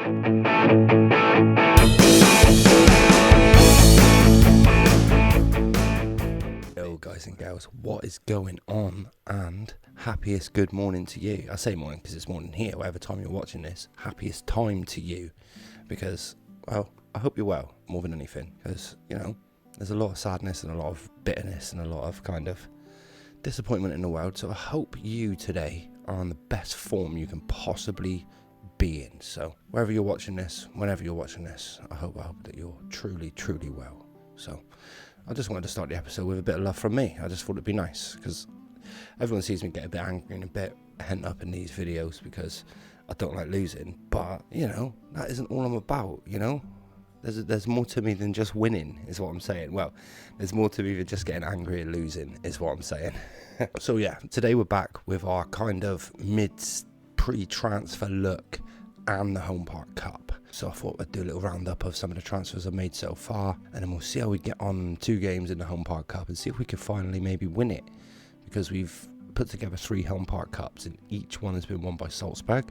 Hello guys and girls, what is going on? And happiest good morning to you. I say morning because it's morning here, whatever time you're watching this. Happiest time to you, because, well, I hope you're well, more than anything, because, you know, there's a lot of sadness and a lot of bitterness and a lot of kind of disappointment in the world. So I hope you today are on the best form you can possibly be in. So wherever you're watching this, whenever you're watching this, I hope that you're truly, truly well. So I just wanted to start the episode with a bit of love from me. I just thought it'd be nice, because everyone sees me get a bit angry and a bit pent up in these videos because I don't like losing. But, you know, that isn't all I'm about, you know? There's more to me than just winning, is what I'm saying. Well, there's more to me than just getting angry and losing, is what I'm saying. So yeah, today we're back with our kind of pre-transfer look and the Home Park Cup. So I thought I'd do a little roundup of some of the transfers I've made so far, and then we'll see how we get on 2 games in the Home Park Cup and see if we can finally maybe win it, because we've put together 3 Home Park Cups and each one has been won by Salzburg.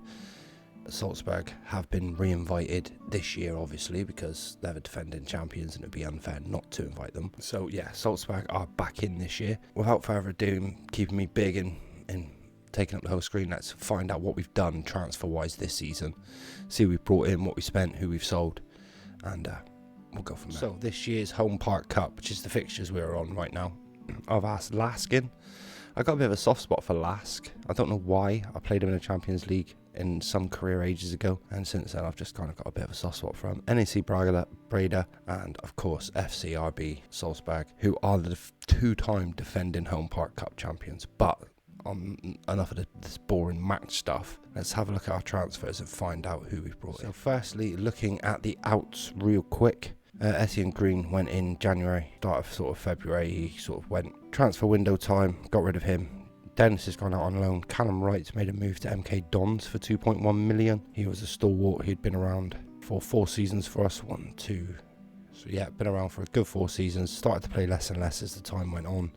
Salzburg have been re-invited this year, obviously, because they're the defending champions and it'd be unfair not to invite them. So yeah, Salzburg are back in this year. Without further ado, keeping me big and taking up the whole screen, let's find out what we've done transfer-wise this season. See who we've brought in, what we spent, who we've sold, and we'll go from there. So this year's Home Park Cup, which is the fixtures we're on right now, I've asked Laskin. I got a bit of a soft spot for Lask. I don't know why. I played him in the Champions League in some career ages ago, and since then I've just kind of got a bit of a soft spot for him. NAC Breda, and of course FCRB Salzburg, who are the 2-time defending Home Park Cup champions. But on enough of this boring match stuff, let's have a look at our transfers and find out who we've brought in. So firstly, looking at the outs real quick. Etienne Green went in January, start of sort of February, he sort of went transfer window time, got rid of him. Dennis has gone out on loan. Callum Wright's made a move to MK Dons for 2.1 million. He was a stalwart. He'd been around for 4 seasons for us. 1, 2. So yeah, been around for a good 4 seasons. Started to play less and less as the time went on.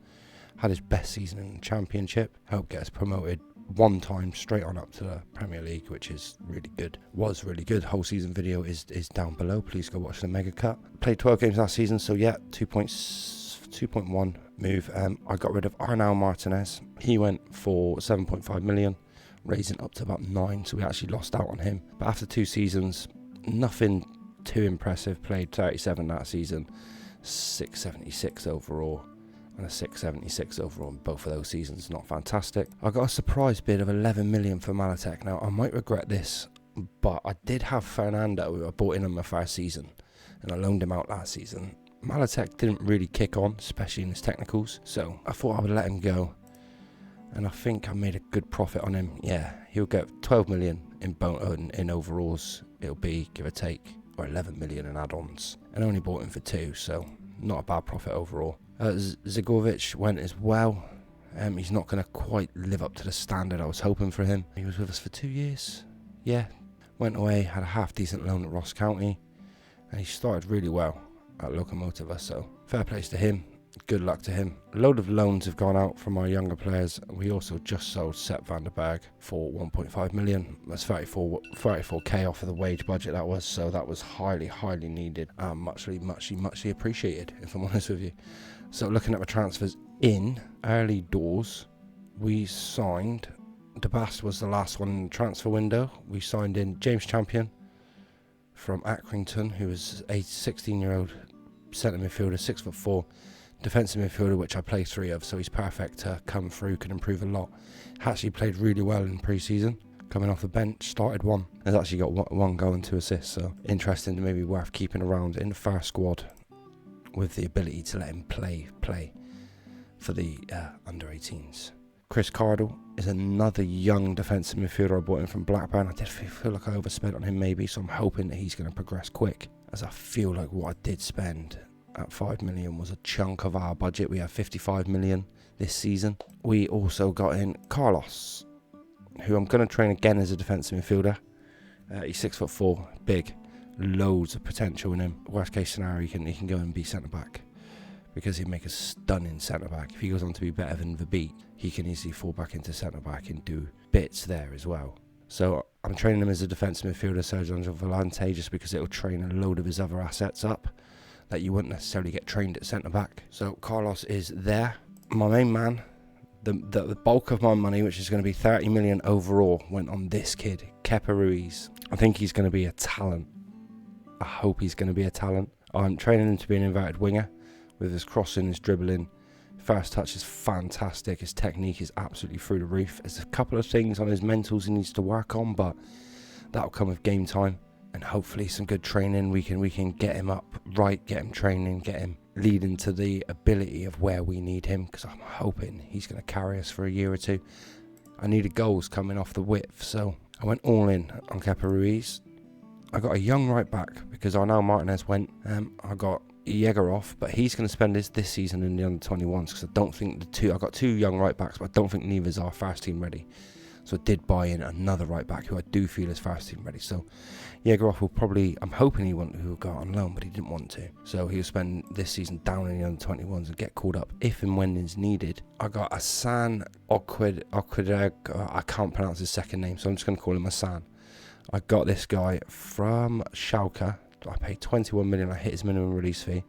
Had his best season in the Championship. Helped get us promoted 1 time straight on up to the Premier League, which is really good. Was really good. Whole season video is down below. Please go watch the Mega Cut. Played 12 games last season, so yeah, 2.1 move. I got rid of Arnau Martinez. He went for 7.5 million, raising up to about 9, so we actually lost out on him. But after 2 seasons, nothing too impressive. Played 37 that season, 676 overall, and a 676 overall in both of those seasons. Not fantastic. I got a surprise bid of 11 million for Malatek. Now I might regret this, but I did have Fernando, who I bought in on my first season, and I loaned him out last season. Malatek didn't really kick on, especially in his technicals, so I thought I would let him go, and I think I made a good profit on him. Yeah, he'll get 12 million in overalls. It'll be, give or take, or 11 million in add-ons, and I only bought him for 2, so not a bad profit overall. Zagovic went as well. He's not going to quite live up to the standard I was hoping for him. He was with us for 2 years. Yeah, went away, had a half-decent loan at Ross County, and he started really well at Lokomotiva, so fair plays to him, good luck to him. A load of loans have gone out from our younger players. We also just sold Sepp van der Berg for 1.5 million. That's 34k off of the wage budget that was, so that was highly needed and muchly appreciated, if I'm honest with you. So looking at the transfers in early doors, we signed, DeBast was the last one in the transfer window. We signed in James Champion from Accrington, who is a 16-year-old centre midfielder, 6'4", defensive midfielder, which I play 3 of, so he's perfect to come through, can improve a lot. Actually played really well in pre-season, coming off the bench, started 1. Has actually got 1 goal and 2 assists, so interesting and maybe worth keeping around in the first squad with the ability to let him play for the under-18s. Chris Cardle is another young defensive midfielder I bought in from Blackburn. I did feel like I overspent on him maybe, so I'm hoping that he's going to progress quick, as I feel like what I did spend at 5 million was a chunk of our budget. We have 55 million this season. We also got in Carlos, who I'm going to train again as a defensive midfielder. He's 6'4", big, loads of potential in him. Worst case scenario, he can go and be centre back, because he'd make a stunning centre back. If he goes on to be better than Verbeek, he can easily fall back into centre back and do bits there as well. So I'm training him as a defensive midfielder, Sergio Volante, just because it'll train a load of his other assets up that you wouldn't necessarily get trained at centre-back. So Carlos is there. My main man, the bulk of my money, which is going to be 30 million overall, went on this kid, Kepa Ruiz. I think he's going to be a talent. I hope he's going to be a talent. I'm training him to be an inverted winger with his crossing, his dribbling. First touch is fantastic. His technique is absolutely through the roof. There's a couple of things on his mentals he needs to work on, but that'll come with game time and hopefully some good training. We can get him up right, get him training, get him leading to the ability of where we need him, because I'm hoping he's going to carry us for a year or two. I needed goals coming off the width, so I went all in on Kepa Ruiz. I got a young right back because I know Martinez went. I got Jäger off, but he's going to spend this season in the under-21s because I don't think I got two young right backs, but I don't think neither's our first team ready. So I did buy in another right back who I do feel is first team ready. So Jäger off will probably, I'm hoping he will go on loan, but he didn't want to. So he'll spend this season down in the under-21s and get called up if and when is needed. I got Hassan Okwedeg, I can't pronounce his second name, so I'm just going to call him Hassan. I got this guy from Schalke. I paid 21 million. I hit his minimum release fee.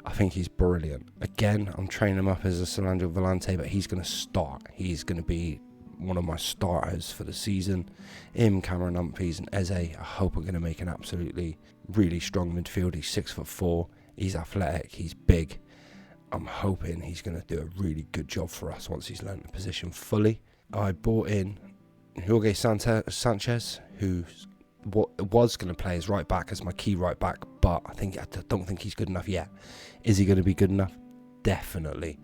I think he's brilliant. Again, I'm training him up as a Sergio Volante, but he's going to start. He's going to be one of my starters for the season. Him, Cameron Humphreys, and Eze, I hope are going to make an absolutely really strong midfield. He's 6'4". He's athletic. He's big. I'm hoping he's going to do a really good job for us once he's learned the position fully. I bought in Jorge Sanchez, who was going to play as right back, as my key right back, but I don't think he's good enough yet. Is he going to be good enough? Definitely.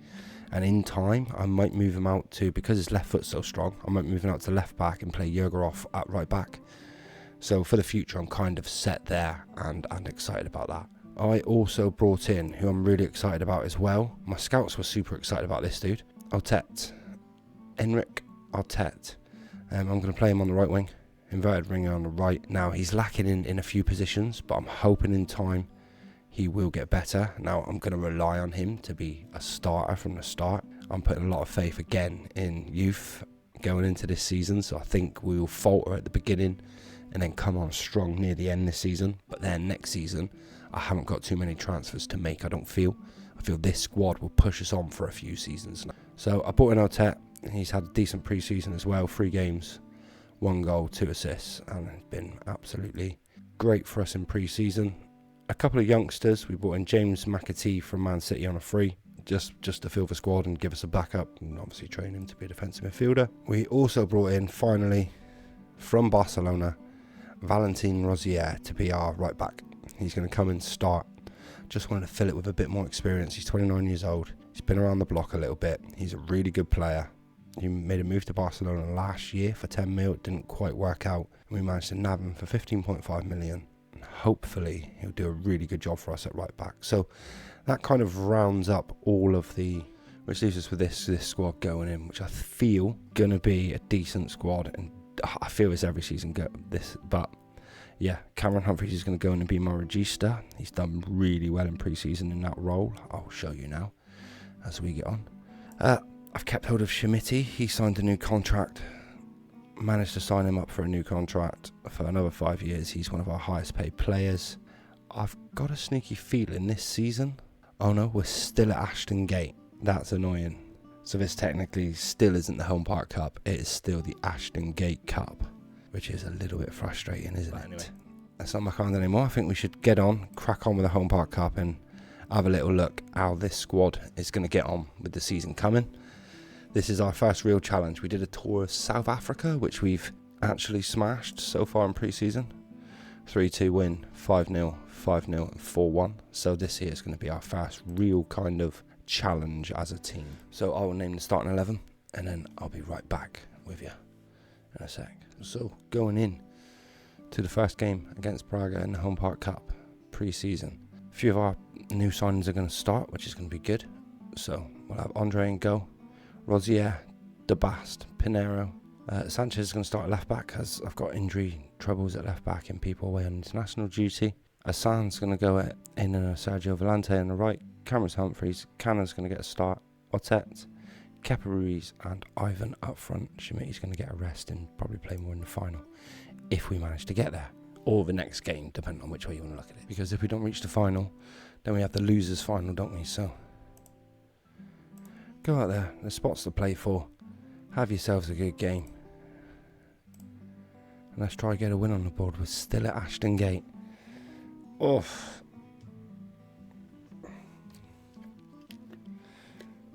And in time, I might move him out to, because his left foot's so strong, I might move him out to left back and play Jäger off at right back. So for the future, I'm kind of set there and excited about that. I also brought in, who I'm really excited about as well. My scouts were super excited about this dude. Henrik Artet. I'm going to play him on the right wing. Inverted winger on the right. Now, he's lacking in a few positions, but I'm hoping in time he will get better. Now, I'm going to rely on him to be a starter from the start. I'm putting a lot of faith again in youth going into this season, so I think we will falter at the beginning and then come on strong near the end this season. But then next season, I haven't got too many transfers to make, I feel this squad will push us on for a few seasons now. So I bought in Artet. He's had a decent pre-season as well, 3 games. 1 goal, 2 assists, and it's been absolutely great for us in pre-season. A couple of youngsters, we brought in James McAtee from Man City on a free, just to fill the squad and give us a backup, and obviously train him to be a defensive midfielder. We also brought in, finally, from Barcelona, Valentin Rosier to be our right back. He's going to come and start. Just wanted to fill it with a bit more experience. He's 29 years old. He's been around the block a little bit. He's a really good player. He made a move to Barcelona last year for 10 mil. It didn't quite work out. And we managed to nab him for 15.5 million. And hopefully he'll do a really good job for us at right back. So that kind of rounds up all of the, which leaves us with this squad going in, which I feel going to be a decent squad. And I feel it's every season but yeah, Cameron Humphreys is going to go in and be my regista. He's done really well in pre-season in that role. I'll show you now as we get on. I've kept hold of Schmidti. He signed a new contract. Managed to sign him up for a new contract for another 5 years. He's one of our highest paid players. I've got a sneaky feeling this season, oh no, we're still at Ashton Gate. That's annoying. So this technically still isn't the Home Park Cup. It is still the Ashton Gate Cup, which is a little bit frustrating, isn't it? Anyway, that's not my kind anymore. I think we should get on, crack on with the Home Park Cup and have a little look how this squad is going to get on with the season coming. This is our first real challenge. We did a tour of South Africa, which we've actually smashed so far in pre-season. 3-2 win, 5-0, 5-0 and 4-1. So this here is going to be our first real kind of challenge as a team. So I will name the starting 11 and then I'll be right back with you in a sec. So going in to the first game against Braga in the Home Park Cup pre-season. A few of our new signings are going to start, which is going to be good. So we'll have Andre in goal. Rosier, De Bast, Pinheiro. Sanchez is going to start at left back as I've got injury troubles at left back and people away on international duty. Hassan's going to go in Sergio Volante on the right. Cameron Humphreys. Cannon's going to get a start. Artet, Kepa Ruiz and Ivan up front. Schmidt's going to get a rest and probably play more in the final if we manage to get there, or the next game, depending on which way you want to look at it. Because if we don't reach the final, then we have the losers final, don't we? So go out there, there's spots to play for, have yourselves a good game, and let's try to get a win on the board. We're still at Ashton Gate.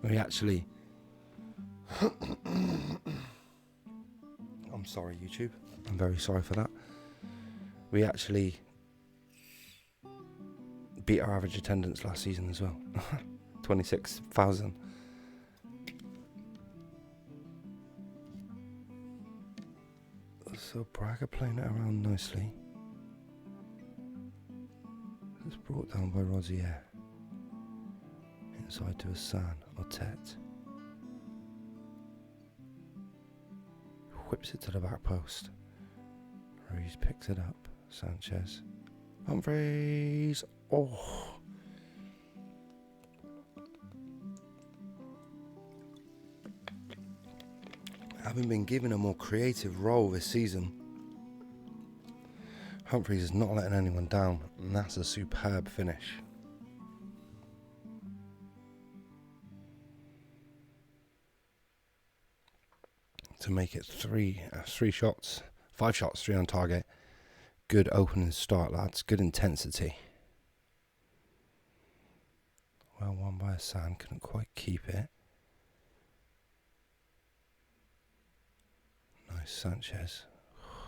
We actually I'm sorry, YouTube, I'm very sorry for that. We actually beat our average attendance last season as well. 26,000. So Braga playing it around nicely. It's brought down by Rosier. Inside to Hassan or Tet. Whips it to the back post. Ruiz picks it up. Sanchez. Humphreys. Oh. Having been given a more creative role this season, Humphreys is not letting anyone down, and that's a superb finish. To make it 5 shots, 3 on target. Good opening start, lads. Good intensity. Well, won by Hassan. Couldn't quite keep it. Nice Sanchez.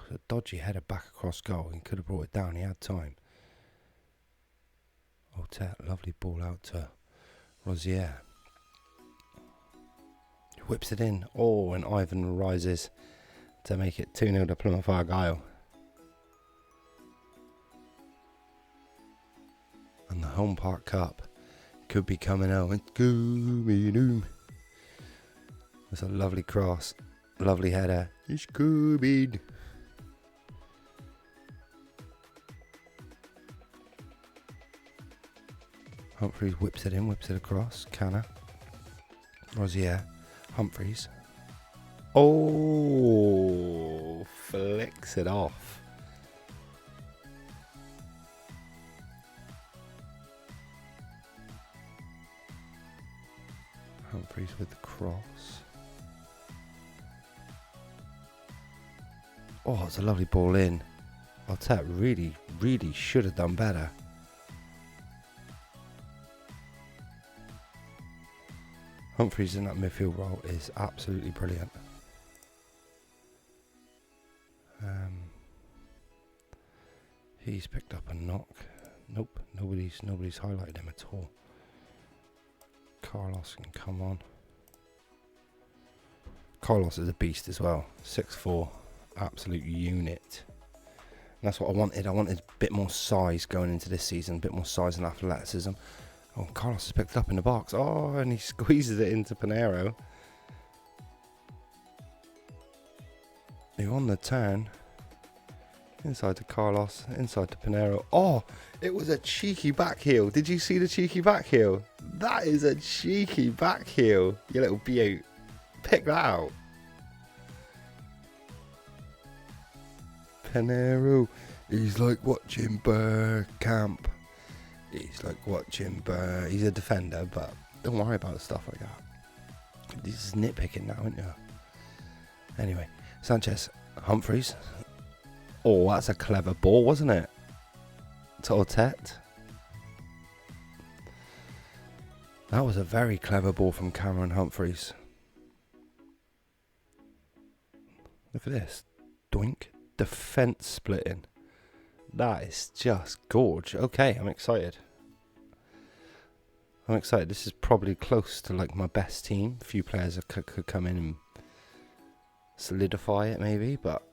A dodgy header back across goal. He could have brought it down. He had time. Otet, lovely ball out to Rosier. Whips it in. Oh, and Ivan rises to make it 2-0 to Plymouth Argyle. And the Home Park Cup could be coming out. It's Scooby-Doo. It's a lovely cross. Lovely header. It's Scooby. Humphreys whips it in, whips it across. Canna. Rosier. Humphreys. Oh, flicks it off. Humphreys with the cross. Oh, it's a lovely ball in. Otet really should have done better. Humphreys in that midfield role is absolutely brilliant. He's picked up a knock. Nope, nobody's highlighted him at all. Carlos can come on. Carlos is a beast as well. 6'4", absolute unit. And that's what I wanted. I wanted a bit more size going into this season, a bit more size and athleticism. Oh, Carlos has picked it up in the box. Oh, and he squeezes it into Pinheiro. They're on the turn. Inside to Carlos, inside to Pinheiro. Oh, it was a cheeky back heel. Did you see the cheeky back heel? That is a cheeky back heel. You little beaut. Pick that out. Pinheiro. He's like watching Camp. He's like watching he's a defender, but don't worry about stuff like that. This is nitpicking now, isn't you? Anyway, Sanchez, Humphreys. Oh, that's a clever ball, wasn't it? To Otet. That was a very clever ball from Cameron Humphreys. Look at this. Doink. Defence splitting. That is just gorge. Okay, I'm excited. This is probably close to like my best team. A few players that could come in and solidify it maybe, but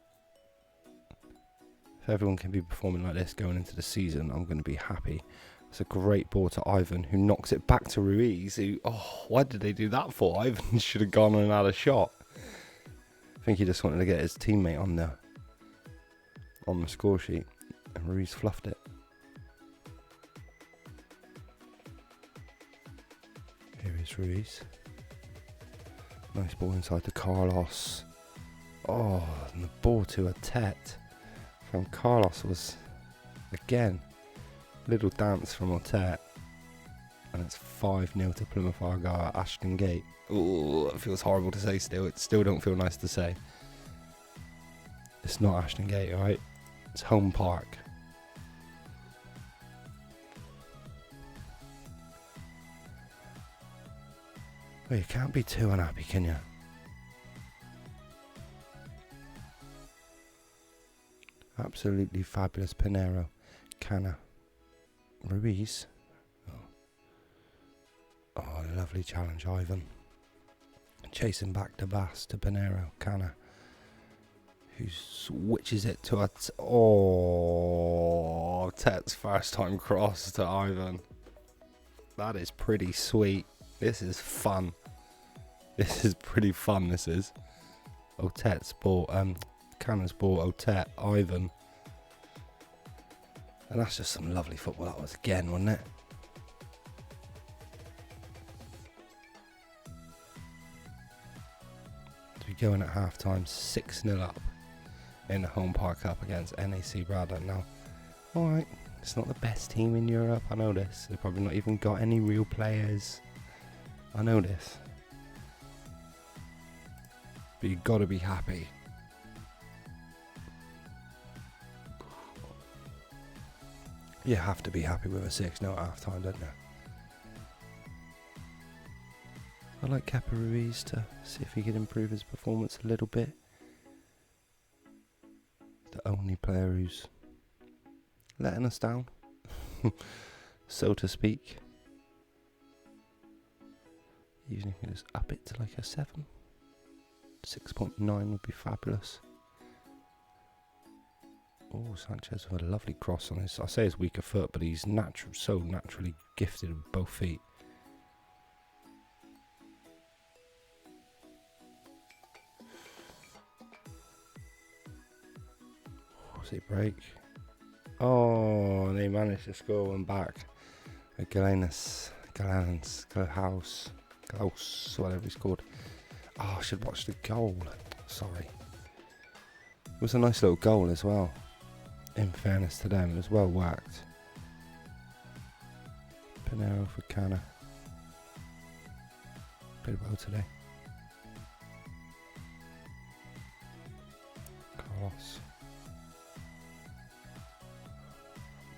if everyone can be performing like this going into the season, I'm going to be happy. It's a great ball to Ivan, who knocks it back to Ruiz, who, why did they do that for? Ivan should have gone and had a shot. I think he just wanted to get his teammate on the score sheet, and Ruiz fluffed it. Here is Ruiz. Nice ball inside to Carlos. Oh, and the ball to a Tet from Carlos was, again, little dance from Otet. And it's 5-0 to Plymouth Argyle at Ashton Gate. Ooh, it feels horrible to say still. It still don't feel nice to say. It's not Ashton Gate, alright? It's Home Park. Well, you can't be too unhappy, can you? Absolutely fabulous. Pinero. Cana. Ruiz. Oh, lovely challenge, Ivan. Chasing back to Bass to Pinero. Cana. Who switches it to a... Tet's first time cross to Ivan. That is pretty sweet. This is fun. This is pretty fun, this is. Otet's ball, Cana's ball, Otet, Ivan. And that's just some lovely football that was again, wasn't it? To be going at half time 6-0 up in the Home Park Cup against NAC Braddock. Now, alright, it's not the best team in Europe, I know this. They've probably not even got any real players. I know this. But you've got to be happy. You have to be happy with a 6-0 at half time, don't you? I'd like Kepa Ruiz to see if he can improve his performance a little bit. The only player who's letting us down, so to speak. Even if you just up it to like a 7. 6.9 would be fabulous. Oh, Sanchez with a lovely cross on his, I say his weaker foot, but he's so naturally gifted with both feet. Was it break? Oh, and they managed to score one back. Galaus, whatever he's called. Oh, I should watch the goal. Sorry. It was a nice little goal as well. In fairness to them, it was well worked. Pinero for Cana. Played well today. Carlos.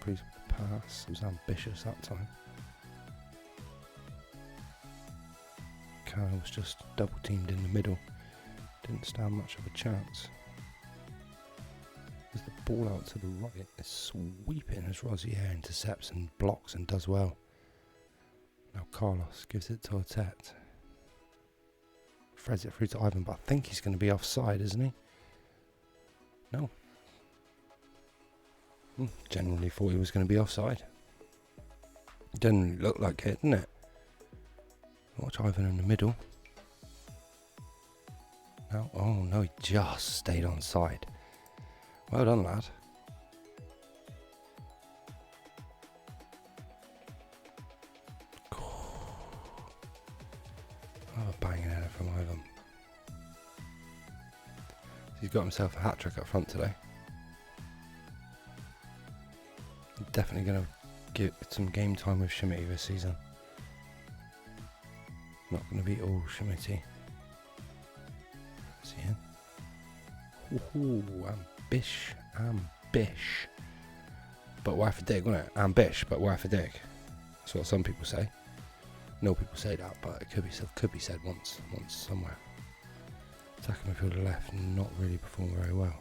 Pleased with the pass. It was ambitious that time. Cana was just double teamed in the middle. Didn't stand much of a chance. There's the ball out to the right. It's sweeping as Rosier intercepts and blocks and does well. Now Carlos gives it to Otet. Threads it through to Ivan, but I think he's going to be offside, isn't he? No. Generally thought he was going to be offside. Didn't really look like it, didn't it? Watch Ivan in the middle. No, oh no, he just stayed on side. Well done, lad. Oh, a banging header from Ivan. He's got himself a hat-trick up front today. Definitely going to get some game time with Schmidt this season. Not going to be all Schmidt. Is he in? Ooh, ambish. But why for dig, wasn't it? Ambish, but why for dig? That's what some people say. No people say that, but it could be said once somewhere. Attacking midfielder left, not really performed very well.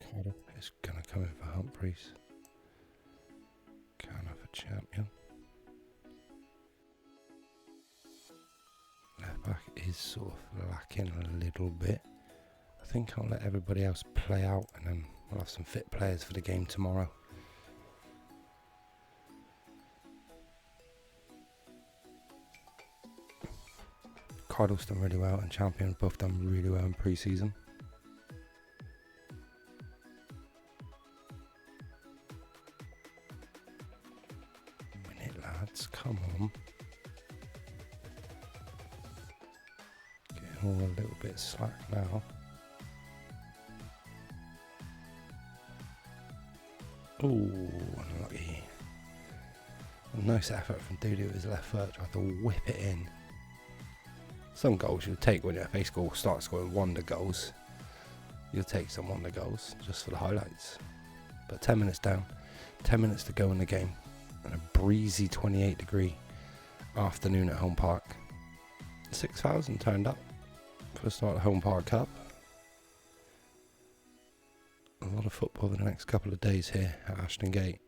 Carter is gonna come in for Humphreys. Cana for champion. Left back is sort of lacking a little bit. I think I'll let everybody else play out and then we'll have some fit players for the game tomorrow. Cardle's done really well and Champion both done really well in pre-season. slack now. Ooh, unlucky. Nice effort from Doodoo with his left foot, tried to whip it in. Some goals you'll take when your FA school starts scoring wonder goals. You'll take some wonder goals just for the highlights. But 10 minutes down, 10 minutes to go in the game, and a breezy 28-degree afternoon at Home Park. 6,000 turned up for the start of the Home Park Cup. A lot of football in the next couple of days here at Ashton Gate.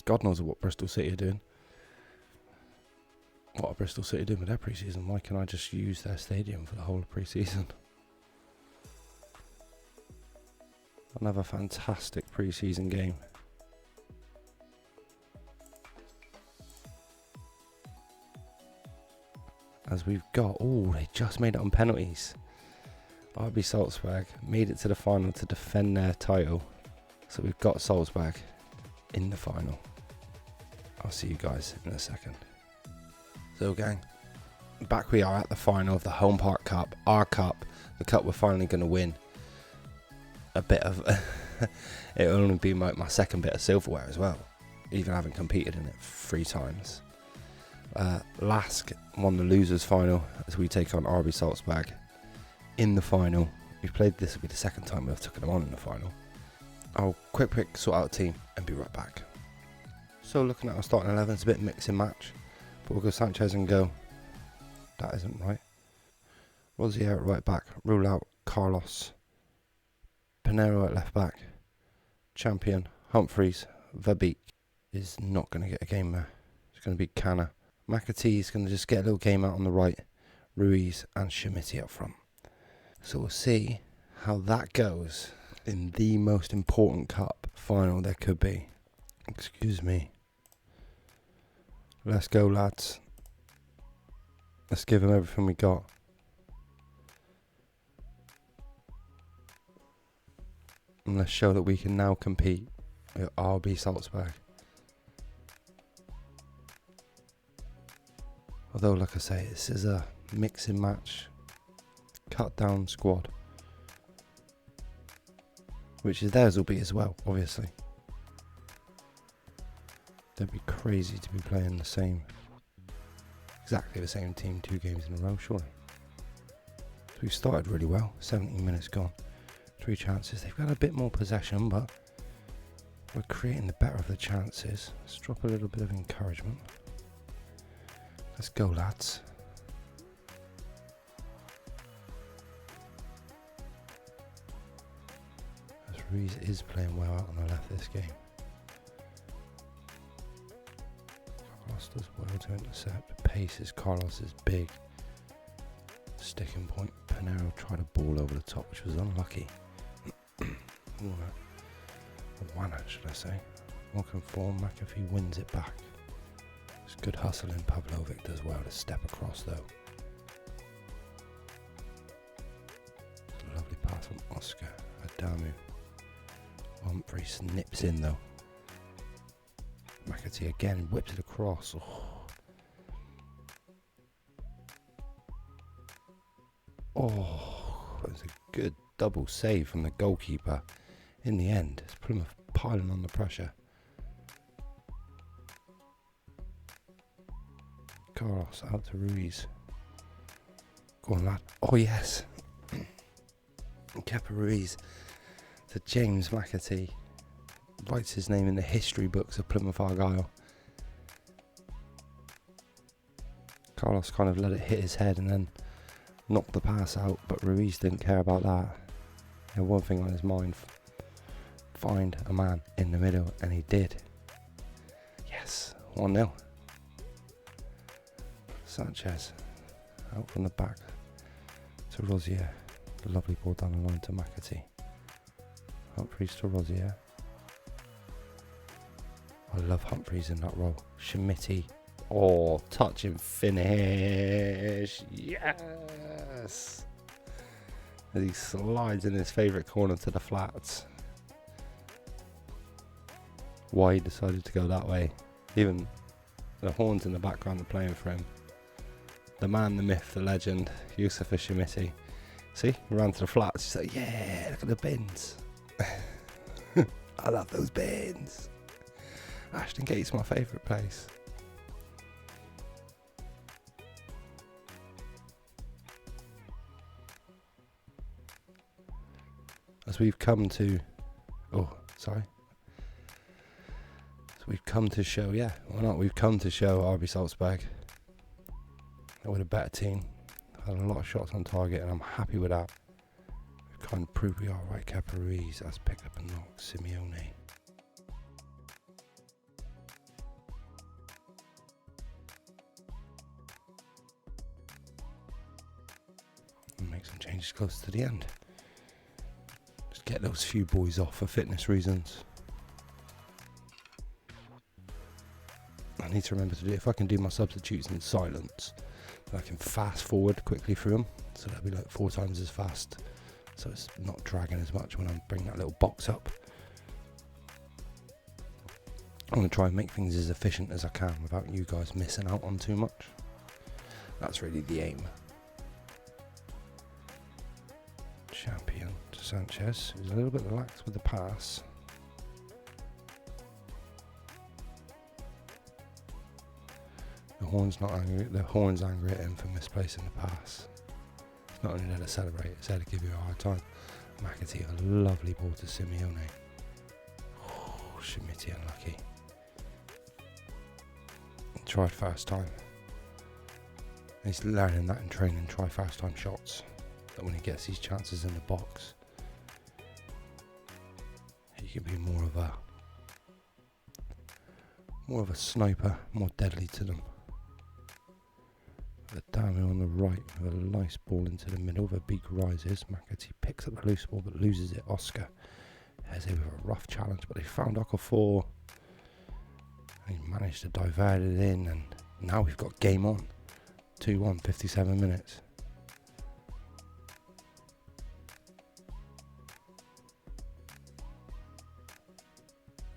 God knows what Bristol City are doing. What are Bristol City doing with their pre-season? Why can't I just use their stadium for the whole of pre-season? Another fantastic pre-season game. As we've got, they just made it on penalties. RB Salzburg made it to the final to defend their title. So we've got Salzburg in the final. I'll see you guys in a second. So gang, back we are at the final of the Home Park Cup, our cup, the cup we're finally going to win. A bit of, it'll only be my second bit of silverware as well, even having competed in it 3 times. Lask won the losers final as we take on RB Salzburg in the final. We've played this, will be the second time we've taken them on in the final. I'll quick sort out the team and be right back. So looking at our starting 11, it's a bit mix and match. But we'll go Sanchez and go. That isn't right. Rosier at right back. Rule out Carlos. Pinero at left back. Champion. Humphreys. Verbeek is not going to get a game there. It's going to be Canna. McAtee is going to just get a little game out on the right. Ruiz and Schmitti up front. So we'll see how that goes in the most important cup final there could be. Excuse me. Let's go, lads. Let's give them everything we got. And let's show that we can now compete with RB Salzburg. Although, like I say, this is a mix and match, cut down squad. Which is theirs will be as well, obviously. They'd be crazy to be playing exactly the same team 2 games in a row, surely. So we've started really well, 17 minutes gone, 3 chances. They've got a bit more possession, but we're creating the better of the chances. Let's drop a little bit of encouragement. Let's go, lads. As Ruiz is playing well out on the left this game. Carlos does well to intercept. Pace is Carlos is big. Sticking point. Pinero tried a ball over the top, which was unlucky. One, should I say. Welcome form. McAfee wins it back. It's good hustling. Pavlovic does well to step across though. Lovely pass from Oscar. Adamu. Humphrey snips in though. McAtee again whips it across. That was a good double save from the goalkeeper. In the end, it's Plymouth piling on the pressure. Carlos out to Ruiz. Go on, lad. Oh, yes. Kepa Ruiz to James McAtee. Writes his name in the history books of Plymouth Argyle. Carlos kind of let it hit his head and then knocked the pass out, but Ruiz didn't care about that. He had one thing on his mind. Find a man in the middle, and he did. Yes, 1-0. Sanchez out from the back to Rosier. Lovely ball down the line to McAtee. Humphreys to Rosier. I love Humphreys in that role. Schmitti. Touch and finish. Yes! As he slides in his favourite corner to the flats. Why he decided to go that way. Even the horns in the background are playing for him. the man, the myth, the legend, Yusufa Shimiti. See, we ran to the flats. She's like, yeah, look at the bins. I love those bins. Ashton Gate's my favourite place. As we've come to, so we've come to show, why not? We've come to show RB Salzburg that we're a better team. Had a lot of shots on target, and I'm happy with that. We've kind of proved we are right. Kepa Ruiz has picked up a knock. Simeone. And make some changes close to the end. Just get those few boys off for fitness reasons. I need to remember to do, if I can do my substitutes in silence, then I can fast forward quickly through them, so they'll be like 4 times as fast, so it's not dragging as much when I'm bringing that little box up. I'm going to try and make things as efficient as I can without you guys missing out on too much. That's really the aim. Champion to Sanchez, who's a little bit lax with the pass. The horn's angry at him for misplacing the pass. It's not only there to celebrate, it's there to give you a hard time. McAtee, a lovely ball to Simeone. Oh, Shimiti unlucky. Tried first time. He's learning that in training, try first time shots. That when he gets these chances in the box, he can be more of a sniper, more deadly to them. The Dami on the right with a nice ball into the middle. The beak rises. McAtee picks up the loose ball but loses it. Oscar has a rough challenge, but they found Okafor. He managed to divert it in, and now we've got game on. 2-1, 57 minutes.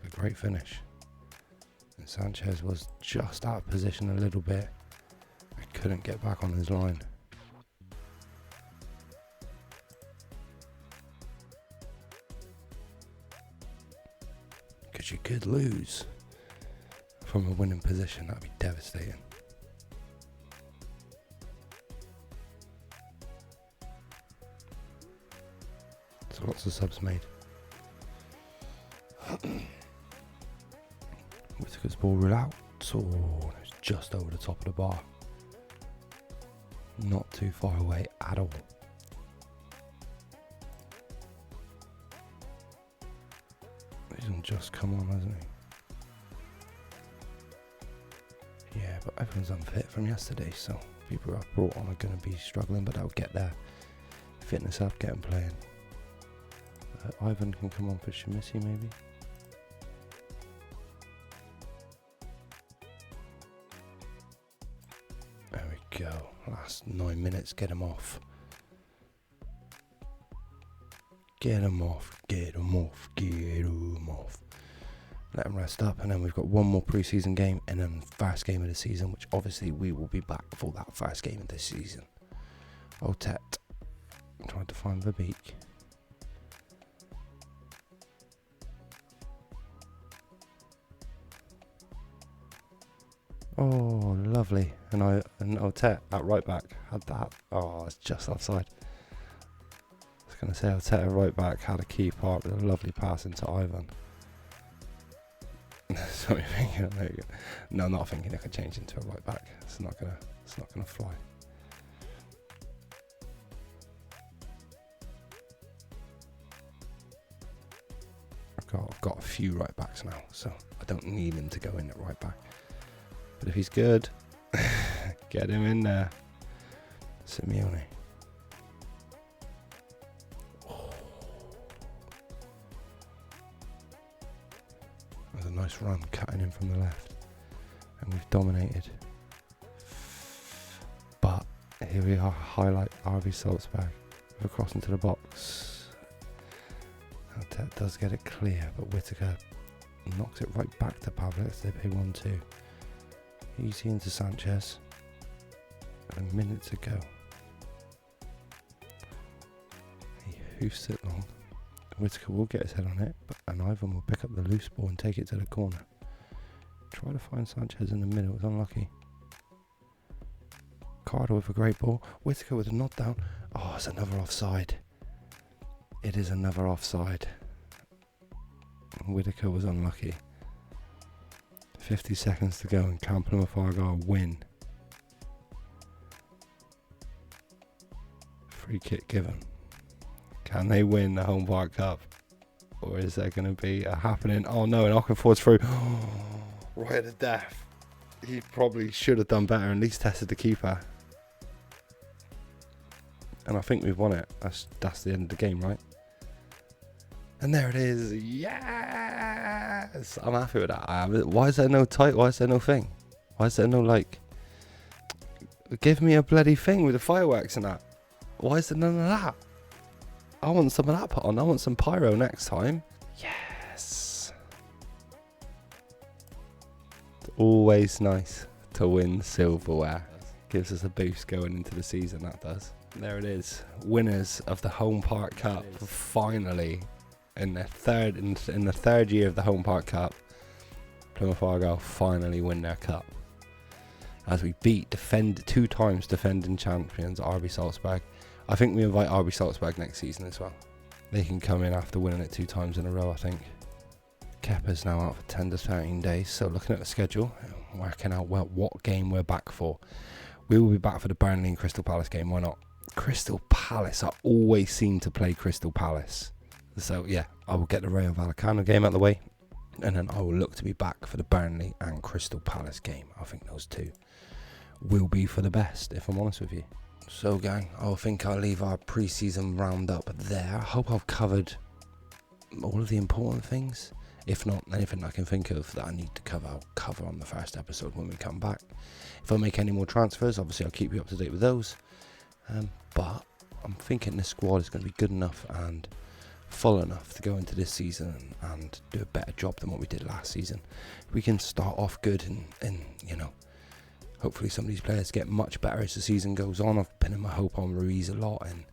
A great finish. And Sanchez was just out of position a little bit. Couldn't get back on his line. Because you could lose from a winning position. That'd be devastating. So lots of subs made. Whittaker's ball rule out. Oh, it's just over the top of the bar. Not too far away at all. He's just come on, hasn't he? Yeah, but everyone's unfit from yesterday, so people who I've brought on are going to be struggling, but they'll get their fitness up, get them playing. Ivan can come on for Shimisi, maybe. There we go. Last 9 minutes, get him off. Get him off, get him off, get him off. Let him rest up, and then we've got one more pre-season game, and then first game of the season, which obviously we will be back for that first game of this season. Otet tried to find the beak. Oh, lovely. And Otet at right back had that. Oh, it's just offside. I was going to say Otet at right back had a key part with a lovely pass into Ivan. So you're thinking, no, I'm not thinking I could change into a right back. It's not gonna fly. I've got a few right backs now, so I don't need him to go in at right back. But if he's good, get him in there. Simeone. Oh. There's a nice run, cutting in from the left. And we've dominated. But here we are, highlight RB Salzburg. We're crossing to the box. That does get it clear, but Whittaker knocks it right back to Pavlik. They pay 1-2. Easy into Sanchez. and a minute to go. He hoofs it long. Whittaker will get his head on it, and Ivan will pick up the loose ball and take it to the corner. Try to find Sanchez in the middle, it's unlucky. Carter with a great ball. Whittaker with a nod down. Oh, it's another offside. It is another offside. Whittaker was unlucky. 50 seconds to go and can Plymouth Argyle win? Free kick given. Can they win the Home Park Cup? Or is there going to be a happening? Oh no, and Okafor's through. Right at the death. He probably should have done better and at least tested the keeper. And I think we've won it. That's the end of the game, right? And there it is. Yes! I'm happy with that. Why is there no title? Why is there no thing? Why is there no, like... Give me a bloody thing with the fireworks and that. Why is there none of that? I want some of that put on. I want some pyro next time. Yes! It's always nice to win silverware. Gives us a boost going into the season, that does. There it is. Winners of the Home Park Cup. Finally. In the third year of the Home Park Cup, Plymouth Argyle finally win their cup. As we beat two times defending champions RB Salzburg. I think we invite RB Salzburg next season as well. They can come in after winning it 2 times in a row, I think. Kepa's now out for 10 to 13 days, so looking at the schedule, working out what game we're back for. We will be back for the Burnley and Crystal Palace game, why not? Crystal Palace, I always seem to play Crystal Palace. So yeah, I will get the Rayo Vallecano game out of the way, and then I will look to be back for the Burnley and Crystal Palace game. I think those two will be for the best, if I'm honest with you. So gang, I think I'll leave our pre-season roundup there. I hope I've covered all of the important things. If not, anything I can think of that I need to cover, I'll cover on the first episode when we come back. If I make any more transfers, obviously I'll keep you up to date with those. But I'm thinking this squad is going to be good enough and full enough to go into this season and do a better job than what we did last season. We can start off good and you know, hopefully some of these players get much better as the season goes on. I've pinned my hope on Ruiz a lot and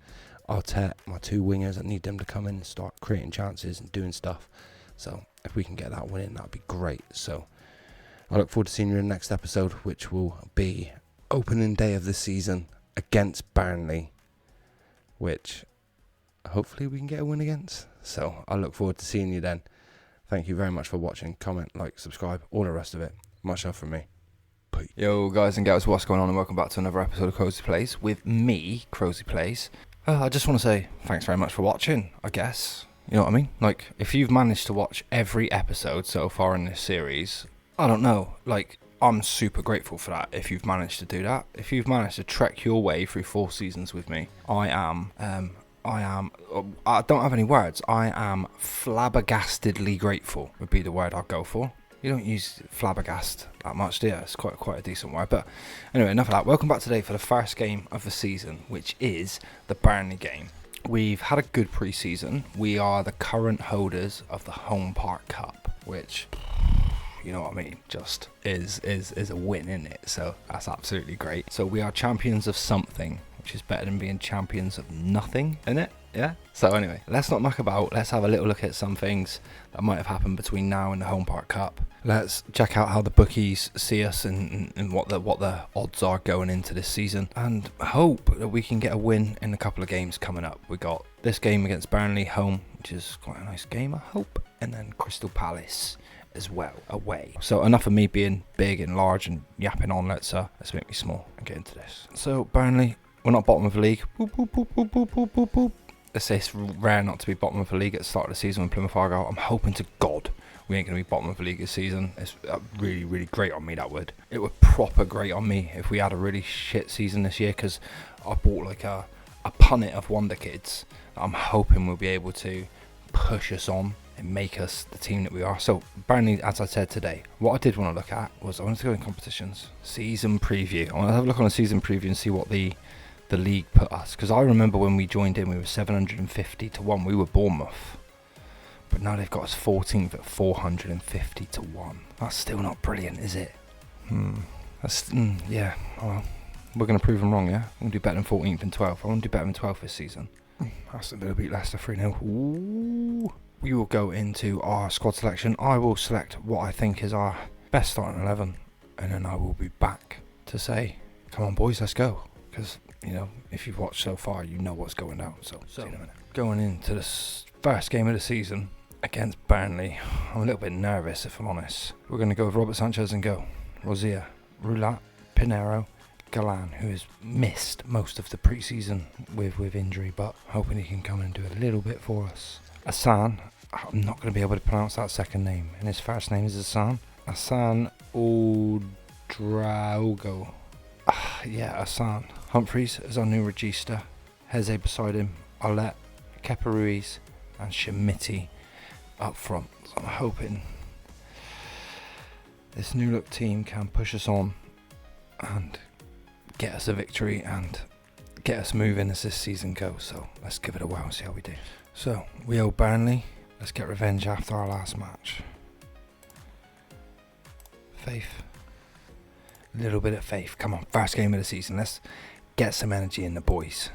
Arteta, my 2 wingers. I need them to come in and start creating chances and doing stuff. So if we can get that one in, that'd be great. So I look forward to seeing you in the next episode, which will be opening day of the season against Burnley, which hopefully we can get a win against. So I look forward to seeing you then. Thank you very much for watching. Comment, like, subscribe, all the rest of it. Much love from me. Peace. Yo guys and gals, what's going on, and welcome back to another episode of Crozy Plays with me, Crozy Plays. I just want to say thanks very much for watching, I guess. You know what I mean? Like, if you've managed to watch every episode so far in this series, I don't know, like, I'm super grateful for that. If you've managed to do that, if you've managed to trek your way through 4 seasons with me, I don't have any words. I am flabbergastedly grateful would be the word I'd go for. You don't use flabbergast that much, do you? It's quite a decent word. But anyway, enough of that. Welcome back today for the first game of the season, which is the Burnley game. We've had a good pre-season. We are the current holders of the Home Park Cup, which, you know what I mean, just is a win, isn't it? So that's absolutely great. So we are champions of something, which is better than being champions of nothing, isn't it? Yeah? So anyway, let's not muck about. Let's have a little look at some things that might have happened between now and the Home Park Cup. Let's check out how the bookies see us and what the odds are going into this season, and hope that we can get a win in a couple of games coming up. We got this game against Burnley home, which is quite a nice game, I hope, and then Crystal Palace as well away. So enough of me being big and large and yapping on. Let's make me small and get into this. So Burnley, we're not bottom of the league. Boop, boop, boop, boop, boop, boop, boop, boop. It's rare not to be bottom of the league at the start of the season with Plymouth Argyle. I'm hoping to God we ain't going to be bottom of the league this season. It's really, really great on me, that would. It would proper great on me if we had a really shit season this year, because I bought like a punnet of wonder kids that I'm hoping will be able to push us on and make us the team that we are. So Burnley, as I said today, what I did want to look at was I wanted to go in competitions. Season preview. I want to have a look on a season preview and see what the league put us, because I remember when we joined in we were 750 to 1. We were Bournemouth, but now they've got us 14th at 450 to 1. That's still not brilliant, is it? Yeah, well, we're going to prove them wrong, yeah? I'm going to do better than 14th and 12th. I want to do better than 12th this season. Aston Villa beat Leicester 3-0. Ooh. We will go into our squad selection. I will select what I think is our best starting 11. And then I will be back to say, come on boys, let's go. Because, you know, if you've watched so far, you know what's going down. So see you in a minute. Going into the first game of the season against Burnley, I'm a little bit nervous if I'm honest. We're going to go with Robert Sanchez and go. Rosier, Roulat, Pinero, Galan, who has missed most of the pre-season with injury, but hoping he can come and do a little bit for us. Hassan, I'm not going to be able to pronounce that second name, and his first name is Hassan Ouedraogo. Hassan. Humphreys is our new regista. Heze beside him, Alet, Kepa Ruiz, and Shemiti up front. So I'm hoping this new look team can push us on and get us a victory and get us moving as this season goes. So let's give it a whirl and see how we do. So we owe Burnley. Let's get revenge after our last match. Faith. A little bit of faith. Come on, first game of the season. Let's get some energy in the boys.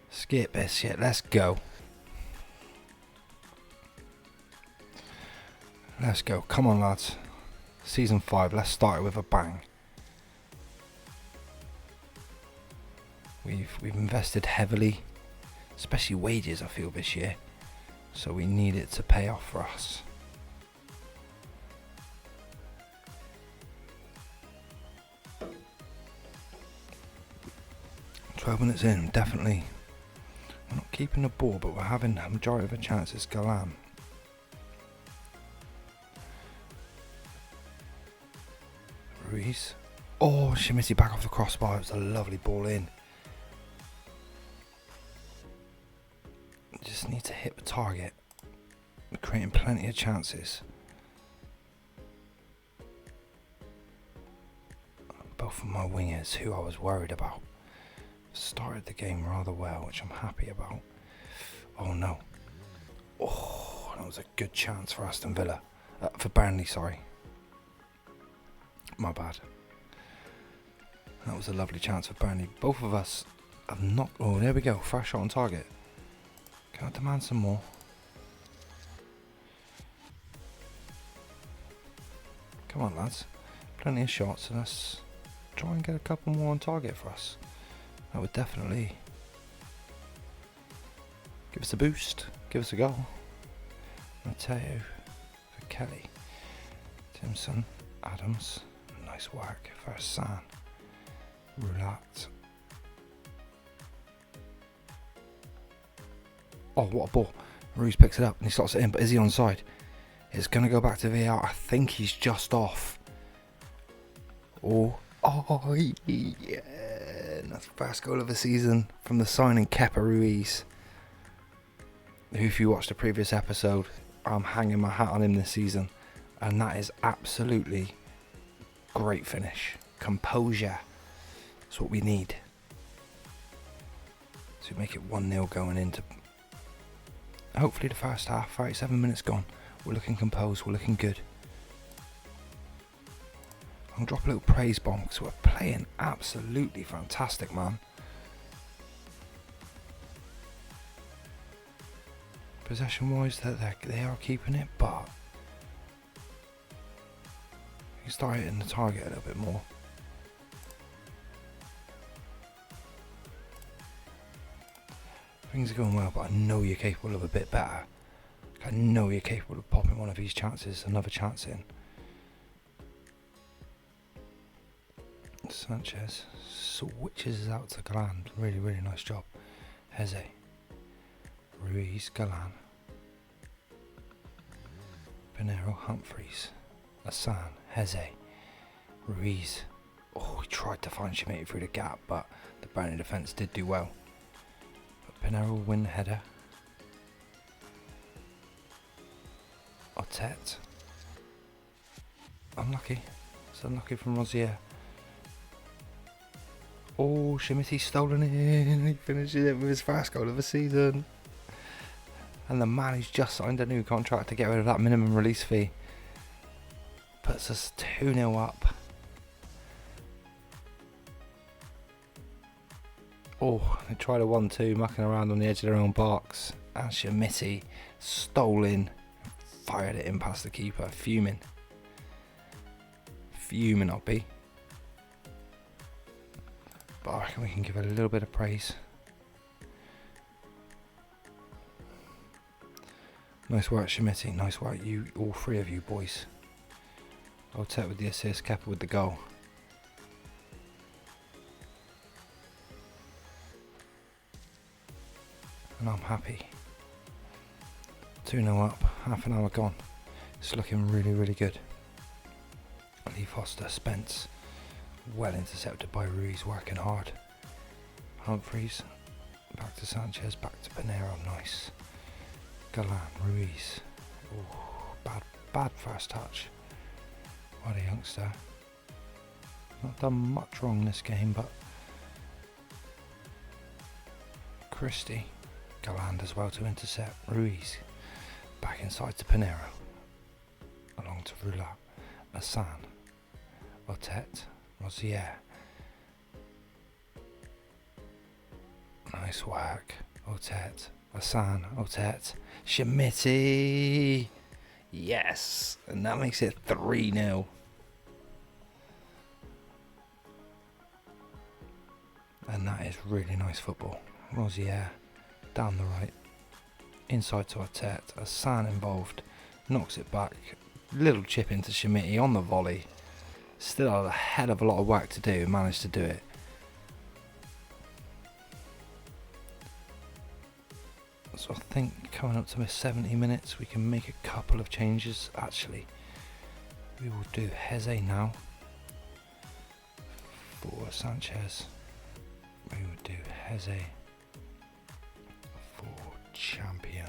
Skip this shit. Let's go. Let's go. Come on, lads. Season 5. Let's start it with a bang. We've invested heavily, especially wages, I feel, this year. So we need it to pay off for us. 12 minutes in, definitely. We're not keeping the ball, but we're having a majority of the chances. Galan. Ruiz. Oh, Shemiti back off the crossbar. It was a lovely ball in. Just need to hit the target. We're creating plenty of chances. Both of my wingers, who I was worried about, started the game rather well, which I'm happy about. Oh no. Oh, that was a good chance for Aston Villa. For Burnley, sorry. My bad. That was a lovely chance for Burnley. Both of us have not... Oh, there we go. First shot on target. Can I demand some more? Come on, lads. Plenty of shots. Let's try and get a couple more on target for us. That would definitely give us a boost. Give us a goal. Mateo for Kelly. Timson. Adams. Nice work for Hassan. Roulat. Oh, what a ball. Ruiz picks it up and he slots it in, but is he onside? It's going to go back to VAR. I think he's just off. Oh, yeah. And that's the first goal of the season from the signing Kepa Ruiz. Who, if you watched the previous episode, I'm hanging my hat on him this season. And that is absolutely great finish. Composure. That's what we need. To make it 1-0 going into hopefully the first half. 37 minutes gone. We're looking composed. We're looking good. I'll drop a little praise bomb because we're playing absolutely fantastic, man. Possession wise, they are keeping it, but you can start hitting the target a little bit more. Things are going well, but I know you're capable of a bit better. I know you're capable of popping one of these chances, another chance in. Sanchez switches out to Galan. Really, really nice job. Heze. Ruiz, Galan. Pinero, Humphreys. Hassan, Heze. Ruiz. Oh, he tried to find Shemiti through the gap, but the Burnley defence did do well. But Pinero will win the header. Otet. Unlucky. It's unlucky from Rosier. Oh, Shemiti's stolen it in. He finishes it with his first goal of the season. And the man who's just signed a new contract to get rid of that minimum release fee puts us 2-0 up. Oh, they tried a 1-2, mucking around on the edge of their own box. And Schmidt stole in, fired it in past the keeper. Fuming I'll be. But I reckon we can give it a little bit of praise. Nice work, Schmidt. Nice work, you, all three of you boys. Otet with the assist, Kepa with the goal. And I'm happy. 2-0 up, half an hour gone. It's looking really, really good. Lee Foster, Spence, well intercepted by Ruiz, working hard. Humphreys, back to Sanchez, back to Pinero, nice. Galan, Ruiz, ooh, bad first touch. What a youngster. Not done much wrong this game, but Christie, Galand as well to intercept. Ruiz, back inside to Pinero, along to Roulat, Hassan, Otet, Rosier. Nice work, Otet, Hassan, Otet, Schmidt. Yes, and that makes it 3-0. And that is really nice football. Rosier, down the right, inside to Otet, Hassan involved, knocks it back, little chip into Schmidt on the volley. Still had a hell of a lot of work to do, managed to do it. So I think coming up to 70 minutes we can make a couple of changes. Actually, we will do Heze now for Sanchez. We will do Heze for Champion.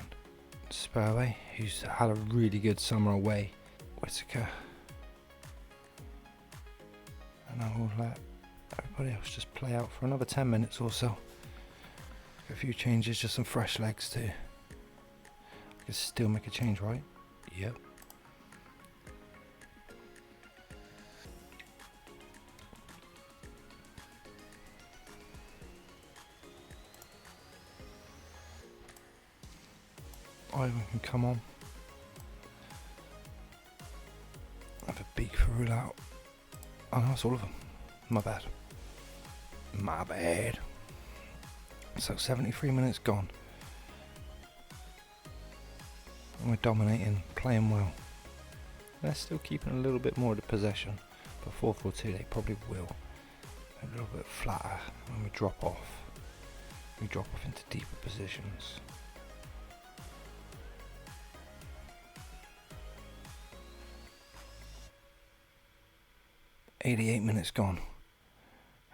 Spurway, who's had a really good summer away. Whittaker. And I will let everybody else just play out for another 10 minutes or so. A few changes, just some fresh legs too. I can still make a change, right? Yep. Ivan can come on. Have a beak for Roulat. Oh no, that's all of them. My bad. My bad. So 73 minutes gone. And we're dominating, playing well. They're still keeping a little bit more of the possession. But 4-4-2 they probably will. A little bit flatter when we drop off. We drop off into deeper positions. .88 minutes gone.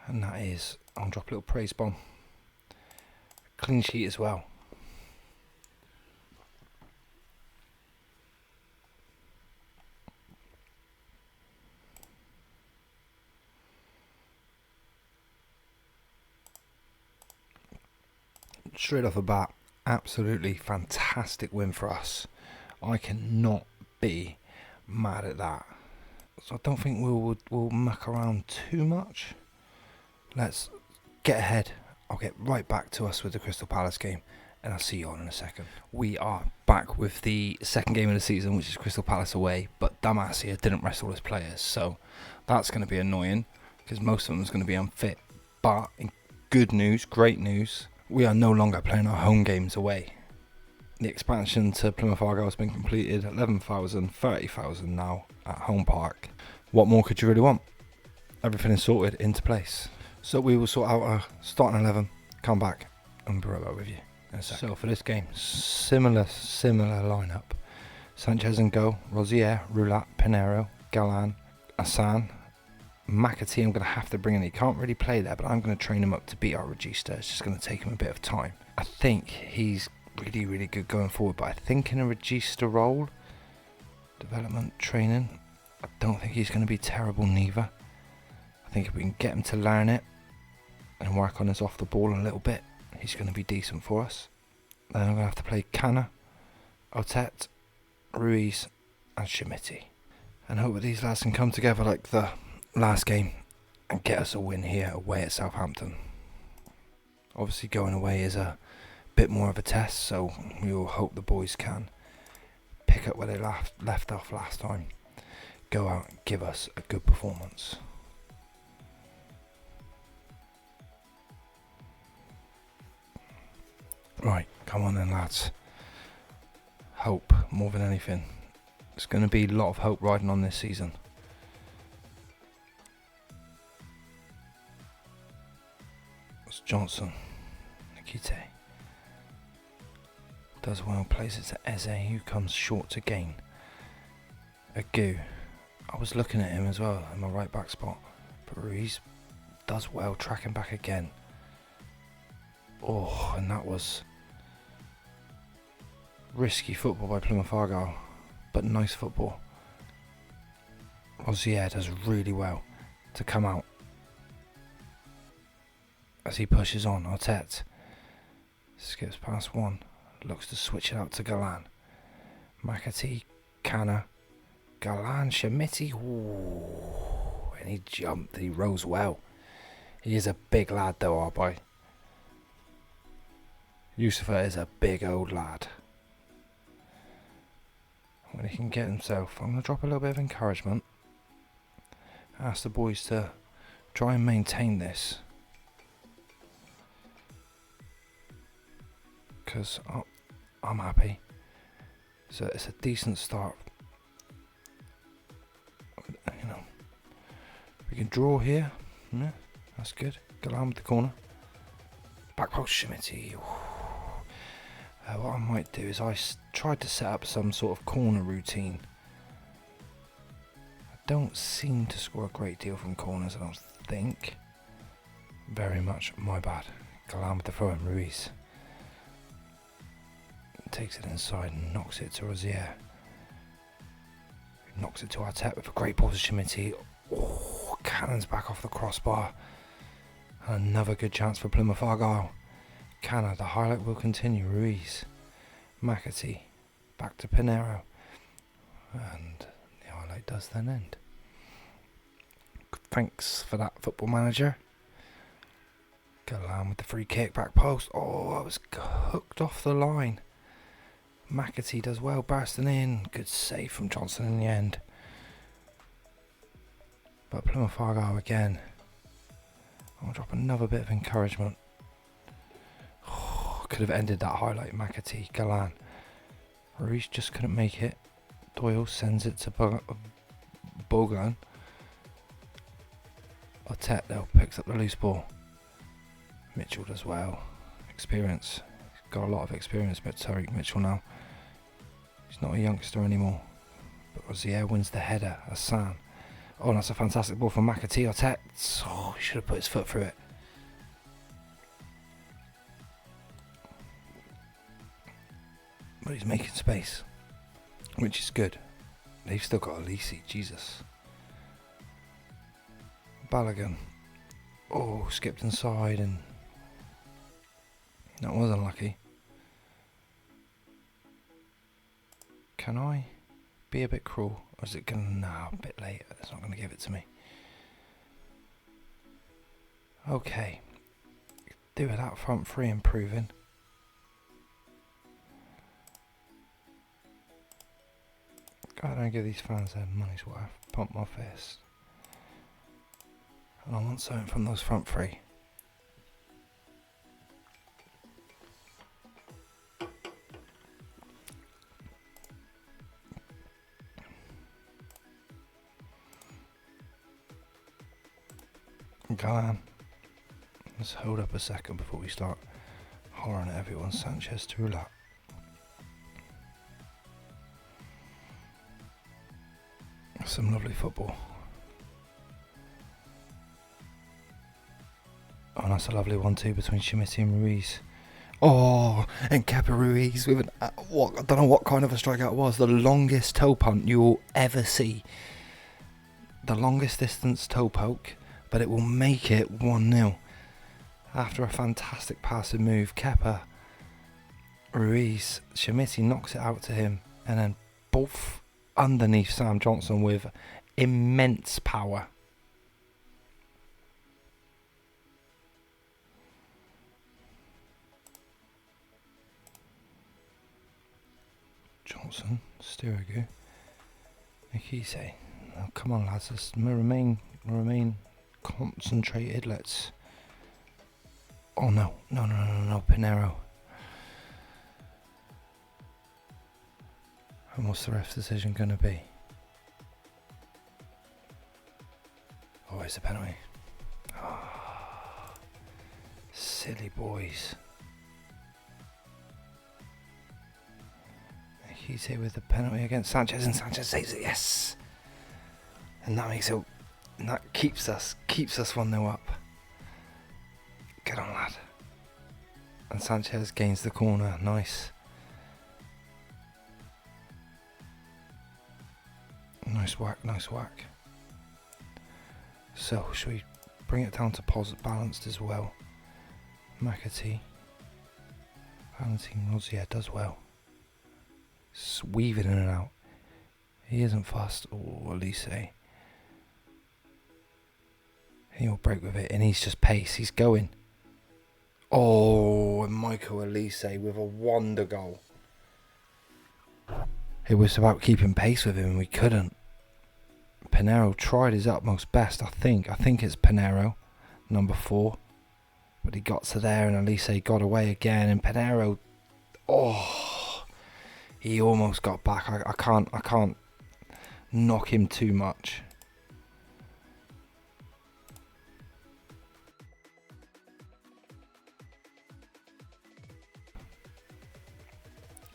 And that is, I'll drop a little praise bomb. Clean sheet as well. Straight off the bat, absolutely fantastic win for us. I cannot be mad at that. So I don't think we'll muck around too much. Let's get ahead. I'll get right back to us with the Crystal Palace game, and I'll see you all in a second. We are back with the second game of the season, which is Crystal Palace away, but Damasia didn't rest all his players, so that's going to be annoying, because most of them is going to be unfit. But in good news, great news, we are no longer playing our home games away. The expansion to Plymouth Argyle has been completed, 11,000, 30,000 now at home park. What more could you really want? Everything is sorted into place. So we will sort out our starting 11, come back, and be right back with you in a second. So for this game, similar lineup. Sanchez and goal, Rosier, Roulat, Pinero, Galan, Hassan, McAtee I'm going to have to bring in. He can't really play there, but I'm going to train him up to beat our Regista. It's just going to take him a bit of time. I think he's really, really good going forward, but I think in a Regista role, development, training, I don't think he's going to be terrible neither. I think if we can get him to learn it and work on his off the ball a little bit, he's going to be decent for us. Then I'm going to have to play Canna, Otet, Ruiz and Schmidt. And hope that these lads can come together like the last game and get us a win here away at Southampton. Obviously going away is a bit more of a test, so we will hope the boys can pick up where they left off last time. Go out and give us a good performance. Right, come on then, lads. Hope more than anything. There's going to be a lot of hope riding on this season. It's Johnson. Nikite. Does well, plays it to Eze, who comes short to gain. Agu. I was looking at him as well in my right back spot. But Ruiz does well, tracking back again. Oh, and that was risky football by Plymouth Argyle, but nice football. Rozier does really well to come out as he pushes on. Arteta skips past one, looks to switch it out to Galan. McAtee, Canna, Galan, Shamiti, and he jumped, he rose well. He is a big lad though, our boy. Yusufa is a big old lad. When he can get himself, I'm going to drop a little bit of encouragement. Ask the boys to try and maintain this. Because I'm happy. So it's a decent start. You know, we can draw here. Yeah, that's good. Galan with the corner. Back post Shimity. What I might do is I tried to set up some sort of corner routine. I don't seem to score a great deal from corners, I don't think. Very much my bad. Galan with the throw in, Ruiz. Takes it inside and knocks it to Rozier. Knocks it to Arteta with a great ball to Shimiti. Oh, Cannon's back off the crossbar. And another good chance for Plymouth Argyle. Canna, the highlight will continue. Ruiz, McAtee, back to Pinero, and the highlight does then end. Thanks for that, Football Manager. Galan with the free kick, back post. Oh, I was hooked off the line. McAtee does well, bursting in. Good save from Johnson in the end. But Plymouth Argyle again. I'll drop another bit of encouragement. Could have ended that highlight. McAtee, Galan. Ruiz just couldn't make it. Doyle sends it to Bogan. Arteta though picks up the loose ball. Mitchell does well. Experience. He's got a lot of experience, but Tariq Mitchell now. He's not a youngster anymore. But Rozier wins the header. Hassan. Oh, that's a fantastic ball from McAtee. Arteta. Oh, he should have put his foot through it. But he's making space, which is good. They've still got Alisi, Jesus. Balogun. Oh, skipped inside and that was unlucky. Can I be a bit cruel? Or is it going to... No, a bit late. It's not going to give it to me. Okay. Do with that front three improving. I don't give these fans their money's worth. Pump my fist. And I want something from those front three. Galan. Let's hold up a second before we start hollering at everyone. Sanchez to Ulat. Some lovely football. Oh, that's a lovely one too between Shimiti and Ruiz. Oh, and Kepa Ruiz with an I don't know what kind of a strikeout it was. The longest toe punt you will ever see. The longest distance toe poke, but it will make it 1-0 after a fantastic passing move. Kepa Ruiz, Shimiti knocks it out to him, and then both underneath Sam Johnson with immense power. Johnson, Sturgu, Nikise. Oh, come on, lads. Let's remain concentrated. Let's. Oh no, Pinero. And what's the ref's decision going to be? Oh, it's a penalty. Oh, silly boys. He's here with the penalty against Sanchez, and Sanchez saves it. Yes, and that makes it. And that keeps us 1-0 up. Get on, lad. And Sanchez gains the corner. Nice. Nice whack. So, should we bring it down to balanced as well? McAtee. Valentine Rods, yeah, does well. Weaving in and out. He isn't fast. Oh, Elise. He'll break with it, and he's just pace. He's going. Oh, and Michael Elise with a wonder goal. It was about keeping pace with him, and we couldn't. Pinero tried his utmost best, I think. I think it's Pinero, number 4. But he got to there, and Elise got away again, and Pinero, he almost got back. I can't knock him too much.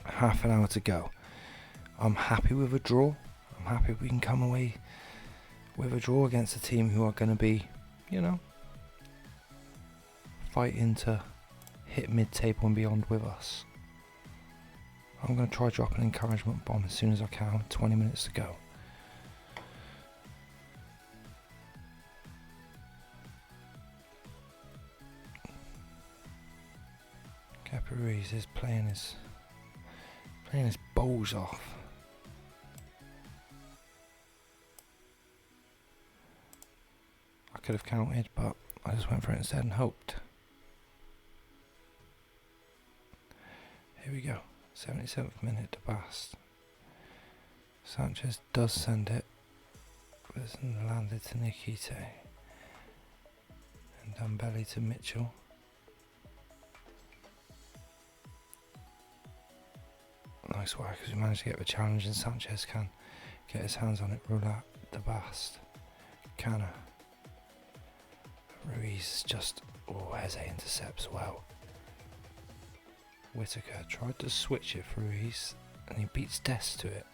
Half an hour to go. I'm happy with a draw. I'm happy we can come away with a draw against a team who are going to be, fighting to hit mid-table and beyond with us. I'm going to try drop an encouragement bomb as soon as I can. 20 minutes to go. Ruiz is playing his balls off. I could have counted, but I just went for it instead and hoped. Here we go. 77th minute to Bast. Sanchez does send it. It's landed to Nikite. And Dembele to Mitchell. Nice work as we managed to get the challenge, and Sanchez can get his hands on it. Roulat, the Bast, Canna. Ruiz just, Eze intercepts well. Whittaker tried to switch it for Ruiz, and he beats Dest to it.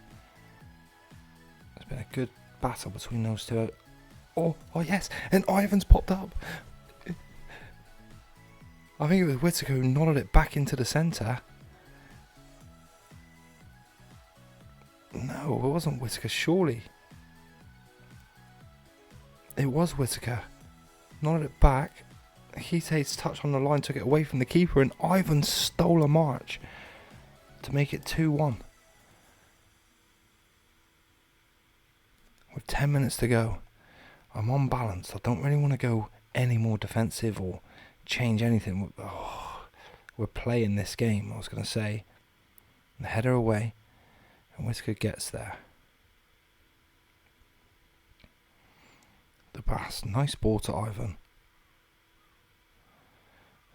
It's been a good battle between those two. Oh yes, and Ivan's popped up. I think it was Whittaker who nodded it back into the centre. No, it wasn't Whittaker, surely. It was Whittaker. Nodded it back. Hite's touch on the line took it away from the keeper, and Ivan stole a march to make it 2-1. With 10 minutes to go, I'm on balance. I don't really want to go any more defensive or change anything. We're playing this game, I was going to say. The header away. And Whittaker gets there. The pass. Nice ball to Ivan.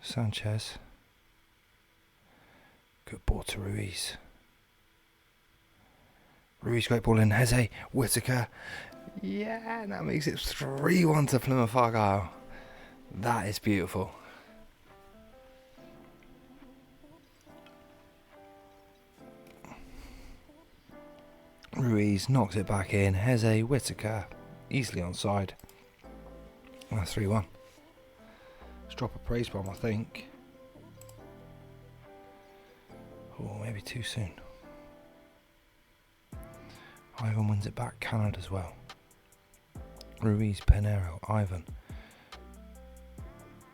Sanchez. Good ball to Ruiz. Ruiz, great ball in. Eze. Whittaker. Yeah, and that makes it 3-1 to Plymouth Argyle. That is beautiful. Ruiz knocks it back in. Eze, Whittaker, easily onside. That's 3-1. Let's drop a praise bomb, I think. Oh, maybe too soon. Ivan wins it back. Canada as well. Ruiz, Pinero, Ivan.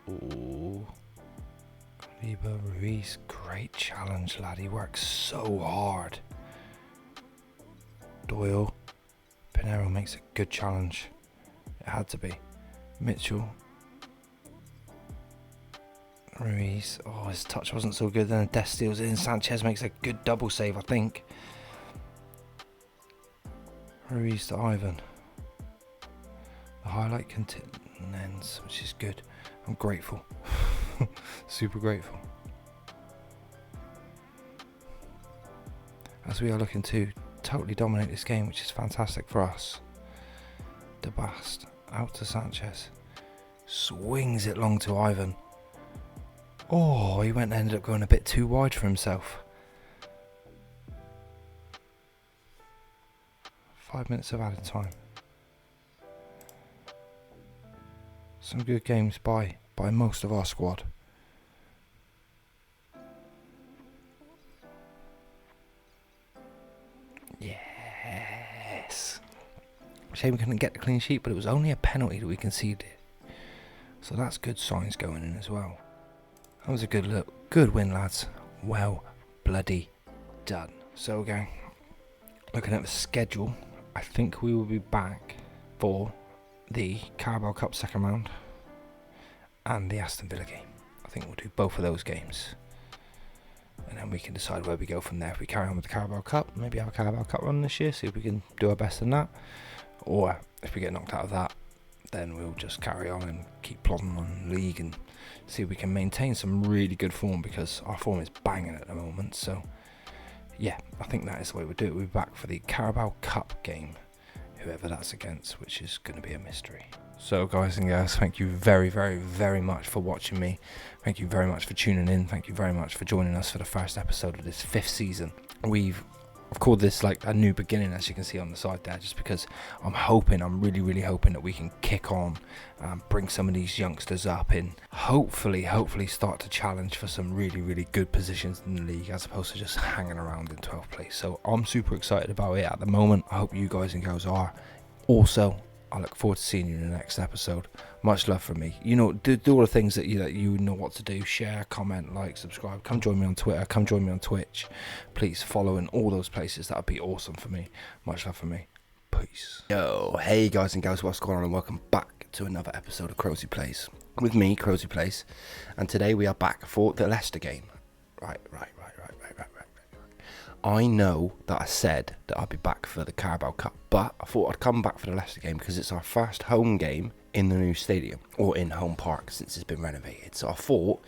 Oh, Liba, Ruiz, great challenge, lad. He works so hard. Doyle, Pinero makes a good challenge. It had to be. Mitchell, Ruiz. Oh, his touch wasn't so good. Then Des steals it in. Sanchez makes a good double save, I think. Ruiz to Ivan. The highlight continues, which is good. I'm grateful. Super grateful. As we are looking to totally dominate this game, which is fantastic for us. De Bast out to Sanchez. Swings it long to Ivan. Oh, he ended up going a bit too wide for himself. 5 minutes of added time. Some good games by most of our squad. Yes. Shame we couldn't get the clean sheet, but it was only a penalty that we conceded. So that's good signs going in as well. That was a good win, lads. Well bloody done. So gang, looking at the schedule, I think we will be back for the Carabao Cup second round and the Aston Villa game. I think we'll do both of those games. And then we can decide where we go from there. If we carry on with the Carabao Cup, maybe have a Carabao Cup run this year, see if we can do our best in that. Or if we get knocked out of that, then we'll just carry on and keep plodding on the league and see if we can maintain some really good form, because our form is banging at the moment. So yeah, I think that is the way we'll do it. We'll be back for the Carabao Cup game, whoever that's against, which is going to be a mystery. So guys and girls, thank you very, very, very much for watching me. Thank you very much for tuning in. Thank you very much for joining us for the first episode of this 5th season. I've called this like a new beginning, as you can see on the side there, just because I'm really, really hoping that we can kick on, bring some of these youngsters up and hopefully start to challenge for some really, really good positions in the league, as opposed to just hanging around in 12th place. So I'm super excited about it at the moment. I hope you guys and girls are. Also, I look forward to seeing you in the next episode. Much love from me. You know, do all the things that you know what to do. Share, comment, like, subscribe. Come join me on Twitter. Come join me on Twitch. Please follow in all those places. That would be awesome for me. Much love from me. Peace. Yo, hey guys and girls, what's going on? And welcome back to another episode of Crozy Plays. With me, Crozy Plays. And today we are back for the Leicester game. Right. I know that I said that I'd be back for the Carabao Cup, but I thought I'd come back for the Leicester game because it's our first home game in the new stadium, or in home park since it's been renovated. So I thought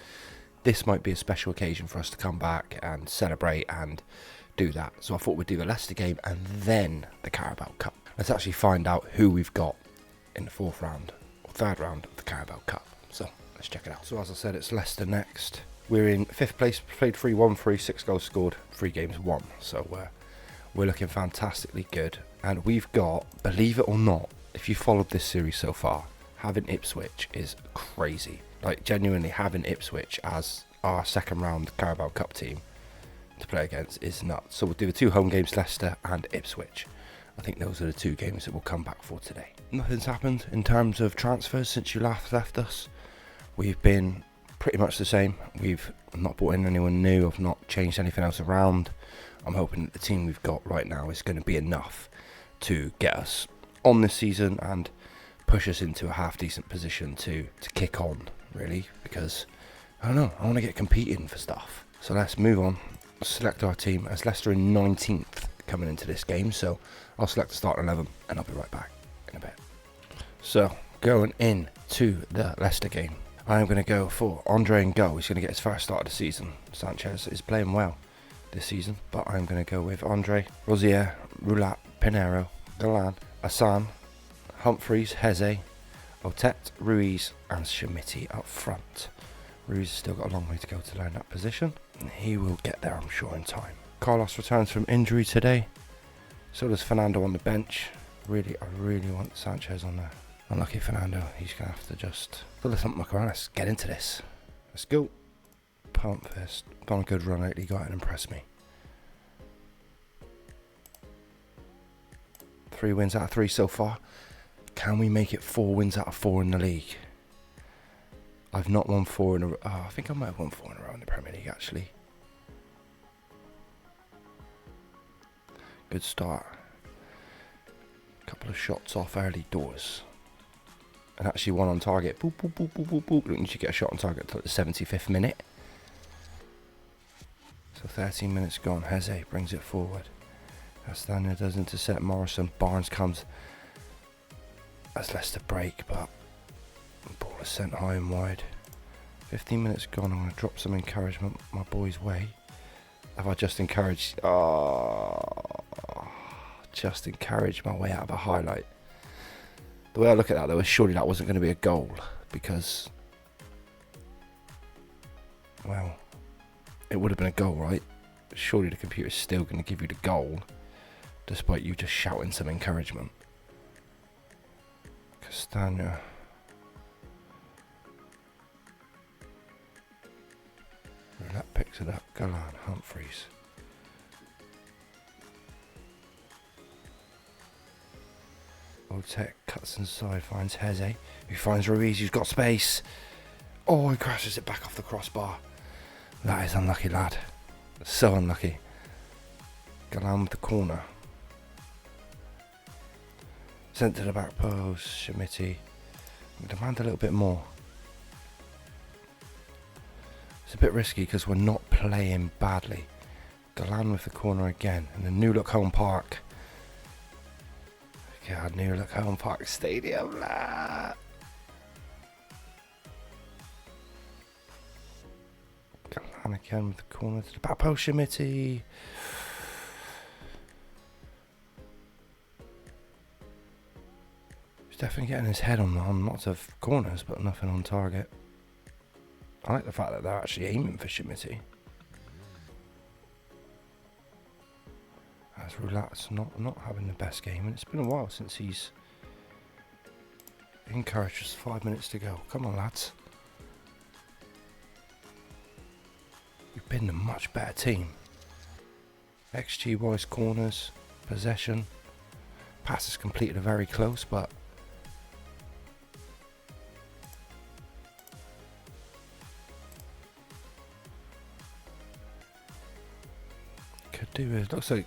this might be a special occasion for us to come back and celebrate and do that. So I thought we'd do the Leicester game and then the Carabao Cup. Let's actually find out who we've got in the 4th round or 3rd round of the Carabao Cup. So let's check it out. So as I said, it's Leicester next. We're in 5th place, played 3-1-3, 6 goals scored, 3 games won. So we're looking fantastically good. And we've got, believe it or not, if you followed this series so far, having Ipswich is crazy. Like, genuinely having Ipswich as our second round Carabao Cup team to play against is nuts. So we'll do the 2 home games, Leicester and Ipswich. I think those are the 2 games that we'll come back for today. Nothing's happened in terms of transfers since you last left us. We've been pretty much the same. We've not brought in anyone new. I've not changed anything else around. I'm hoping that the team we've got right now is going to be enough to get us on this season and push us into a half decent position to kick on, really, because I don't know, I want to get competing for stuff. So let's move on, select our team, as Leicester in 19th coming into this game. So I'll select the starting 11 and I'll be right back in a bit. So going in to the Leicester game, I'm going to go for Andre in goal. He's going to get his first start of the season. Sanchez is playing well this season, but I'm going to go with Andre, Rosier, Roulat, Pinheiro, Galan, Asan, Humphreys, Heze, Otet, Ruiz and Schmitti up front. Ruiz has still got a long way to go to learn that position. He will get there, I'm sure, in time. Carlos returns from injury today. So does Fernando on the bench. I really want Sanchez on there. Unlucky Fernando, he's going to have to just... But let's not muck around, let's get into this. Let's go. Pump first. Gone a good run lately, go out and impress me. 3 wins out of 3 so far. Can we make it 4 wins out of 4 in the league? I've not won 4 in a row. Oh, I think I might have won 4 in a row in the Premier League, actually. Good start. Couple of shots off early doors. And actually one on target. Boop, boop, boop, boop, boop, boop. Don't need to get a shot on target until the 75th minute. So 13 minutes gone. Heze brings it forward. Castagne does intercept Morrison. Barnes comes as Leicester break, but the ball is sent high and wide. 15 minutes gone. I'm going to drop some encouragement my boys' way. Have I just encouraged? Just encouraged my way out of a highlight. The way I look at that, though, is surely that wasn't going to be a goal, because, well, it would have been a goal, right? Surely the computer's still going to give you the goal, despite you just shouting some encouragement. Castagne. That picks it up. Galan, Humphreys. Tech cuts inside, finds Heze, who finds Ruiz, who's got space. Oh, he crashes it back off the crossbar. That is unlucky, lad. So unlucky. Galan with the corner. Sent to the back post. Schmitti. Demand a little bit more. It's a bit risky because we're not playing badly. Galan with the corner again. And the New Look Home Park. God, New Look Home Park Stadium. Galan again with the corner to the back post. Schmitti. He's definitely getting his head on lots of corners, but nothing on target. I like the fact that they're actually aiming for Schmitti. As Roulat's not having the best game, and it's been a while since he's encouraged. Just 5 minutes to go. Come on, lads. We've been a much better team. XG wise, corners, possession, passes completed are very close, but could do it. Looks like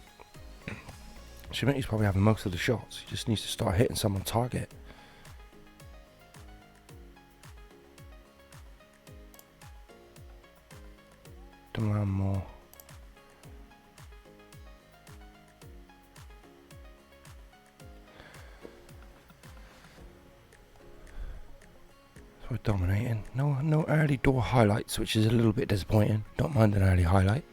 Schmitti's probably having most of the shots. He just needs to start hitting some on target. Demand more. So we're dominating. No early door highlights, which is a little bit disappointing. Don't mind an early highlight.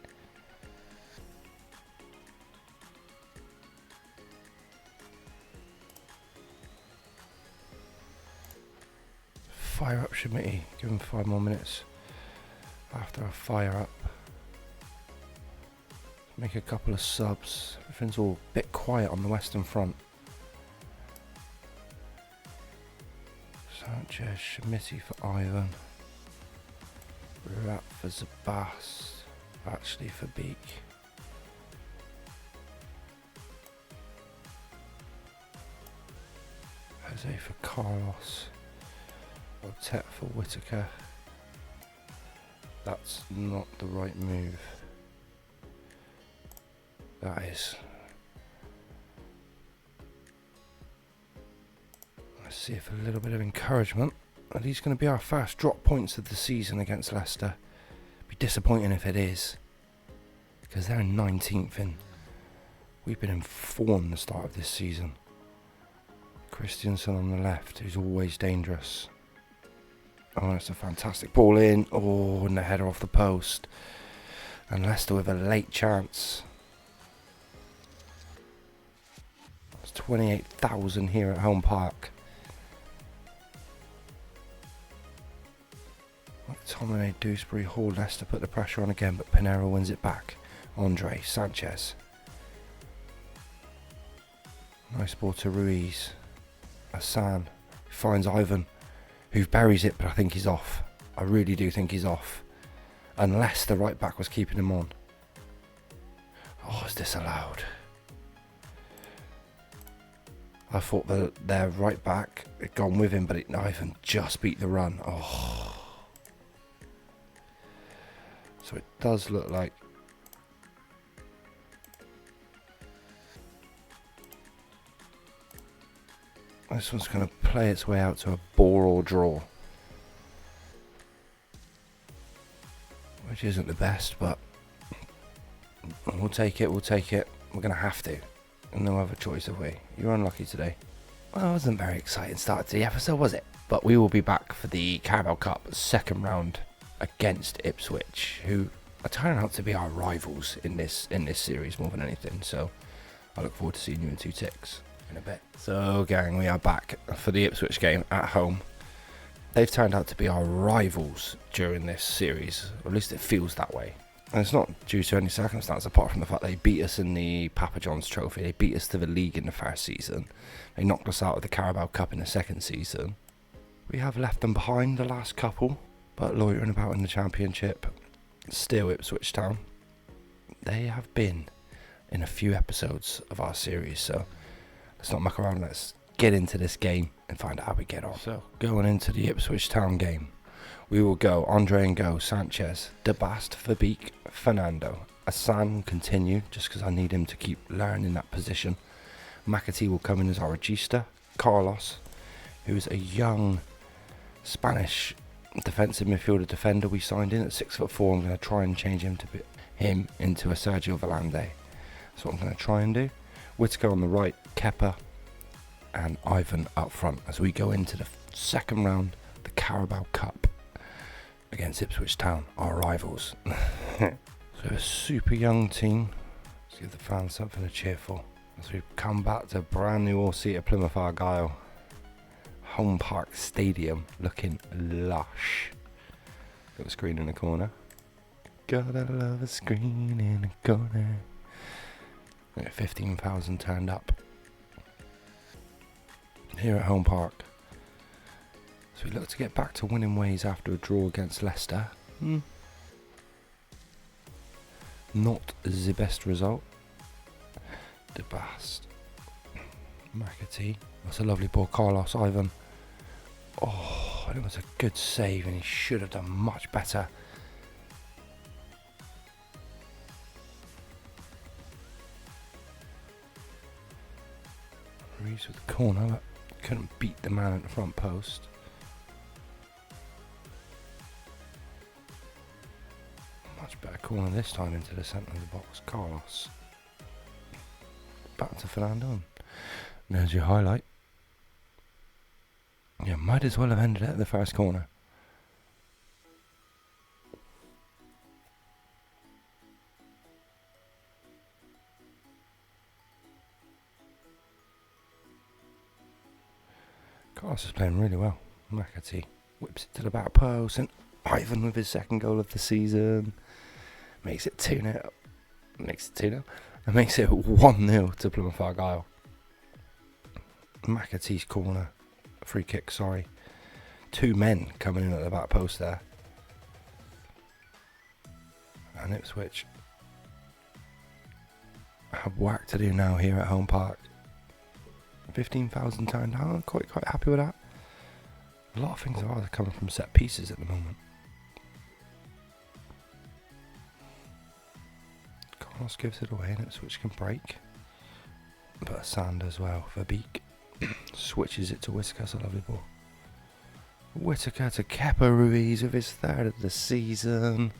Fire up Schmitti, give him 5 more minutes after I fire up. Make a couple of subs. Everything's all a bit quiet on the Western Front. Sanchez, Schmitti for Ivan. Rat for Zabas. Actually for Beak. Jose for Carlos. Tet for Whitaker. That's not the right move. That is. Let's see if a little bit of encouragement. Are these going to be our first drop points of the season against Leicester? Be disappointing if it is, because they're in 19th and we've been in form the start of this season. Christiansen on the left, who's always dangerous. Oh, that's a fantastic ball in. Oh, and the header off the post. And Leicester with a late chance. It's 28,000 here at Home Park. McTominay, Dewsbury, Hall, Leicester put the pressure on again, but Pinero wins it back. Andre, Sanchez. Nice ball to Ruiz. Hassan finds Ivan, who buries it, but I think he's off. I really do think he's off. Unless the right back was keeping him on. Oh, is this allowed? I thought that their right back had gone with him, but Ivan just beat the run. Oh. So it does look like this one's going to play its way out to a bore or draw. Which isn't the best, but we'll take it, We're going to have to. No other choice, have we? You're unlucky today. Well, it wasn't a very exciting start to the episode, was it? But we will be back for the Carabao Cup second round against Ipswich, who are turning out to be our rivals in this series more than anything. So I look forward to seeing you in 2 ticks in a bit. So, gang, we are back for the Ipswich game at home. They've turned out to be our rivals during this series, or at least it feels that way. And it's not due to any circumstance apart from the fact they beat us in the Papa John's Trophy. They beat us to the league in the first season. They knocked us out of the Carabao Cup in the second season. We have left them behind the last couple, but loitering about in the Championship, still Ipswich Town. They have been in a few episodes of our series, so let's not muck around. Let's get into this game and find out how we get on. So, going into the Ipswich Town game, we will go Andre and Go, Sanchez, Debast, Verbeek, Fernando. Asan will continue just because I need him to keep learning that position. McAtee will come in as our regista. Carlos, who is a young Spanish defensive midfielder defender we signed in at 6'4". I'm going to try and change him into a Sergio Valande. That's what I'm going to try and do. Whitaker on the right, Kepa and Ivan up front as we go into the second round, the Carabao Cup against Ipswich Town, our rivals. So a super young team. Let's give the fans something to cheer for as we come back to brand new all-seater Plymouth Argyle Home Park Stadium, looking lush. Got a screen in the corner. Gotta love a screen in the corner. 15,000 turned up here at Home Park. So we look to get back to winning ways after a draw against Leicester. Not the best result. Debast. McAtee. That's a lovely ball. Carlos, Ivan. Oh, it was a good save and he should have done much better. Reese with the corner, but couldn't beat the man at the front post. Much better corner this time into the centre of the box. Carlos. Back to Fernando. And there's your highlight. Yeah, might as well have ended it at the first corner. Carlos is playing really well. McAtee whips it to the back post, and Ivan with his second goal of the season makes it 2-0. And makes it 1-0 to Plymouth Argyle. McAtee's corner, free kick, sorry. 2 men coming in at the back post there. And Ipswich have work to do now here at Home Park. 15,000 turned down. I'm quite happy with that. A lot of things are coming from set pieces at the moment. Carlos gives it away and Ipswich can break. But a sand as well. Verbeek switches it to Whitaker. That's a lovely ball. Whitaker to Kepa Ruiz with his third of the season.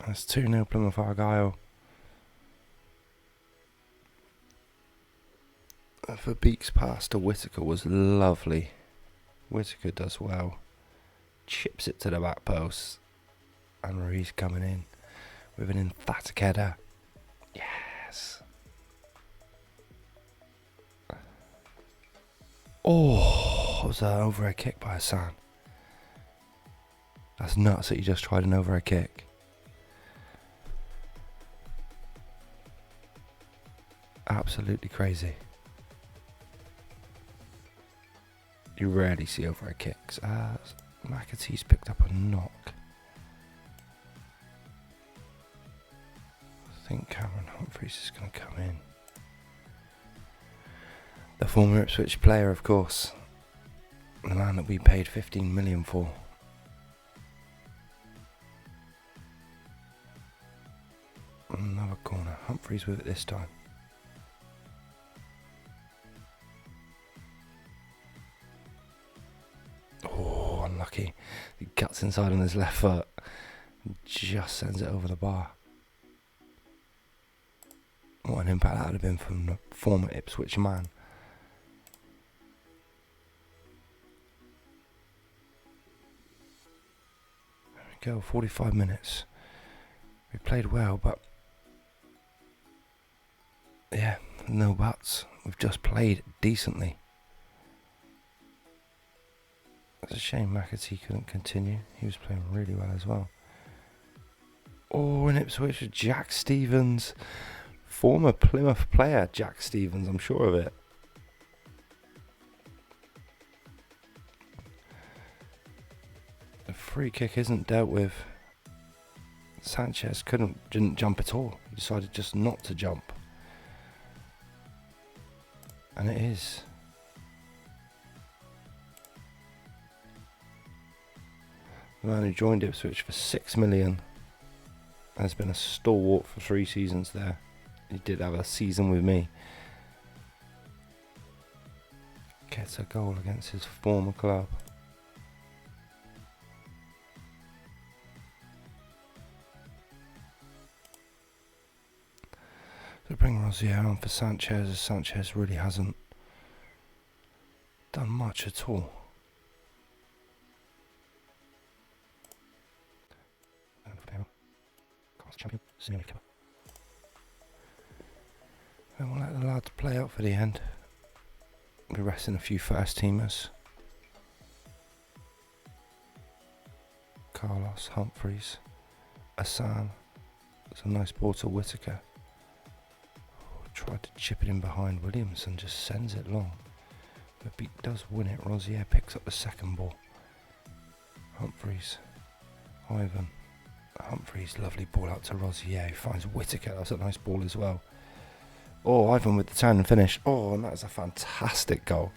That's 2-0 Plymouth Argyle. Verbeek's pass to Whitaker was lovely. Whitaker does well. Chips it to the back post. And Ruiz coming in with an emphatic header. Yes. Oh, it was an overhead kick by Hassan. That's nuts that he just tried an overhead kick. Absolutely crazy. You rarely see overhead kicks. McAtee's picked up a knock. I think Cameron Humphreys is going to come in. The former Ipswich player, of course. The man that we paid 15 million for. Another corner. Humphreys with it this time. Oh, unlucky. He cuts inside on his left foot. Just sends it over the bar. What an impact that would have been from the former Ipswich man. There we go, 45 minutes. We played well, but yeah, no buts. We've just played decently. It's a shame McAtee couldn't continue. He was playing really well as well. Oh, in Ipswich, Jack Stevens. Former Plymouth player, Jack Stevens, I'm sure of it. The free kick isn't dealt with. Sanchez didn't jump at all. He decided just not to jump. And it is. The man who joined Ipswich for 6 million has been a stalwart for 3 seasons there. He did have a season with me. Gets a goal against his former club. So bring Rosier on for Sanchez, as Sanchez really hasn't done much at all. And we'll let the lads play out for the end. We're resting a few first teamers. Carlos, Humphreys, Asan. It's a nice ball to Whittaker. Oh, tried to chip it in behind Williamson, just sends it long. But Beak does win it. Rosier picks up the second ball. Humphreys, Ivan. Humphreys, lovely ball out to Rosier, who finds Whittaker. That's a nice ball as well. Oh, Ivan with the turn and finish. Oh, and that is a fantastic goal.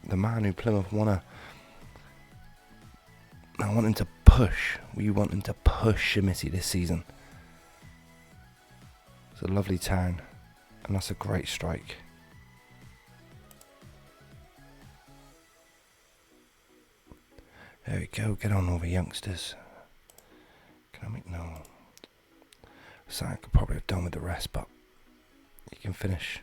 The man who Plymouth I want him to push. We want him to push Shamiti this season. It's a lovely turn, and that's a great strike. There we go, get on all the youngsters. No. Something I could probably have done with the rest, but you can finish.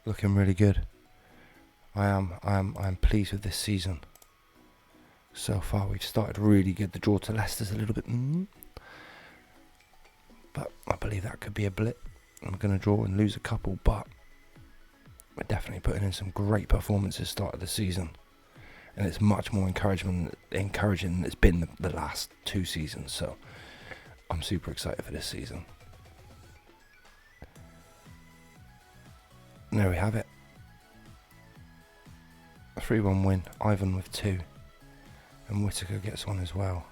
Looking really good. I am pleased with this season. So far we've started really good. The draw to Leicester's a little bit but I believe that could be a blip. I'm going to draw and lose a couple, but we're definitely putting in some great performances start of the season, and it's much more encouraging than it's been the last 2 seasons. So I'm super excited for this season. And there we have it. A 3-1 win. Ivan with 2, and Whittaker gets 1 as well.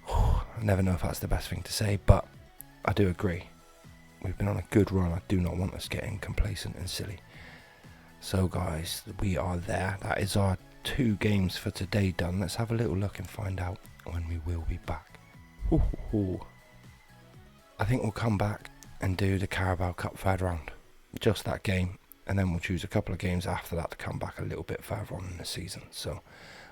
I never know if that's the best thing to say, but I do agree. We've been on a good run. I do not want us getting complacent and silly. So guys, we are there. That is our 2 games for today done. Let's have a little look and find out when we will be back. I think we'll come back and do the Carabao Cup 3rd round. Just that game, and then we'll choose a couple of games after that to come back a little bit further on in the season. So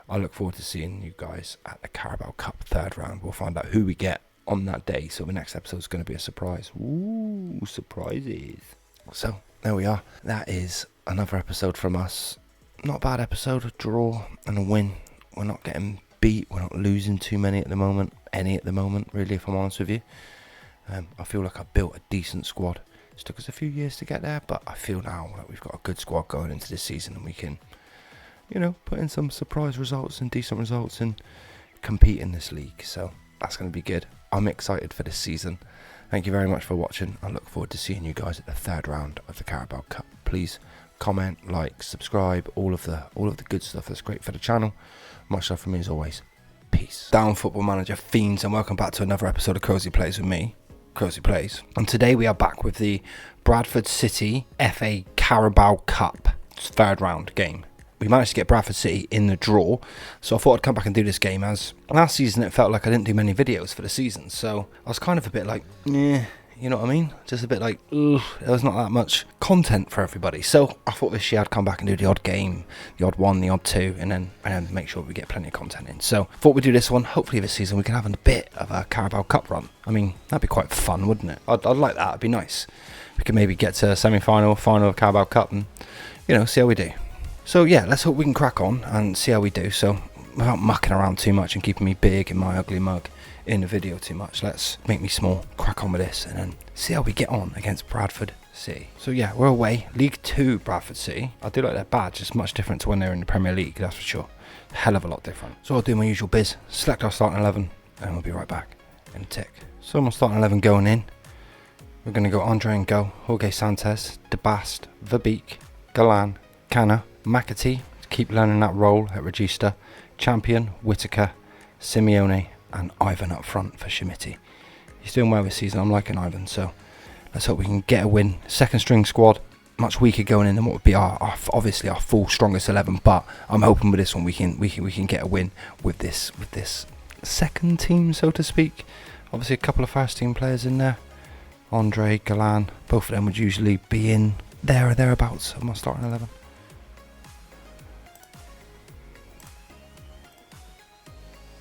I look forward to seeing you guys at the Carabao Cup 3rd round. We'll find out who we get on that day, so the next episode is going to be a surprise. Ooh, surprises. So there we are. That is another episode from us. Not a bad episode. A draw and a win. We're not getting beat. We're not losing too many at the moment. Any at the moment, really, if I'm honest with you. I feel like I've built a decent squad. It took us a few years to get there, but I feel now like we've got a good squad going into this season, and we can, put in some surprise results and decent results and compete in this league. So that's going to be good. I'm excited for this season. Thank you very much for watching. I look forward to seeing you guys at the 3rd round of the Carabao Cup. Please comment, like, subscribe, all of the good stuff that's great for the channel. Much love from me as always. Peace. Down Football Manager fiends, and welcome back to another episode of Cozy Plays with me, Cozy Plays. And today we are back with the Bradford City FA Carabao Cup 3rd round game. We managed to get Bradford City in the draw, so I thought I'd come back and do this game, as last season it felt like I didn't do many videos for the season, so I was kind of a bit like, You know what I mean? Just a bit like, ugh, there was not that much content for everybody. So I thought this year I'd come back and do the odd game, the odd one, the odd two, and then make sure we get plenty of content in. So I thought we'd do this one. Hopefully this season we can have a bit of a Carabao Cup run. I mean, that'd be quite fun, wouldn't it? I'd like that. It'd be nice. We could maybe get to semi-final, final of Carabao Cup and, see how we do. So yeah, let's hope we can crack on and see how we do. So without mucking around too much and keeping me big in my ugly mug in the video too much, let's make me small, crack on with this, and then see how we get on against Bradford City. So yeah, we're away, League 2 Bradford City. I do like their badge. It's much different to when they're in the Premier League, that's for sure. Hell of a lot different. So I'll do my usual biz, select our starting 11, and we'll be right back in a tick. So my starting 11 going in. We're going to go Andre and go, Jorge Santos, DeBast, Verbeek, Galan, Canna, McAtee, to keep learning that role at Regista, Champion, Whittaker, Simeone, and Ivan up front for Schmidt. He's doing well this season. I'm liking Ivan, so let's hope we can get a win. Second string squad, much weaker going in than what would be our obviously our full strongest 11. But I'm hoping with this one we can get a win with this second team, so to speak. Obviously a couple of first team players in there. Andre, Galan, both of them would usually be in there or thereabouts of my starting 11.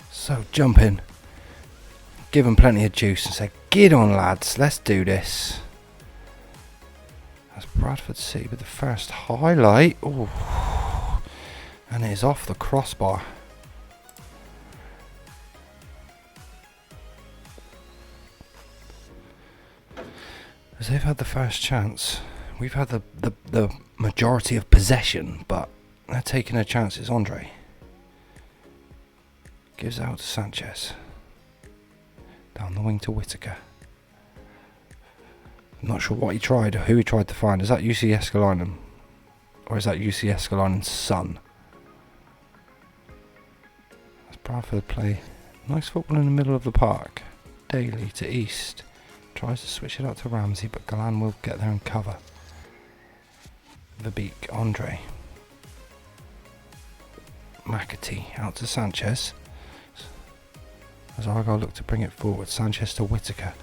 So jump in, give them plenty of juice and say, get on lads, let's do this. That's Bradford City with the first highlight. Ooh. And it is off the crossbar. As they've had the first chance, we've had the majority of possession, but they're taking their chances. Andre gives out to Sanchez. Down the wing to Whittaker. I'm not sure what he tried or who he tried to find. Is that UC Escalainen? Or is that UC Escalainen's son? That's Bradford play. Nice football in the middle of the park. Daly to East. Tries to switch it out to Ramsey, but Galan will get there and cover. Verbeek, Andre. McAtee out to Sanchez. As Argyle look to bring it forward, Sanchez to Whittaker.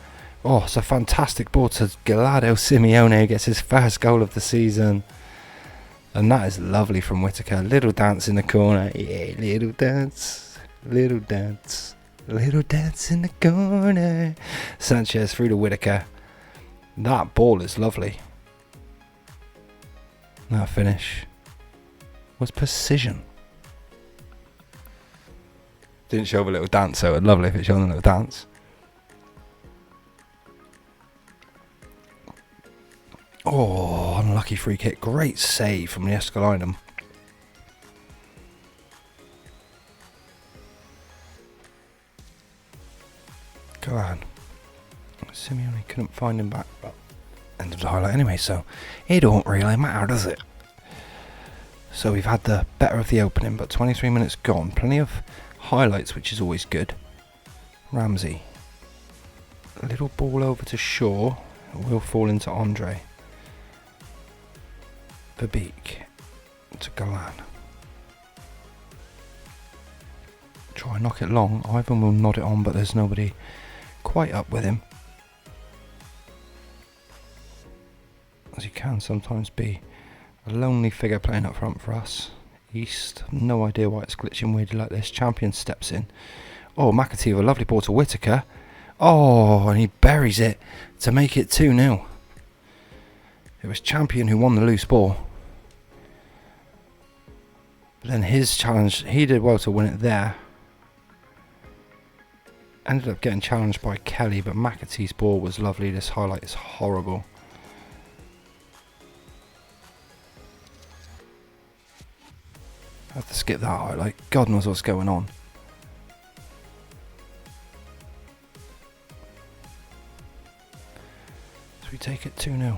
Oh, it's a fantastic ball to Gallardo Simeone, who gets his first goal of the season. And that is lovely from Whittaker. Little dance in the corner. Yeah, little dance, little dance, little dance in the corner. Sanchez through to Whittaker. That ball is lovely. That finish was precision. Didn't show a little dance, so it'd lovely if it showed a little dance. Oh, unlucky free kick. Great save from the Escalainen. Go on. Simeone couldn't find him back, but end of the highlight anyway, so it don't really matter, does it? So we've had the better of the opening, but 23 minutes gone. Plenty of highlights, which is always good. Ramsey. A little ball over to Shaw. It will fall into Andre. Verbeek to Galan. Try and knock it long. Ivan will nod it on, but there's nobody quite up with him. As he can sometimes be a lonely figure playing up front for us. East, no idea why it's glitching weirdly like this. Champion steps in. Oh, McAtee with a lovely ball to Whittaker. Oh, and he buries it to make it 2-0. It was Champion who won the loose ball. But then his challenge, he did well to win it there. Ended up getting challenged by Kelly, but McAtee's ball was lovely. This highlight is horrible. I have to skip that highlight. God knows what's going on. So we take it 2-0.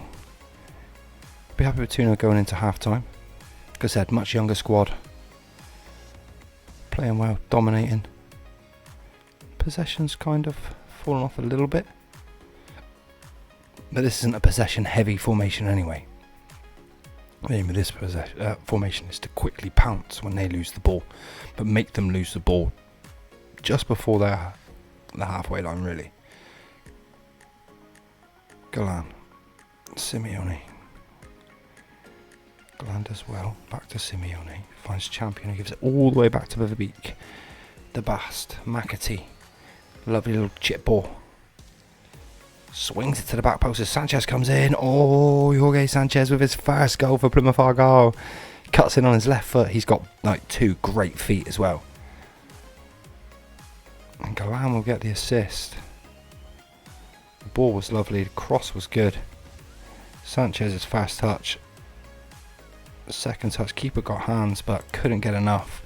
Be happy with 2-0 going into half time. Like I said, much younger squad. Playing well, dominating. Possession's kind of fallen off a little bit. But this isn't a possession heavy formation anyway. The aim of this formation is to quickly pounce when they lose the ball, but make them lose the ball just before the halfway line, really. Galan. Simeone. Galan does well. Back to Simeone. Finds Champion who gives it all the way back to Verbeek. The Bast. McAtee. Lovely little chip ball. Swings it to the back post as Sanchez comes in. Oh, Jorge Sanchez with his first goal for Plymouth Argyle. Cuts in on his left foot. He's got like 2 great feet as well. And Galan will get the assist. The ball was lovely. The cross was good. Sanchez's fast touch. The second touch. Keeper got hands but couldn't get enough.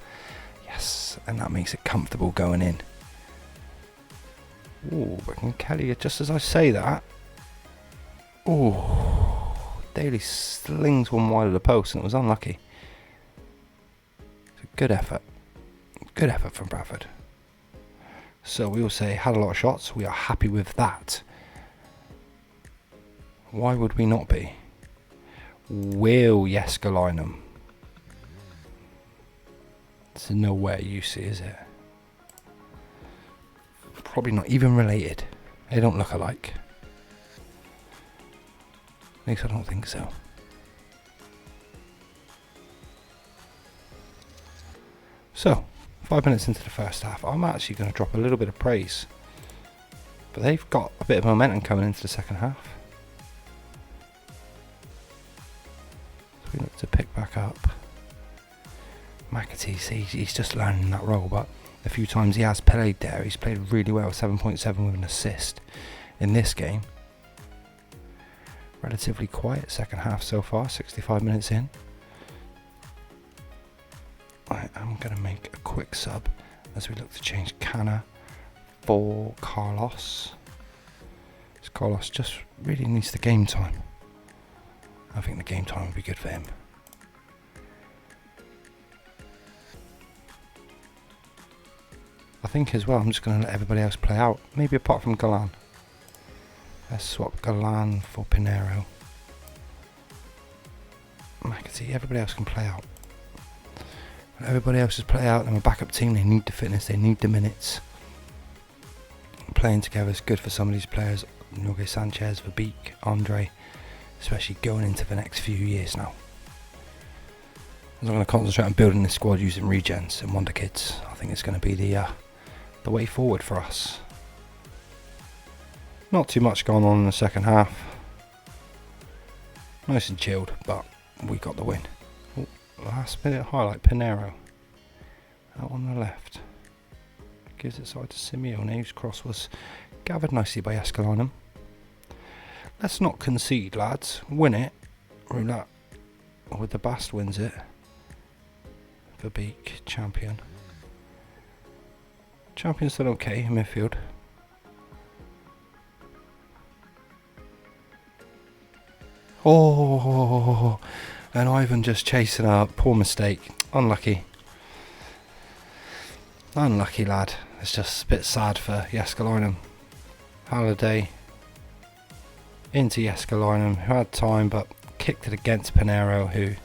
Yes, and that makes it comfortable going in. Ooh, but Kelly, just as I say that. Ooh, Daly slings one wide of the post and it was unlucky. It's a good effort. Good effort from Bradford. So we will say had a lot of shots. We are happy with that. Why would we not be? Will Jääskeläinen. It's nowhere you see, is it? Probably not even related. They don't look alike. At least I don't think so. So, 5 minutes into the first half, I'm actually going to drop a little bit of praise. But they've got a bit of momentum coming into the second half. So we look to pick back up. McAtee, he's just learning that role, but a few times he has played there. He's played really well, 7.7 with an assist in this game. Relatively quiet second half so far, 65 minutes in. I am going to make a quick sub as we look to change Cana for Carlos. Because Carlos just really needs the game time. I think the game time would be good for him. I think as well, I'm just going to let everybody else play out. Maybe apart from Galan. Let's swap Galan for Pinheiro. McAtee, everybody else can play out. When everybody else is play out, and a backup team, they need the fitness, they need the minutes. Playing together is good for some of these players. Jorge Sanchez, Verbeek, Andre, especially going into the next few years now. I'm going to concentrate on building this squad using regens and wonder kids. I think it's going to be the way forward for us. Not too much going on in the second half. Nice and chilled, but we got the win. Oh, last minute highlight, Pinheiro. Out on the left. Gives it side to Simeone, whose cross was gathered nicely by Jääskeläinen. Let's not concede, lads. Win it. Roulette with the Bast wins it. Verbeek, Champion. Champion's still okay in midfield. Oh, and Ivan just chasing up. Poor mistake. Unlucky. Unlucky lad. It's just a bit sad for Jääskeläinen. Halliday into Jääskeläinen, who had time but kicked it against Pinheiro, who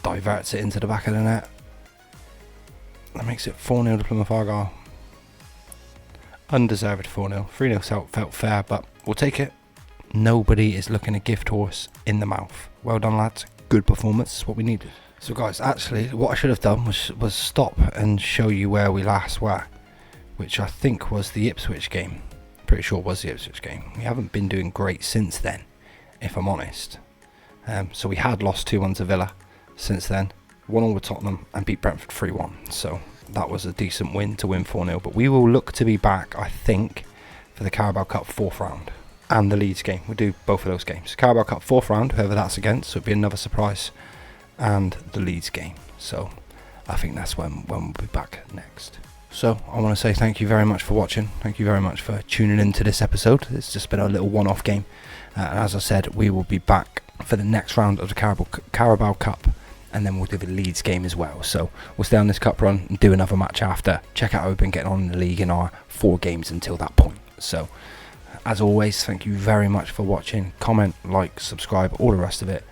diverts it into the back of the net. That makes it 4-0 to Plymouth Argyle. Undeserved 4-0. 3-0 felt fair, but we'll take it. Nobody is looking a gift horse in the mouth. Well done, lads. Good performance. That's what we needed. So, guys, actually, what I should have done was stop and show you where we last were, which I think was the Ipswich game. Pretty sure it was the Ipswich game. We haven't been doing great since then, if I'm honest. So we had lost 2-1 to Villa since then. 1-1 with Tottenham and beat Brentford 3-1. So that was a decent win to win 4-0. But we will look to be back, I think, for the Carabao Cup 4th round. And the Leeds game. We'll do both of those games. Carabao Cup 4th round, whoever that's against, so it'll be another surprise. And the Leeds game. So I think that's when we'll be back next. So I want to say thank you very much for watching. Thank you very much for tuning into this episode. It's just been a little one-off game. And as I said, we will be back for the next round of the Carabao Cup. And then we'll do the Leeds game as well. So we'll stay on this cup run and do another match after. Check out how we've been getting on in the league in our 4 games until that point. So as always, thank you very much for watching. Comment, like, subscribe, all the rest of it.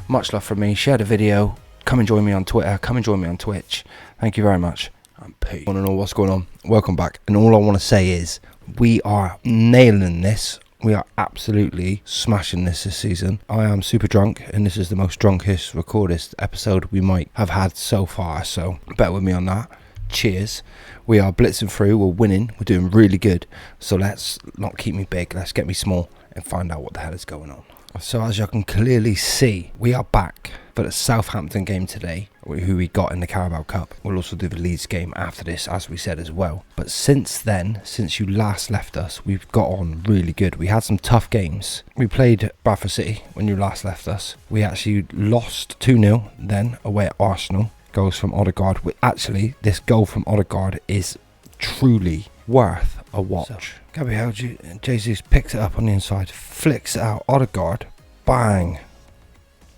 Much love from me. Share the video. Come and join me on Twitter. Come and join me on Twitch. Thank you very much. And peace. I want to know what's going on. Welcome back. And all I want to say is we are nailing this We are absolutely smashing this season. I am super drunk, and this is the most drunkest recorded episode we might have had so far, so bear with me on that. Cheers. We are blitzing through, we're winning, we're doing really good. So let's not keep me big, let's get me small and find out what the hell is going on. So as you can clearly see, we are back for the Southampton game today, who we got in the Carabao Cup. We'll also do the Leeds game after this, as we said as well. But since then, since you last left us, we've got on really good. We had some tough games. We played Bradford City when you last left us. We actually lost 2-0 then away at Arsenal. Goals from Odegaard. Actually, this goal from Odegaard is truly worth a watch. So, Gabriel Jesus picks it up on the inside, flicks it out. Odegaard, bang,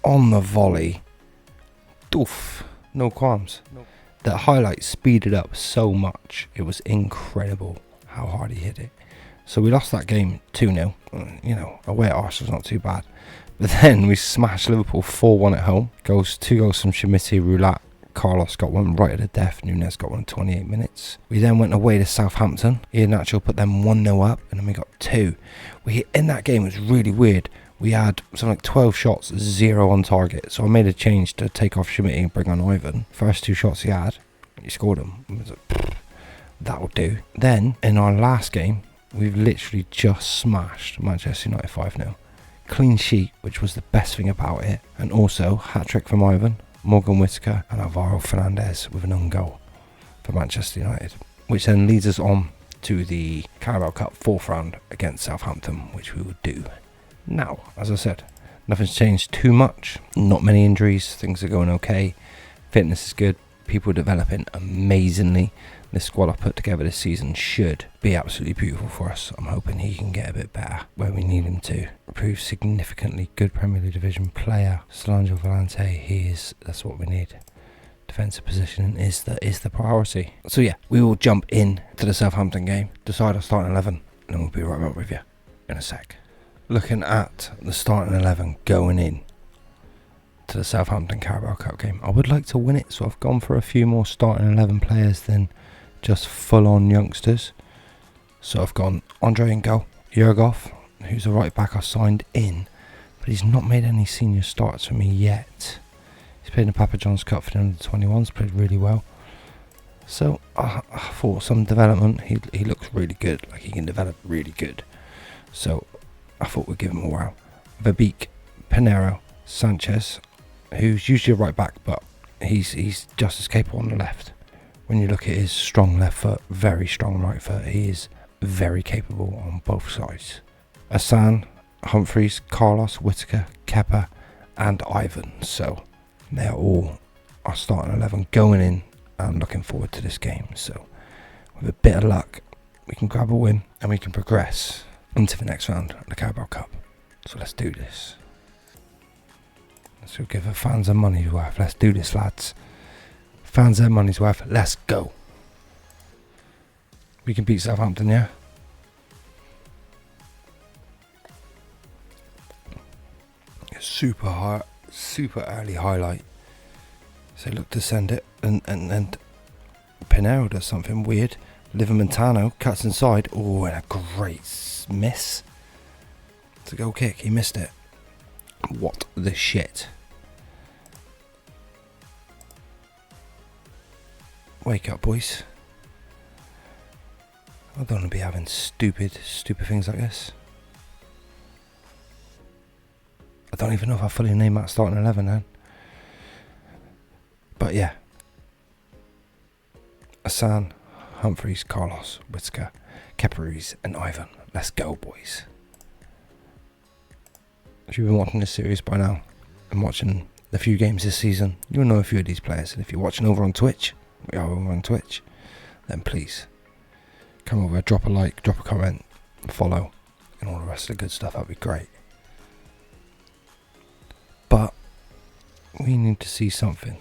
on the volley. Doof, no qualms. The highlights speeded up so much. It was incredible how hard he hit it. So we lost that game 2-0. You know, away at Arsenal's not too bad. But then we smashed Liverpool 4-1 at home. 2 goals from Shimiti Roulat. Carlos got one right at the death. Nunez got one in 28 minutes. We then went away to Southampton. Iheanacho put them 1-0 up, and then we got 2. In that game, it was really weird. We had something like 12 shots, 0 on target. So I made a change to take off Shimiti and bring on Ivan. First 2 shots he had, he scored them. I was like, that'll do. Then, in our last game, we've literally just smashed Manchester United 5-0. Clean sheet, which was the best thing about it. And also, hat-trick from Ivan, Morgan Whittaker and Alvaro Fernandez with an own goal for Manchester United, which then leads us on to the Carabao Cup 4th round against Southampton, which we will do now. As I said, nothing's changed too much, not many injuries, things are going okay, fitness is good, people are developing amazingly. This squad I've put together this season should be absolutely beautiful for us. I'm hoping he can get a bit better where we need him to. Prove significantly good Premier League division player. Solange Volante, that's what we need. Defensive positioning is the priority. So yeah, we will jump in to the Southampton game, decide our starting 11, and then we'll be right back with you in a sec. Looking at the starting 11 going in to the Southampton Carabao Cup game. I would like to win it, so I've gone for a few more starting 11 players than just full-on youngsters. So I've gone Andre in goal, Jurgov, who's a right back I signed in, but he's not made any senior starts for me yet. He's played in the Papa John's Cup for the under-21s, played really well. So I thought some development, he looks really good, like he can develop really good. So I thought we'd give him a whirl. Verbeek, Pinero, Sanchez, who's usually a right back, but he's just as capable on the left. When you look at his strong left foot, very strong right foot, he is very capable on both sides. Asan, Humphreys, Carlos, Whittaker, Kepa and Ivan. So they're all our starting 11 going in and looking forward to this game. So with a bit of luck, we can grab a win and we can progress into the next round of the Carabao Cup. So let's do this. Let's go give the fans their money's worth. Let's do this, lads. Fans their money's worth. Let's go. We can beat Southampton, yeah? Super hard, super early highlight. So look to send it, and Pinero does something weird. Livramento cuts inside. Oh, and a great miss. It's a goal kick. He missed it. What the shit? Wake up, boys. I don't want to be having stupid things like this. I don't even know if I fully named that starting 11 then. But yeah. Asan, Humphreys, Carlos, Whittaker, Kepa and Ivan. Let's go, boys. If you've been watching this series by now and watching a few games this season, you'll know a few of these players. And if you're watching over on Twitch, we are over on Twitch, then please come over, drop a like, drop a comment, follow, and all the rest of the good stuff. That'd be great. But we need to see something.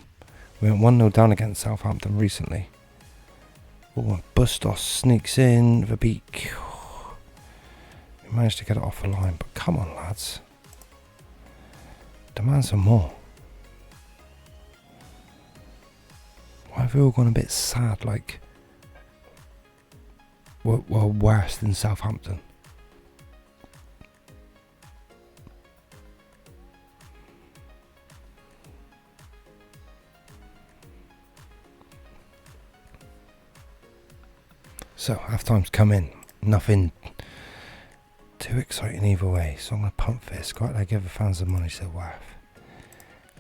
We went 1-0 down against Southampton recently. Oh, Bustos sneaks in, Verbeek. We managed to get it off the line, but come on, lads. Demand some more. Why have we all gone a bit sad, like we're worse than Southampton? So half time's come in. Nothing too exciting either way. So I'm going to pump this. Quite like give the fans the money to waff.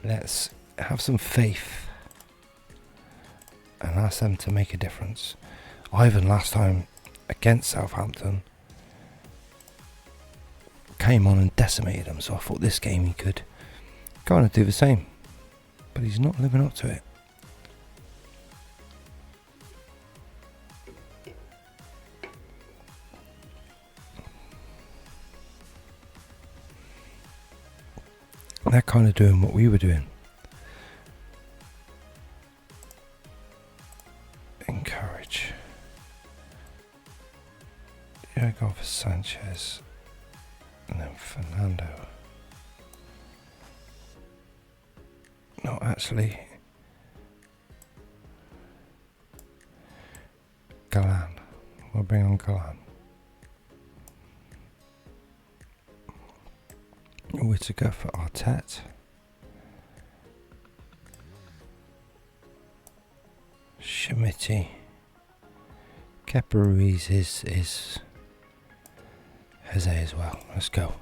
Let's have some faith and ask them to make a difference. Ivan last time against Southampton came on and decimated them, so I thought this game he could kind of do the same, but he's not living up to it. They're kind of doing what we were doing. Encourage. Yeah, go for Sanchez. And then Fernando. No, actually. Galan. We'll bring on Galan. Whittaker for Arteta. Schmitti. Kepa Ruiz is Jose as well. Let's go.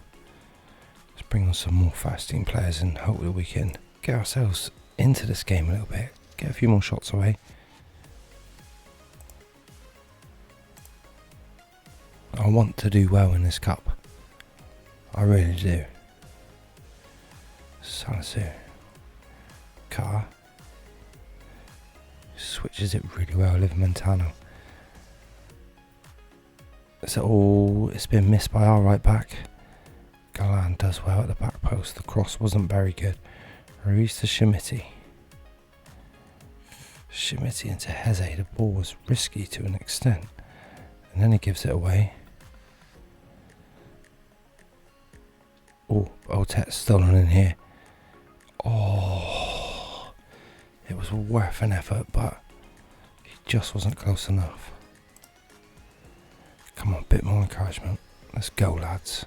Let's bring on some more fast-team players and hope that we can get ourselves into this game a little bit. Get a few more shots away. I want to do well in this cup. I really do. Salisu. Carr. Switches it really well. Livmentano. So it's been missed by our right back. Galan does well at the back post. The cross wasn't very good. Ruiz to Schmitti. Schmitti into Heze. The ball was risky to an extent. And then he gives it away. Oh, Arteta's stolen in here. Oh, it was worth an effort, but he just wasn't close enough. Come on, a bit more encouragement. Let's go, lads.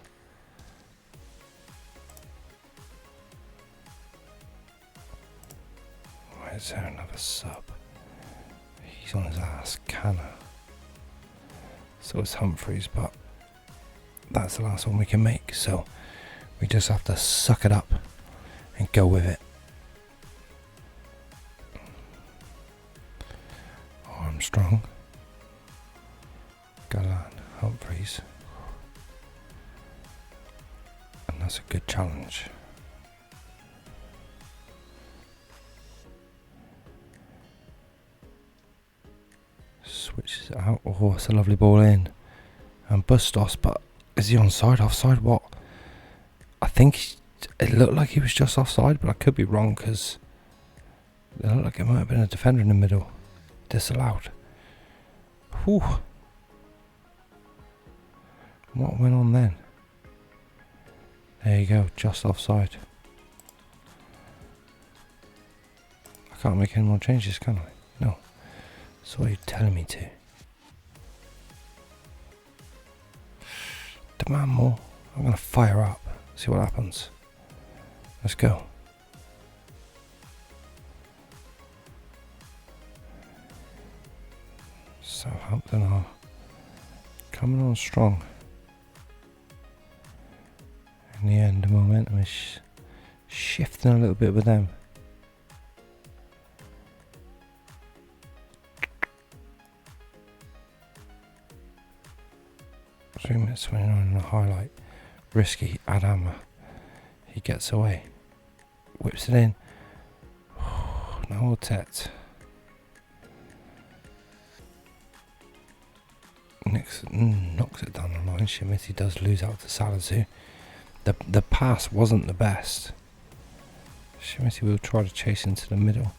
Why is there another sub? He's on his ass, Canna. So it's Humphreys, but that's the last one we can make. So we just have to suck it up and go with it. Armstrong. Galan. Humphreys. And that's a good challenge. Switches it out. Oh, it's a lovely ball in. And Bustos, but is he onside? Offside? What? I think it looked like he was just offside, but I could be wrong because it looked like it might have been a defender in the middle. Disallowed. Whew. What went on then? There you go, just offside. I can't make any more changes, can I? No. So what are you telling me to? Demand more. I'm going to fire up. See what happens. Let's go. Southampton are coming on strong. In the end, the momentum is shifting a little bit with them. 3 minutes 29 and a highlight. Risky. Adama. He gets away. Whips it in. No Arteta. Knocks it down the line. Schmitti does lose out to Salisu. The pass wasn't the best. Schmitti will try to chase into the middle.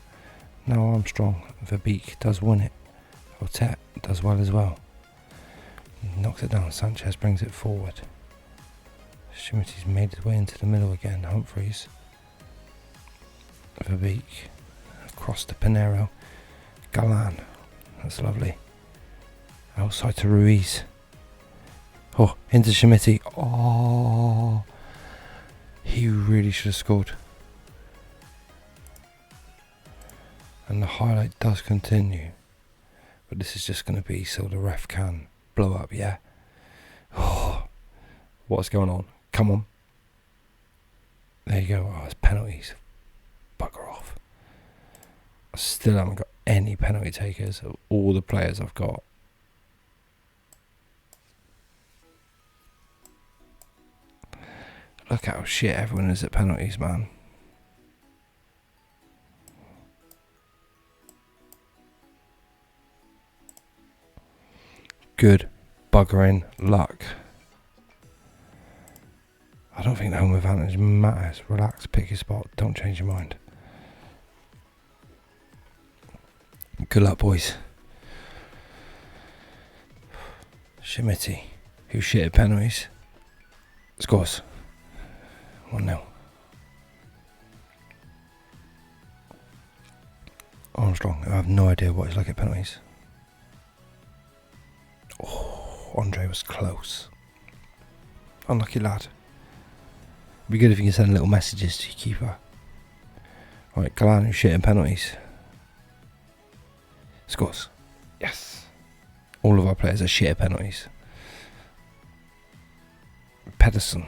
Now Armstrong. Verbeek does win it. Arteta does well as well. Knocks it down. Sanchez brings it forward. Schmitti's made his way into the middle again. Humphreys. Verbeek. Across to Pinero. Galan. That's lovely. Outside to Ruiz. Oh, into Schmitti. Oh, he really should have scored. And the highlight does continue but this is just going to be so the ref can blow up, yeah? Oh, what's going on? Come on. There you go. Oh, it's penalties. Bugger off. I still haven't got any penalty takers of all the players I've got. Look how shit everyone is at penalties, man. Good buggering luck. I don't think the home advantage matters. Relax, pick your spot, don't change your mind. Good luck, boys. Schmitty, who shit at penalties, scores 1-0. Armstrong, I have no idea what he's like at penalties. Oh, Andre was close. Unlucky lad. It'd be good if you can send little messages to your keeper. Right, Galan, who's shit in penalties, scores. Yes. All of our players are shit at penalties. Pedersen.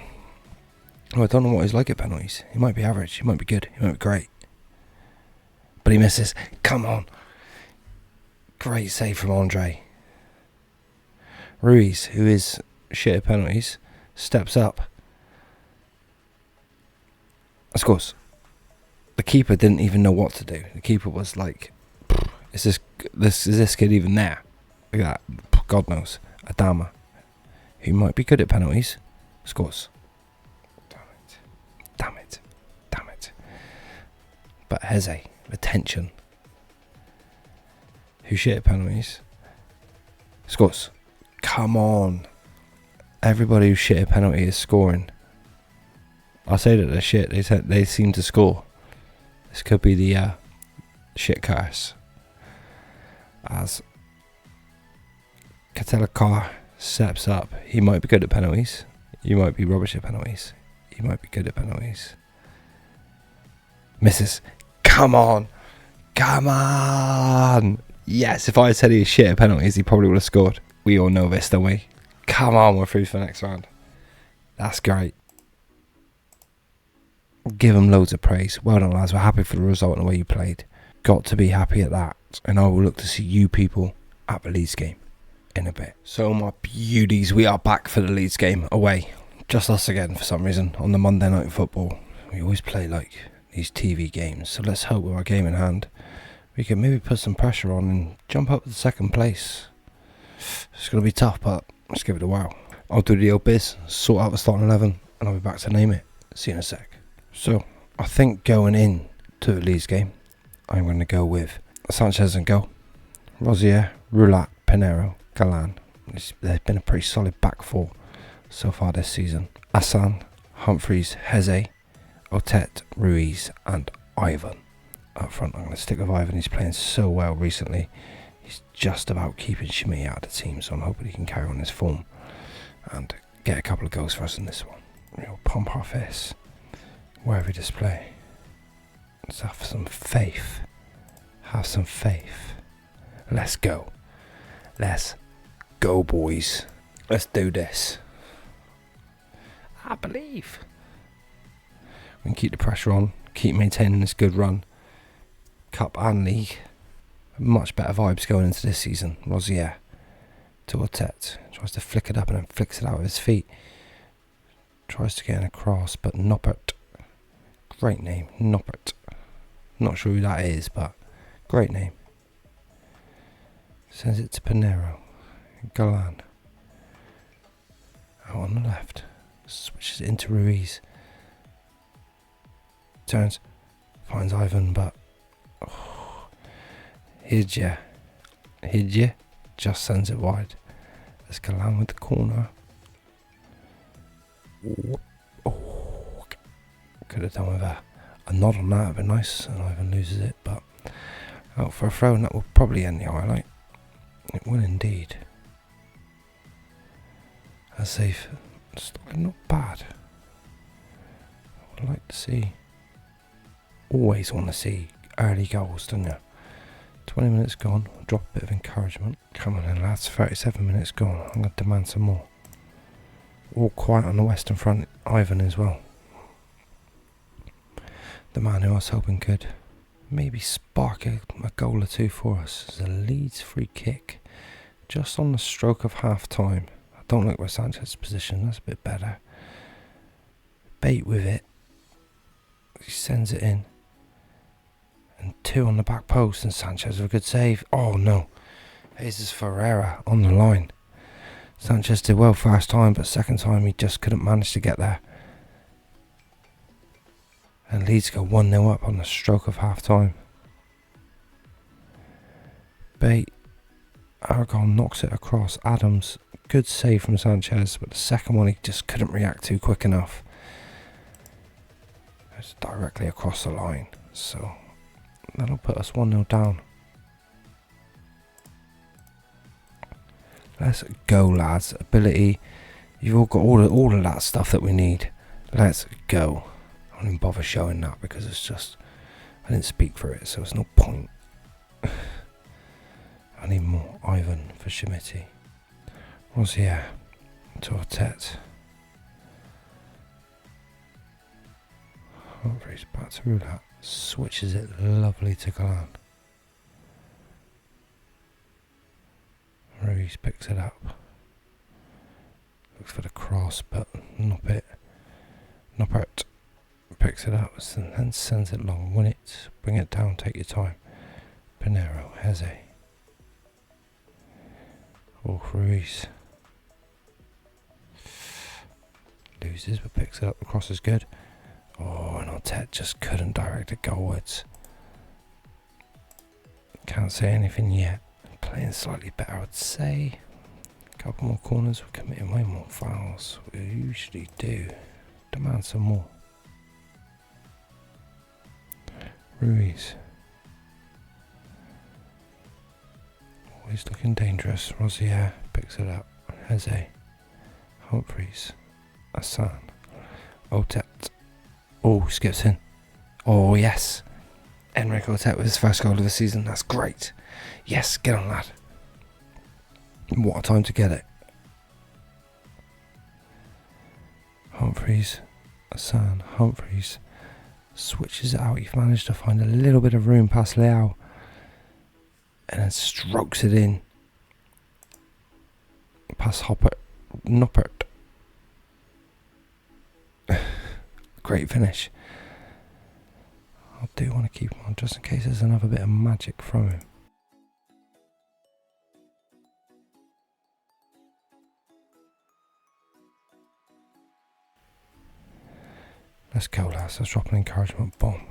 Oh, I don't know what he's like at penalties. He might be average, he might be good, he might be great. But he misses. Come on. Great save from Andre. Ruiz, who is shit at penalties, steps up. Scores. The keeper didn't even know what to do. The keeper was like, is this kid even there? Look at that. God knows. Adama, who might be good at penalties, scores. Damn it. But Heze, retention, who shit at penalties, scores. Come on. Everybody who shit at penalty is scoring. I say that they're shit. They seem to score. This could be the shit curse. As Katelakar steps up, he might be good at penalties. You might be rubbish at penalties. He might be good at penalties. Misses. Come on. Yes, if I had said he was shit at penalties, he probably would have scored. We all know this, don't we? Come on, we're through for the next round. That's great. Give them loads of praise. Well done, lads. We're happy for the result and the way you played. Got to be happy at that. And I will look to see you people at the Leeds game in a bit. So my beauties, we are back for the Leeds game away. Just us again for some reason on the Monday Night Football. We always play like these TV games. So let's hope with our game in hand we can maybe put some pressure on and jump up to second place. It's going to be tough, but let's give it a whirl. I'll do the old biz, sort out the starting 11, and I'll be back to name it. See you in a sec. So, I think going in to the Leeds game, I'm going to go with Sanchez and goal, Rosier, Roulat, Pinero, Galan. There's been a pretty solid back four so far this season. Hassan, Humphreys, Heze, Otet, Ruiz, and Ivan. Up front, I'm going to stick with Ivan. He's playing so well recently. He's just about keeping Shimi out of the team, so I'm hoping he can carry on his form and get a couple of goals for us in this one. We'll pump our fists wherever we display. Let's have some faith. Have some faith. Let's go. Let's go, boys. Let's do this. I believe. We can keep the pressure on, keep maintaining this good run. Cup and league. Much better vibes going into this season. Rosier to Otet. Tries to flick it up and then flicks it out with his feet. Tries to get in a cross, but Noppert. Great name, Noppert. Not sure who that is, but great name. Sends it to Pinero. Galan. Out on the left. Switches into Ruiz. Turns. Finds Ivan, but Hidja just sends it wide. Let's go along with the corner. Oh, could have done with a nod on that, it'd be nice, and Ivan loses it, but out for a throw, and that will probably end the highlight. It will indeed. A safe, not bad. I would like to see, always want to see early goals, don't you? 20 minutes gone. Drop a bit of encouragement. Come on then, lads. 37 minutes gone. I'm going to demand some more. All quiet on the Western Front. Ivan as well. The man who I was hoping could maybe spark a goal or two for us. It's a Leeds free kick. Just on the stroke of half time. I don't like where Sanchez's position. That's a bit better. Bait with it. He sends it in. And 2 on the back post, and Sanchez with a good save. Oh no. Jesus Ferreira on the line. Sanchez did well first time, but second time he just couldn't manage to get there. And Leeds go 1-0 up on the stroke of half time. Bait. Aragon knocks it across. Adams, good save from Sanchez, but the second one he just couldn't react to quick enough. It's directly across the line, so that'll put us 1-0 down. Let's go, lads. Ability. You've all got all of that stuff that we need. Let's go. I don't even bother showing that because it's just, I didn't speak for it, so there's no point. I need more. Ivan for Shimiti. Rosier to Artet. Humphreys back through that. Switches it lovely to Galan. Ruiz picks it up. Looks for the cross, but Noppert picks it up and then sends it long. Win it, bring it down, take your time. Pinero, Heze. Oh, Ruiz. Loses, but picks it up. The cross is good. Oh, and Artet just couldn't direct it goalwards. Can't say anything yet. Playing slightly better, I'd say. A couple more corners. We're committing way more fouls. We usually do. Demand some more. Ruiz. Always looking dangerous. Rosier picks it up. Heze. Humphreys. Hassan. Otet. Oh, skips in. Oh, yes. Enric Otet with his first goal of the season. That's great. Yes, get on, lad. What a time to get it. Humphreys. Hassan. Humphreys. Switches it out. He's managed to find a little bit of room past Leao. And then strokes it in. Past Noppert. Great finish. I do want to keep him on just in case there's another bit of magic from him. Let's go, lads. Let's drop an encouragement bomb.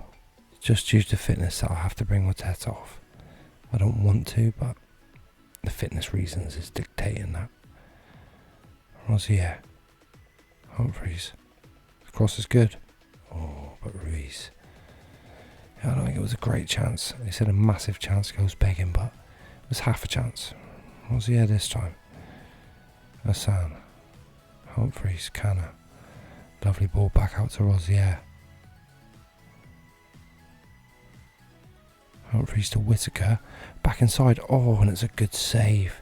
Just due to fitness that I'll have to bring Arteta off. I don't want to, but the fitness reasons is dictating that. Rosier. Humphreys. The cross is good. Oh, but Ruiz. Yeah, I don't think it was a great chance. They said a massive chance goes begging, but it was half a chance. Rosier this time. Hassan. Humphreys. Canna. Lovely ball back out to Rosier. Humphreys to Whittaker. Back inside. Oh, and it's a good save.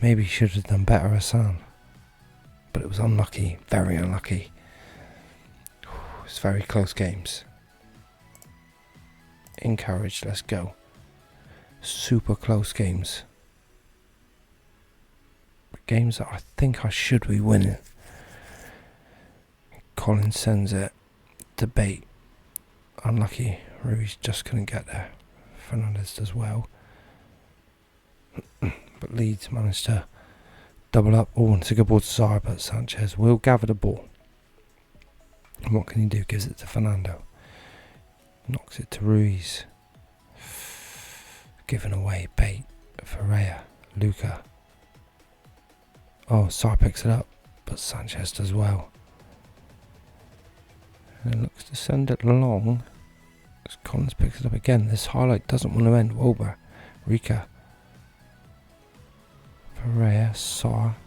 Maybe he should have done better, Hassan. But it was unlucky. Very unlucky. It's very close games. Encouraged. Let's go. Super close games. Games that I think I should be winning. Collins sends it. Debate. Unlucky. Ruiz just couldn't get there. Fernandez does well. But Leeds managed to double up. Oh, and it's a good ball to Zara, but Sanchez will gather the ball. And what can he do? Gives it to Fernando. Knocks it to Ruiz. Given away. Bait. Ferreira. Luca. Oh, Zara picks it up, but Sanchez does well. And looks to send it long. As Collins picks it up again. This highlight doesn't want to end. Wober. Rika. Ferreira. Sar.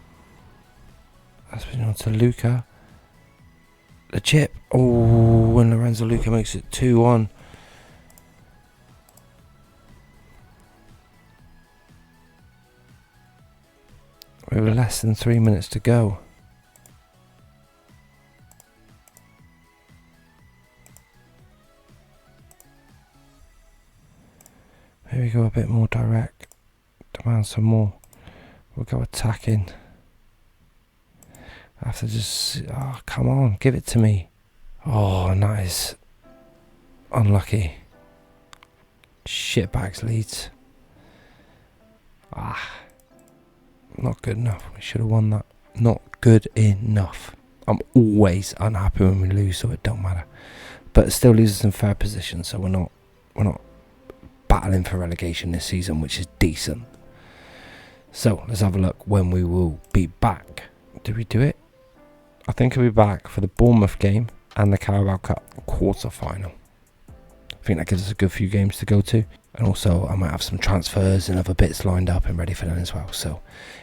That's been on to Luca. The chip. Oh, and Lorenzo Luca makes it 2-1. with less than 3 minutes to go. Here we go, a bit more direct. Demand some more. We'll go attacking. I have to just... Oh, come on, give it to me. Oh, nice. Unlucky. Shitbags Leeds. Not good enough. We should have won that. Not good enough. I'm always unhappy when we lose, so it don't matter. But it still leaves us in fair position, so we're not battling for relegation this season, which is decent. So let's have a look when we will be back. Did we do it? I think I'll be back for the Bournemouth game and the Carabao Cup quarter final. I think that gives us a good few games to go to, and also I might have some transfers and other bits lined up and ready for them as well. So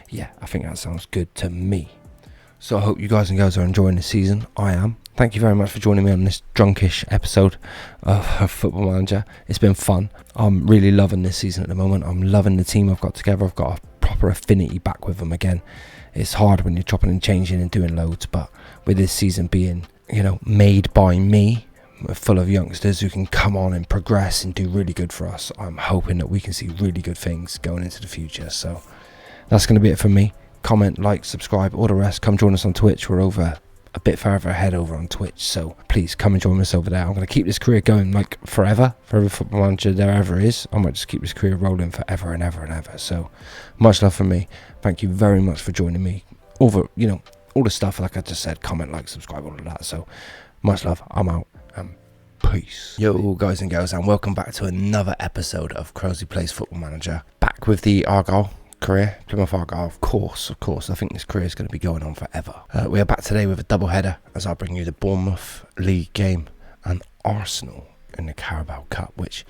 yeah, I think that sounds good to me. So I hope you guys and girls are enjoying this season. I am. Thank you very much for joining me on this drunkish episode of Football Manager. It's been fun. I'm really loving this season at the moment. I'm loving the team I've got together. I've got a proper affinity back with them again. It's hard when you're chopping and changing and doing loads, but with this season being, made by me, full of youngsters who can come on and progress and do really good for us, I'm hoping that we can see really good things going into the future. So that's going to be it from me. Comment, like, subscribe, all the rest. Come join us on Twitch. We're over a bit further ahead over on Twitch, so please come and join us over there. I'm going to keep this career going like forever, for every Football Manager there ever is. I might just keep this career rolling forever and ever and ever. So much love from me. Thank you very much for joining me. Over, all the stuff like I just said, comment, like, subscribe, all of that. So much love. I'm out. Peace. Yo guys and girls, and welcome back to another episode of Crosby Plays Football Manager. Back with the Argyle career, Plymouth Argyle, of course. I think this career is going to be going on forever. We are back today with a double header as I bring you the Bournemouth League game and Arsenal in the Carabao Cup, which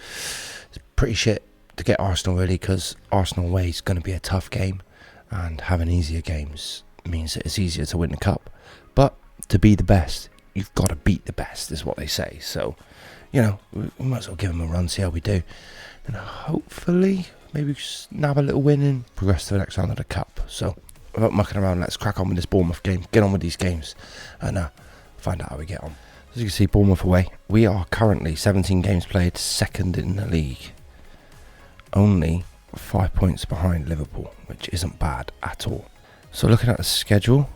is pretty shit to get Arsenal really, because Arsenal away is going to be a tough game, and having easier games means that it's easier to win the cup. But to be the best, you've got to beat the best, is what they say. So, we might as well give them a run, see how we do, and hopefully maybe nab a little win and progress to the next round of the cup. So without mucking around, let's crack on with this Bournemouth game, get on with these games, and find out how we get on. As you can see, Bournemouth away. We are currently 17 games played, second in the league, only 5 points behind Liverpool, which isn't bad at all. So looking at the schedule,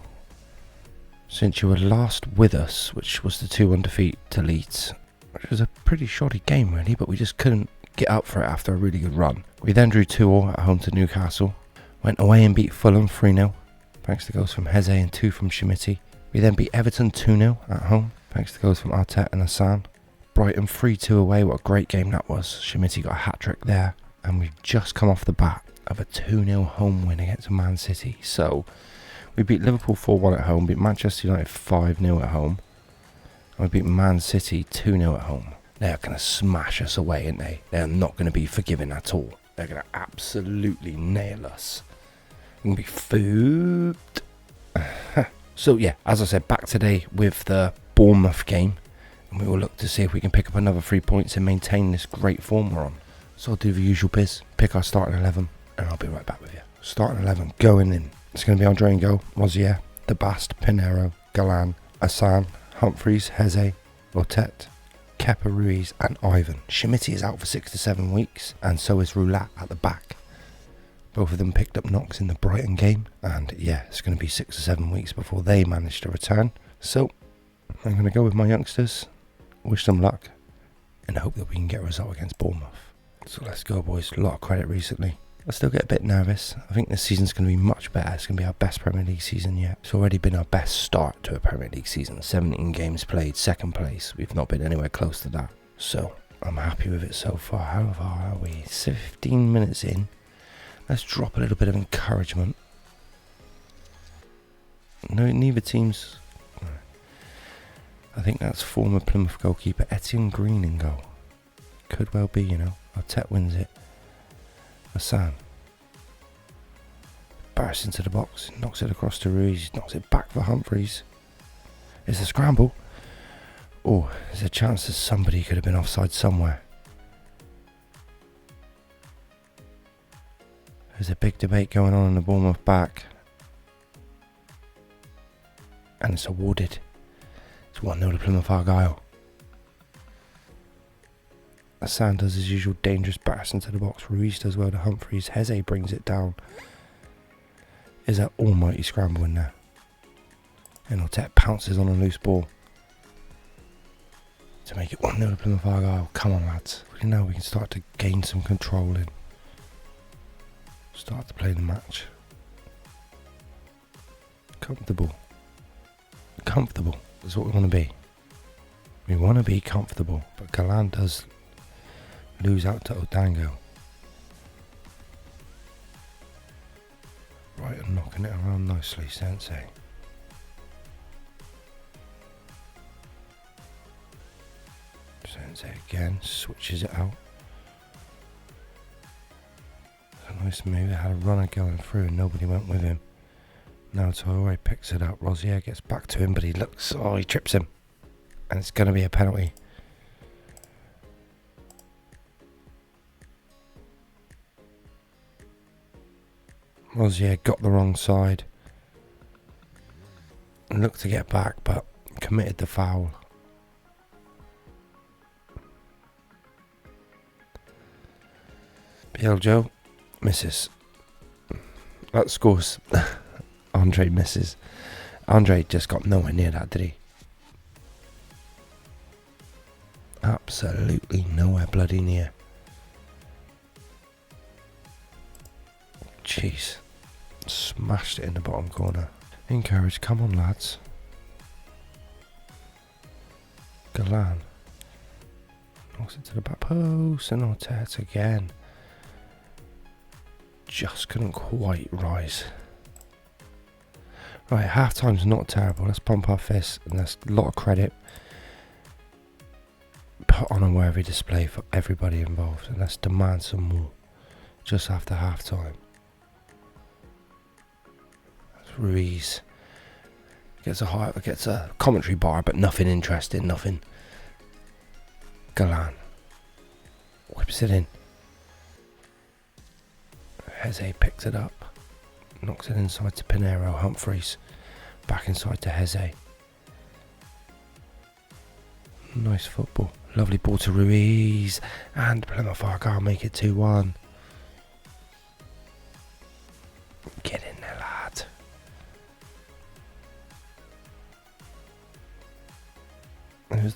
since you were last with us, which was the 2-1 defeat to Leeds, which was a pretty shoddy game really, but we just couldn't get up for it after a really good run. We then drew 2-2 at home to Newcastle, went away and beat Fulham 3-0, thanks to goals from Heze and 2 from Shimiti. We then beat Everton 2-0 at home, thanks to goals from Arteta and Hassan. Brighton 3-2 away, what a great game that was. Shimiti got a hat-trick there, and we've just come off the bat of a 2-0 home win against Man City. So we beat Liverpool 4-1 at home, beat Manchester United 5-0 at home, and we beat Man City 2-0 at home. They're going to smash us away, aren't they? They're not going to be forgiving at all. They're going to absolutely nail us. We're going to be food. So yeah, as I said, back today with the Bournemouth game, and we will look to see if we can pick up another 3 points and maintain this great form we're on. So I'll do the usual biz, pick our starting 11, and I'll be right back with you. Starting 11 going in. It's going to be Andre and goal, Wazier, De Bast, Pinero, Galan, Hassan, Humphreys, Heze, Rotet, Kepa Ruiz and Ivan. Shimiti is out for 6 to 7 weeks, and so is Roulat at the back. Both of them picked up knocks in the Brighton game, and yeah, it's going to be 6 to 7 weeks before they manage to return. So I'm going to go with my youngsters, wish them luck, and hope that we can get a result against Bournemouth. So let's go, boys. A lot of credit recently. I still get a bit nervous. I think this season's going to be much better. It's going to be our best Premier League season yet. It's already been our best start to a Premier League season. 17 games played, second place. We've not been anywhere close to that. So I'm happy with it so far. How far are we? 15 minutes in. Let's drop a little bit of encouragement. No, neither team's... I think that's former Plymouth goalkeeper Etienne Green in goal. Could well be, Arteta wins it. Hassan bursts into the box, knocks it across to Ruiz, knocks it back for Humphreys. It's a scramble. Oh, there's a chance that somebody could have been offside somewhere. There's a big debate going on in the Bournemouth back. And it's awarded. It's 1-0 to Plymouth Argyle. Hassan does his usual dangerous pass into the box. Ruiz does well to Humphreys. Heze brings it down. Is that almighty scramble in there? And Otet pounces on a loose ball to make it 1-0 to Plymouth Argyle. Come on, lads. Now we can start to gain some control in. Start to play the match. Comfortable. Comfortable is what we want to be. We want to be comfortable. But Galan does lose out to Odango. Right, and knocking it around nicely, Sensei. Sensei again, switches it out. A nice move. They had a runner going through and nobody went with him. Now Toure picks it up. Rosier gets back to him, but he trips him. And it's going to be a penalty. Rosier got the wrong side. Looked to get back, but committed the foul. Joe misses. That scores. Andre misses. Andre just got nowhere near that, did he? Absolutely nowhere bloody near. Jeez. Smashed it in the bottom corner. Encourage, come on lads. Galan knocks it to the back post and Otet again. Just couldn't quite rise. Right, half time's not terrible. Let's pump our fists, and there's a lot of credit put on a worthy display for everybody involved, and let's demand some more just after half time. Ruiz gets a commentary bar, but nothing interesting, nothing. Galan whips it in. Heze picks it up, knocks it inside to Pinheiro. Humphreys back inside to Heze. Nice football, lovely ball to Ruiz, and Plymouth Argyle make it 2-1. Get in there, lad. It was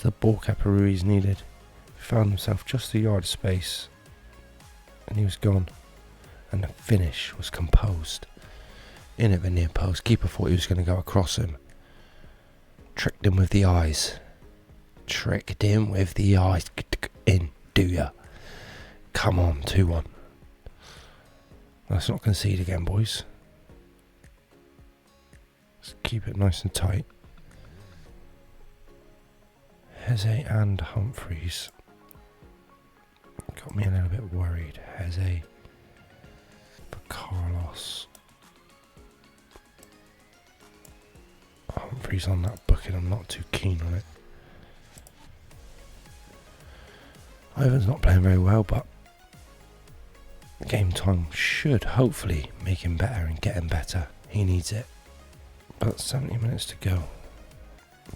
the ball keeper Ruiz needed. He found himself just a yard of space, and he was gone. And the finish was composed. In at the near post. Keeper thought he was going to go across him. Tricked him with the eyes. Tricked him with the eyes. In, do ya? Come on, 2-1. Let's not concede again, boys. Let's keep it nice and tight. Heze and Humphreys got me a little bit worried. Heze. Carlos. Humphreys on that bucket, I'm not too keen on it. Ivan's not playing very well, but game time should hopefully make him better and get him better. He needs it. But 70 minutes to go.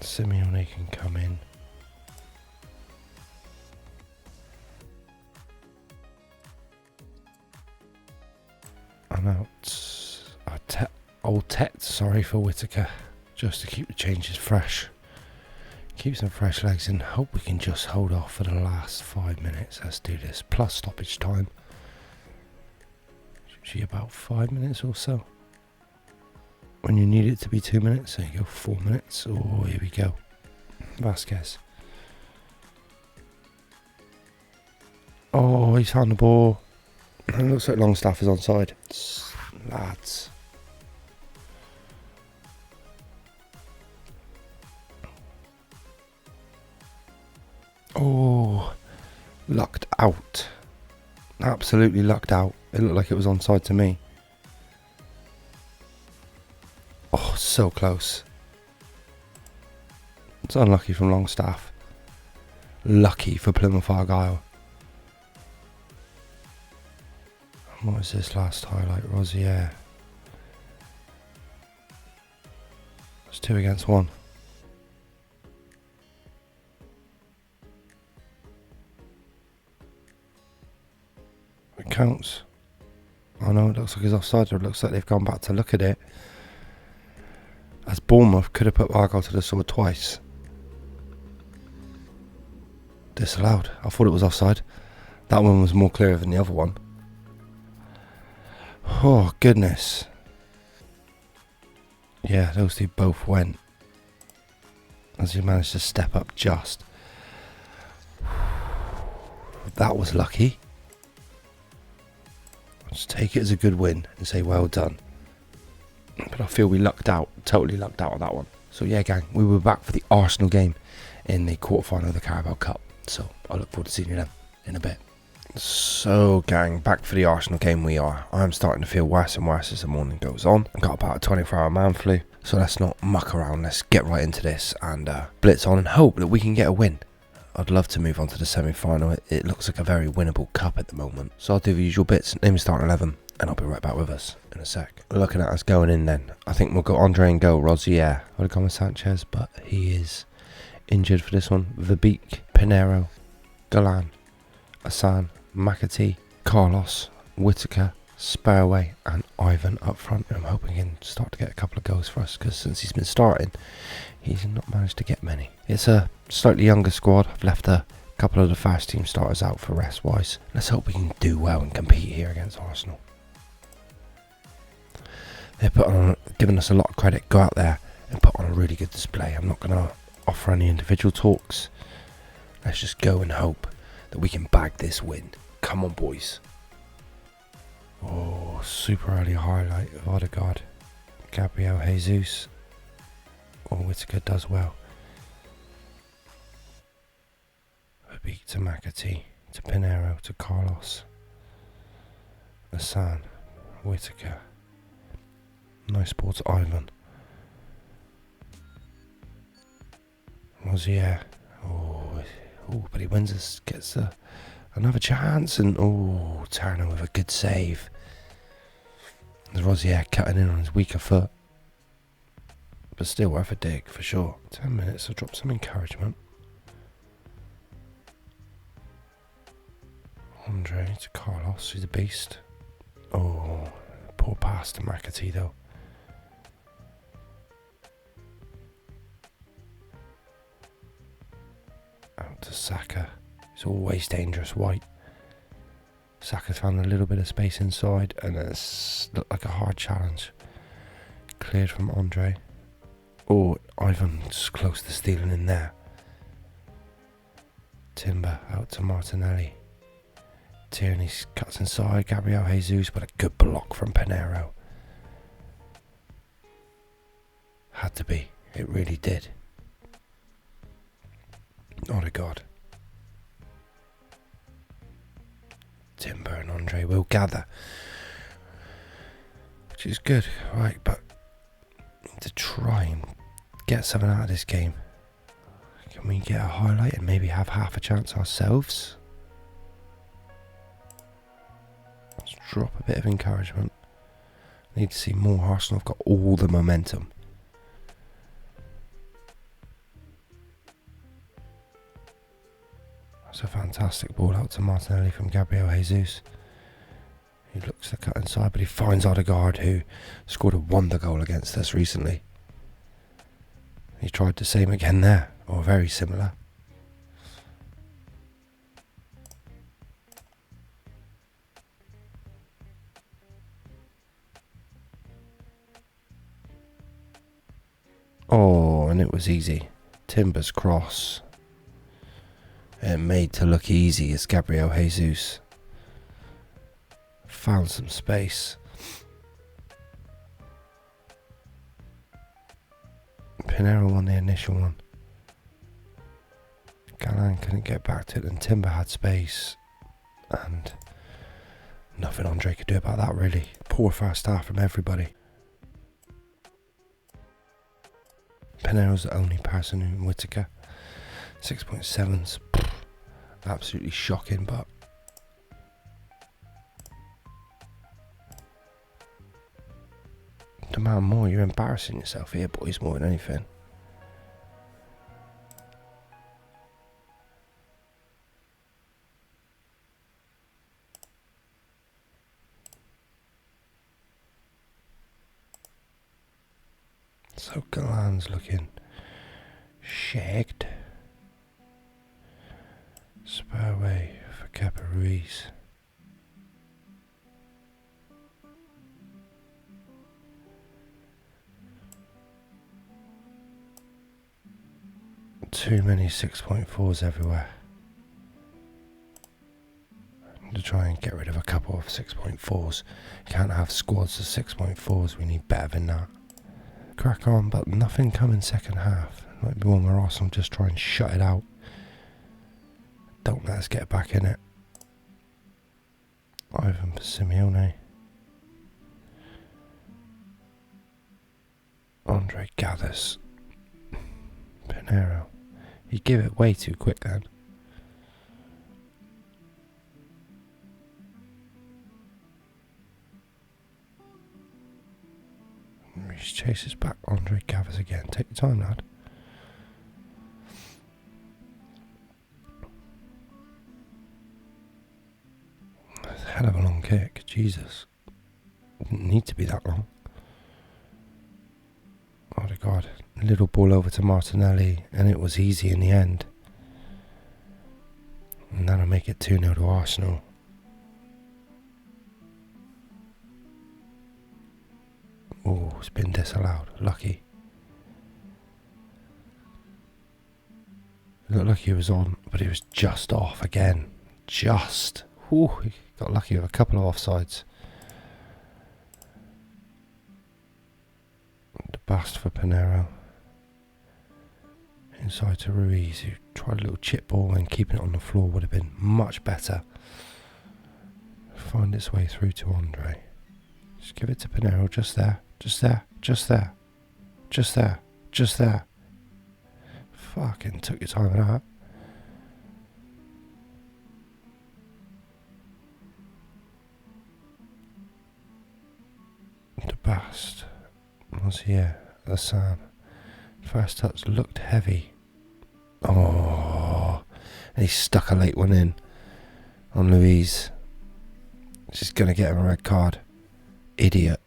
Simeone can come in. And out old Tet, sorry for Whittaker, just to keep the changes fresh. Keep some fresh legs in. Hope we can just hold off for the last 5 minutes. Let's do this. Plus stoppage time. Should be about 5 minutes or so. When you need it to be 2 minutes, there you go, 4 minutes. Oh, here we go. Vasquez. Oh, he's found the ball. It looks like Longstaff is onside. Lads. Oh, lucked out. Absolutely lucked out. It looked like it was onside to me. Oh, so close. It's unlucky from Longstaff. Lucky for Plymouth Argyle. What was this last highlight? Rosier. It's 2 against 1. It counts. I know it looks like he's offside, or it looks like they've gone back to look at it. As Bournemouth could have put Argyle to the sword twice. Disallowed. I thought it was offside. That one was more clear than the other one. Oh, goodness. Yeah, those two both went. As he managed to step up just. That was lucky. I'll just take it as a good win and say well done. But I feel we lucked out. Totally lucked out on that one. So yeah, gang, we were back for the Arsenal game in the quarterfinal of the Carabao Cup. So I look forward to seeing you then in a bit. So gang, back for the Arsenal game we are. I'm starting to feel worse and worse as the morning goes on. I've got about a 24-hour man flu. So let's not muck around. Let's get right into this and blitz on and hope that we can get a win. I'd love to move on to the semi-final. It looks like a very winnable cup at the moment. So I'll do the usual bits. Name starting 11 and I'll be right back with us in a sec. Looking at us going in then. I think we'll go Andre and go Rosier. I'd have gone with Sanchez, but he is injured for this one. Verbeek, Pinero, Galan, Asan, McAtee, Carlos, Whittaker, Sparroway and Ivan up front. I'm hoping he can start to get a couple of goals for us because since he's been starting, he's not managed to get many. It's a slightly younger squad. I've left a couple of the first team starters out for rest wise. Let's hope we can do well and compete here against Arsenal. They're giving us a lot of credit. Go out there and put on a really good display. I'm not going to offer any individual talks. Let's just go and hope that we can bag this win. Come on, boys. Oh, super early highlight of Odegaard. Gabriel Jesus. Oh, Whittaker does well. Verbeek to McAtee, to Pinero, to Carlos. Asan, Whittaker. Nice ball to Ivan. Rosier. Oh, but he wins us, gets another chance, and Turner with a good save. There's Rosier cutting in on his weaker foot. But still worth a dig, for sure. 10 minutes, I'll drop some encouragement. Andre to Carlos, he's a beast. Oh, poor pass to McAtee though. Out to Saka. He's always dangerous, White. Saka's found a little bit of space inside and it's looked like a hard challenge. Cleared from Andre. Oh, Ivan's close to stealing in there. Timber out to Martinelli. Tierney cuts inside. Gabriel Jesus, but a good block from Pinero. Had to be. It really did. Odegaard. Timber and Andre will gather. Which is good. Right, but to try and get something out of this game. Can we get a highlight and maybe have half a chance ourselves? Let's drop a bit of encouragement. Need to see more. Arsenal have got all the momentum. That's a fantastic ball out to Martinelli from Gabriel Jesus. He looks to cut inside, but he finds Odegaard, who scored a wonder goal against us recently. He tried the same again there, or very similar. Oh, and it was easy. Timber's cross. And made to look easy as Gabriel Jesus found some space. Pinero won the initial one. Galan couldn't get back to it, and Timber had space. And nothing Andre could do about that, really. Poor first half from everybody. Pinero's the only person in Whittaker. 6.7's absolutely shocking, but Demand more. You're embarrassing yourself here, boys, more than anything. So Galan's looking shagged. Spur away for Kepa Ruiz. Too many 6.4s everywhere. To try and get rid of a couple of 6.4s. Can't have squads of 6.4s. We need better than that. Crack on, but nothing coming second half. Might be one where Arsenal just try and shut it out. Don't let us get back in it. Ivan for Simeone. Andre gathers. Pinero. You give it way too quick then. Reece chases back. Andre gathers again. Take your time, lad. That's a hell of a long kick. Jesus. Didn't need to be that long. Oh my God. Little ball over to Martinelli, and it was easy in the end. And that'll make it 2-0 to Arsenal. Oh, it's been disallowed. Lucky. Looked like he was on, but he was just off again. Just. Ooh, he got lucky with a couple of offsides. The bust for Pinero. Inside to Ruiz, who tried a little chip ball and keeping it on the floor would have been much better. Find its way through to Andre. Just give it to Pinero, just there, just there, just there, just there, just there. Fucking took your time with that. The bust was here, the Sam. First touch looked heavy. Oh, and he stuck a late one in on Louise. She's going to get him a red card. Idiot.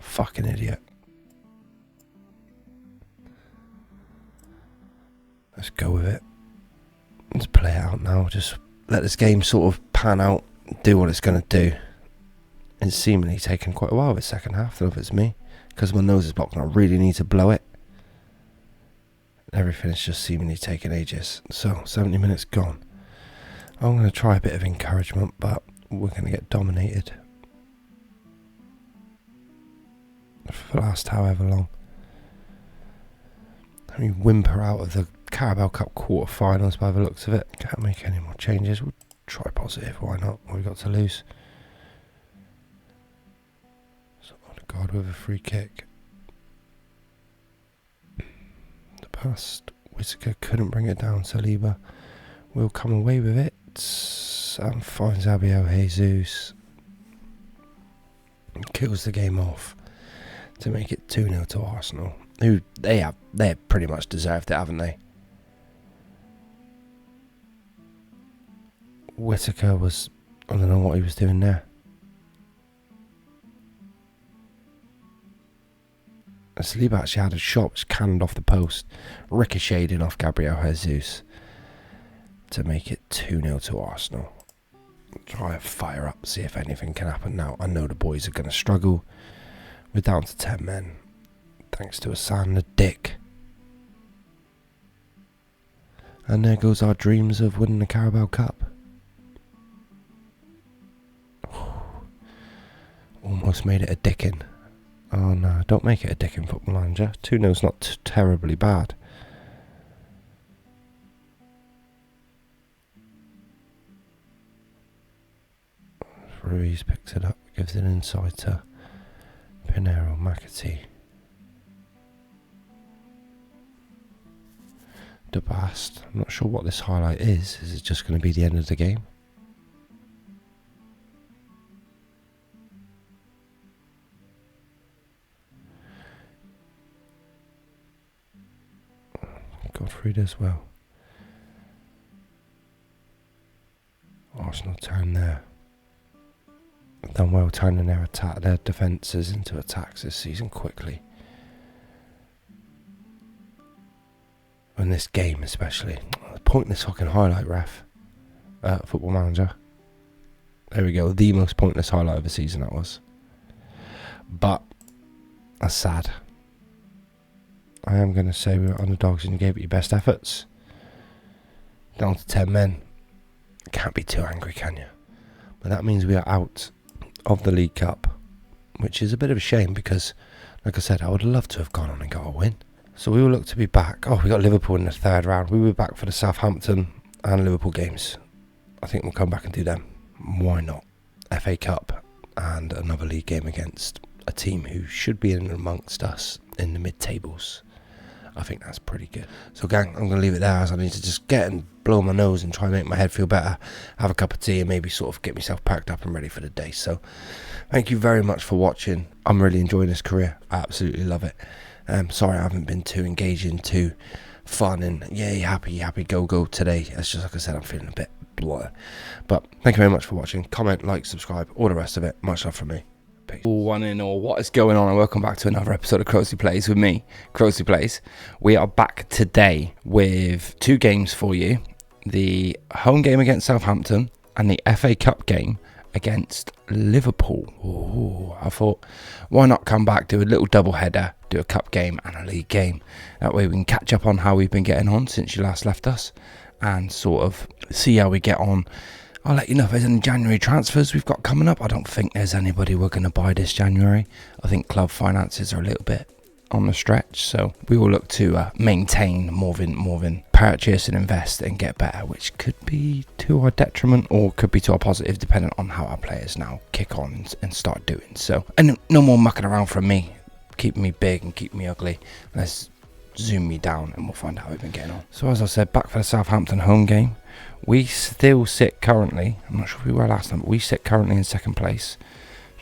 Fucking idiot. Let's go with it. Let's play it out now. Just let this game sort of pan out, do what it's going to do. It's seemingly taken quite a while with second half. I don't know if it's me, because my nose is blocked and I really need to blow it. Everything is just seemingly taking ages. So 70 minutes gone. I'm going to try a bit of encouragement, but we're going to get dominated for the last however long. Let me whimper out of the Carabao Cup quarter-finals by the looks of it. Can't make any more changes. We'll try positive. Why not? What have we got to lose? God, with a free kick. The pass, Whittaker couldn't bring it down. Saliba will come away with it and finds Abiel Jesus and kills the game off to make it 2-0 to Arsenal, who they pretty much deserved it, haven't they? Whittaker was, I don't know what he was doing there. Saliba actually had a shot which cannoned off the post, ricocheted off Gabriel Jesus to make it 2-0 to Arsenal. Try and fire up, see if anything can happen now. I know the boys are going to struggle. We're down to 10 men, thanks to Hassan the Dick. And there goes our dreams of winning the Carabao Cup. Almost made it a dickin'. Oh no, don't make it a dick in Football Manager. 2-0's not terribly bad. Ruiz picks it up, gives it inside to Pinero, McAtee. DeBast. I'm not sure what this highlight is. Is it just going to be the end of the game? he does well. Arsenal turn there. Done well turning their defences into attacks this season quickly. In this game especially. Pointless fucking highlight, ref. Football Manager. There we go. The most pointless highlight of the season that was. But that's sad. I am going to say we were underdogs and you gave it your best efforts. Down to 10 men. Can't be too angry, can you? But that means we are out of the League Cup, which is a bit of a shame because, like I said, I would love to have gone on and got a win. So we will look to be back. Oh, we got Liverpool in the third round. We will be back for the Southampton and Liverpool games. I think we'll come back and do them. Why not? FA Cup and another league game against a team who should be in amongst us in the mid-tables. I think that's pretty good. So gang, I'm going to leave it there as I need to just get and blow my nose and try and make my head feel better, have a cup of tea and maybe sort of get myself packed up and ready for the day. So thank you very much for watching. I'm really enjoying this career. I absolutely love it. Sorry I haven't been too engaging, too fun and yay, happy, go today. It's just like I said, I'm feeling a bit blah. But thank you very much for watching. Comment, like, subscribe, all the rest of it. Much love from me. Peace. One in all, what is going on, and welcome back to another episode of Crosley Plays with me, Crosley Plays. We are back today with two games for you. The home game against Southampton and the FA Cup game against Liverpool. Ooh, I thought, why not come back, do a little double header, do a cup game and a league game. That way we can catch up on how we've been getting on since you last left us and sort of see how we get on. I'll let you know if there's any January transfers we've got coming up. I don't think there's anybody we're going to buy this January. I think club finances are a little bit on the stretch, so we will look to maintain more than purchase and invest and get better, which could be to our detriment or could be to our positive, depending on how our players now kick on and start doing. So, and no more mucking around from me, keeping me big and keeping me ugly. Let's zoom me down and we'll find out how we've been getting on. So as I said, back for the Southampton home game. We still sit currently, I'm not sure if we were last time, but we sit currently in second place,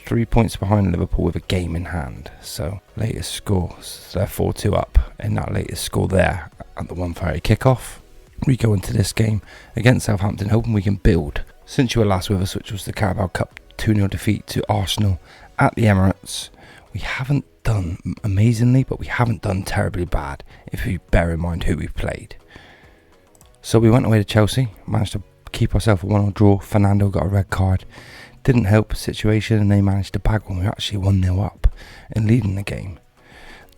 3 points behind Liverpool with a game in hand. So latest score, so they're 4-2 up in that latest score there at the 1:30 kickoff. We go into this game against Southampton hoping we can build. Since you were last with us, which was the Carabao Cup 2-0 defeat to Arsenal at the Emirates, we haven't done amazingly, but we haven't done terribly bad if you bear in mind who we've played. So we went away to Chelsea, managed to keep ourselves a 1-1 draw. Fernando got a red card. Didn't help the situation and they managed to bag one. We were actually 1-0 up and leading the game.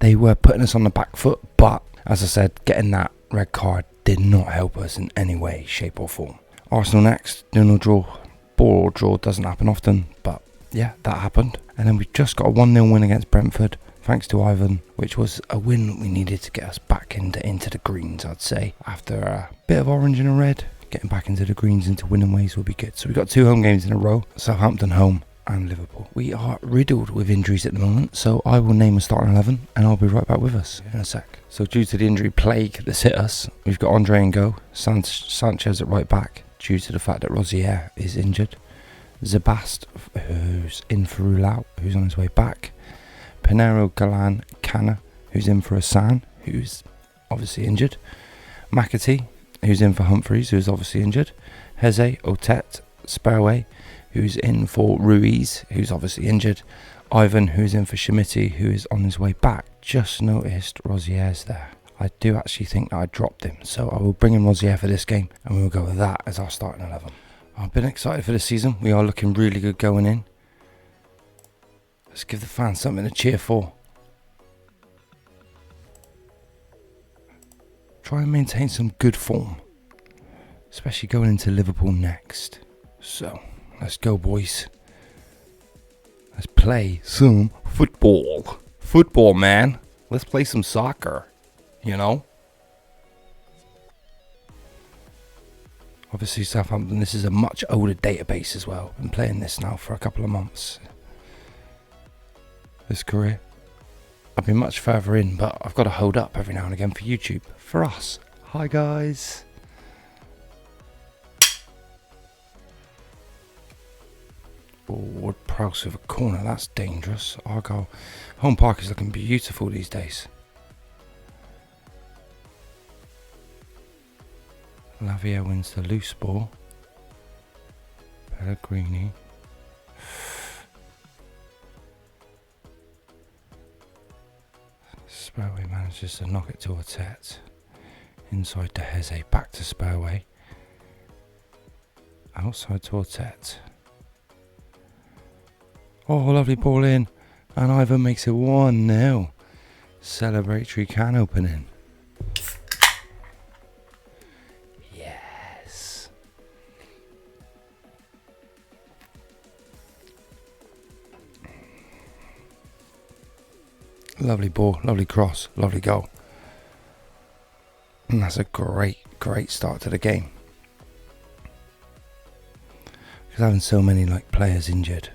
They were putting us on the back foot, but as I said, getting that red card did not help us in any way, shape or form. Arsenal next, 0-0 draw. Ball draw doesn't happen often, but yeah, that happened. And then we just got a 1-0 win against Brentford, thanks to Ivan, which was a win we needed to get us back into the greens, I'd say. After a bit of orange and a red, getting back into the greens, into winning ways will be good. So we've got 2 home games in a row, Southampton home and Liverpool. We are riddled with injuries at the moment, so I will name a starting 11 and I'll be right back with us in a sec. So due to the injury plague that's hit us, we've got Andre and Go, Sanchez at right back, due to the fact that Rosier is injured. Zabast, who's in for Rulau, who's on his way back. Pinero, Galan, Canna, who's in for Hassan, who's obviously injured. McAtee, who's in for Humphreys, who's obviously injured. Heze, Otet, Sparroway, who's in for Ruiz, who's obviously injured. Ivan, who's in for Shimiti, who is on his way back. Just noticed Rosier's there. I do actually think that I dropped him, so I will bring in Rosier for this game and we'll go with that as our starting 11. I've been excited for this season. We are looking really good going in. Let's give the fans something to cheer for. Try and maintain some good form, especially going into Liverpool next. So, let's go, boys. Let's play some football. Football, man. Let's play some soccer, you know? Obviously, Southampton, this is a much older database as well. Been playing this now for a couple of months. This career. I've been much further in, but I've got to hold up every now and again for YouTube. For us. Hi, guys. Ward Prowse with a corner. That's dangerous. Argyle. Home Park is looking beautiful these days. Lavia wins the loose ball. Pellegrini. Spurway manages to knock it to Artet. Inside to Heze, back to Spurway. Outside to Artet. Oh, lovely ball in. And Ivan makes it 1-0. Celebratory can opening. Yes. Lovely ball, lovely cross, lovely goal. And that's a great start to the game. Because having so many players injured,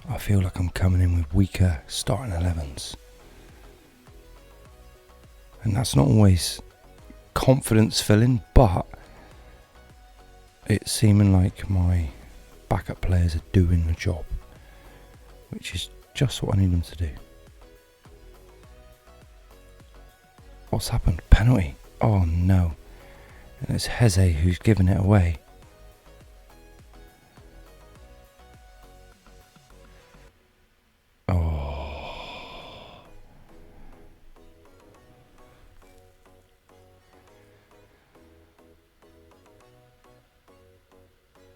I feel like I'm coming in with weaker starting 11s. And that's not always confidence filling, but it's seeming like my backup players are doing the job, which is just what I need them to do. What's happened? Penalty. Oh no. And it's Heze who's given it away.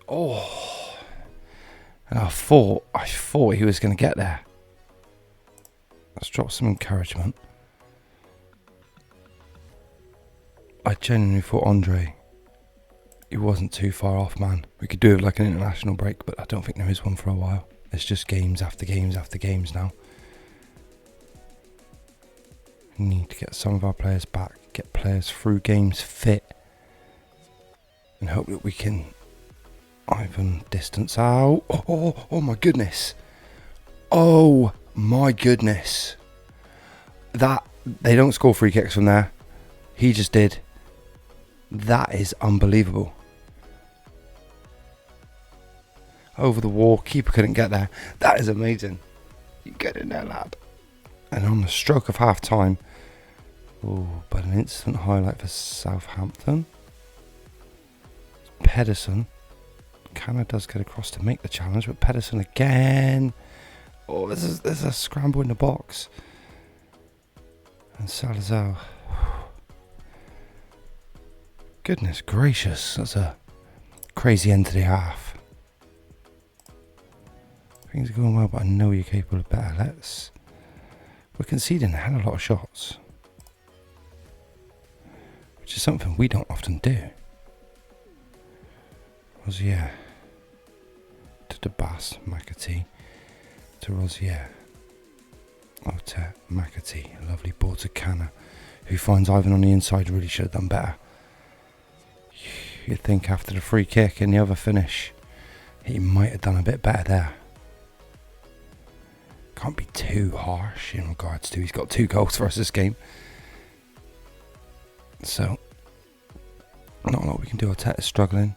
Oh. And I thought he was going to get there. Let's drop some encouragement. I genuinely thought Andre, he wasn't too far off, man. We could do it like an international break, but I don't think there is one for a while. It's just games after games after games now. We need to get some of our players back, get players through games fit, and hope that we can Ivan distance out. Oh my goodness. Oh my goodness. That, they don't score free kicks from there. He just did. That is unbelievable. Over the wall, keeper couldn't get there. That is amazing. You get in there, lad. And on the stroke of half time, but an instant highlight for Southampton. Pedersen. Canna does get across to make the challenge, but Pedersen again. Oh, there's a scramble in the box. And Salazar. Goodness gracious, that's a crazy end to the half. Things are going well, but I know you're capable of better. We're conceding a hell of a lot of shots, which is something we don't often do. Rosier to Debas, McAtee to Rosier. Artet, McAtee, lovely ball to Canna, who finds Ivan on the inside. Really should have done better. You'd think after the free kick and the other finish, he might have done a bit better there. Can't be too harsh in regards to he's got 2 goals for us this game. So, not a lot we can do. Arteta is struggling.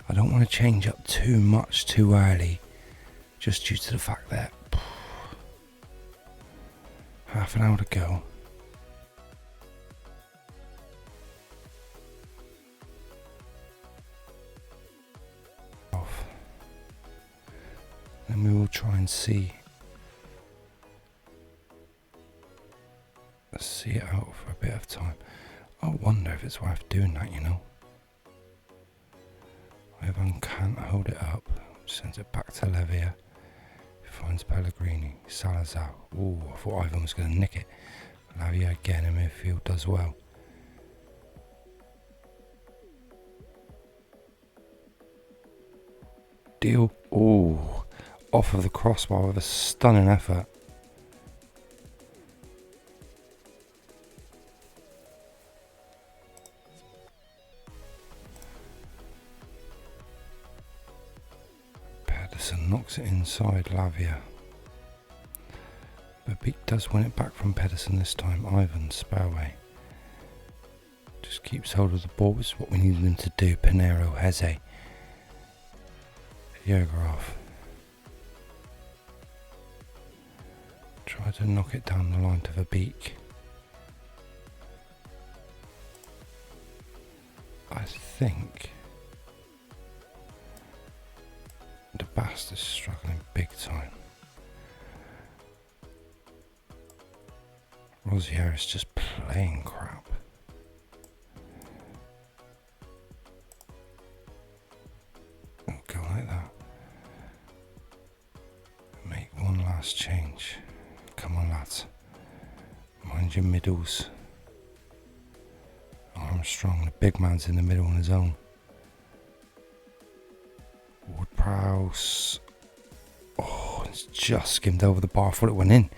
I don't want to change up too much too early, just due to the fact that half an hour to go. Then we will try and see it out for a bit of time. I wonder if it's worth doing that, you know. Ivan can't hold it up. Sends it back to Levia. He finds Pellegrini. Salazar. Ooh, I thought Ivan was going to nick it. Lavia again in midfield does well. Deal. Ooh, off of the crossbar with a stunning effort. Pedersen knocks it inside Lavia. But Beak does win it back from Pedersen this time. Ivan Spurway just keeps hold of the ball, which is what we needed him to do. Pinero, Heze, Yergerov. Try to knock it down the line to Verbeek. I think the bastard's struggling big time. Rosier's just playing crap. Don't go like that. Make one last change. Come on, lads. Mind your middles. Armstrong, the big man's in the middle on his own. Ward-Prowse. Oh, it's just skimmed over the bar. I thought it went in.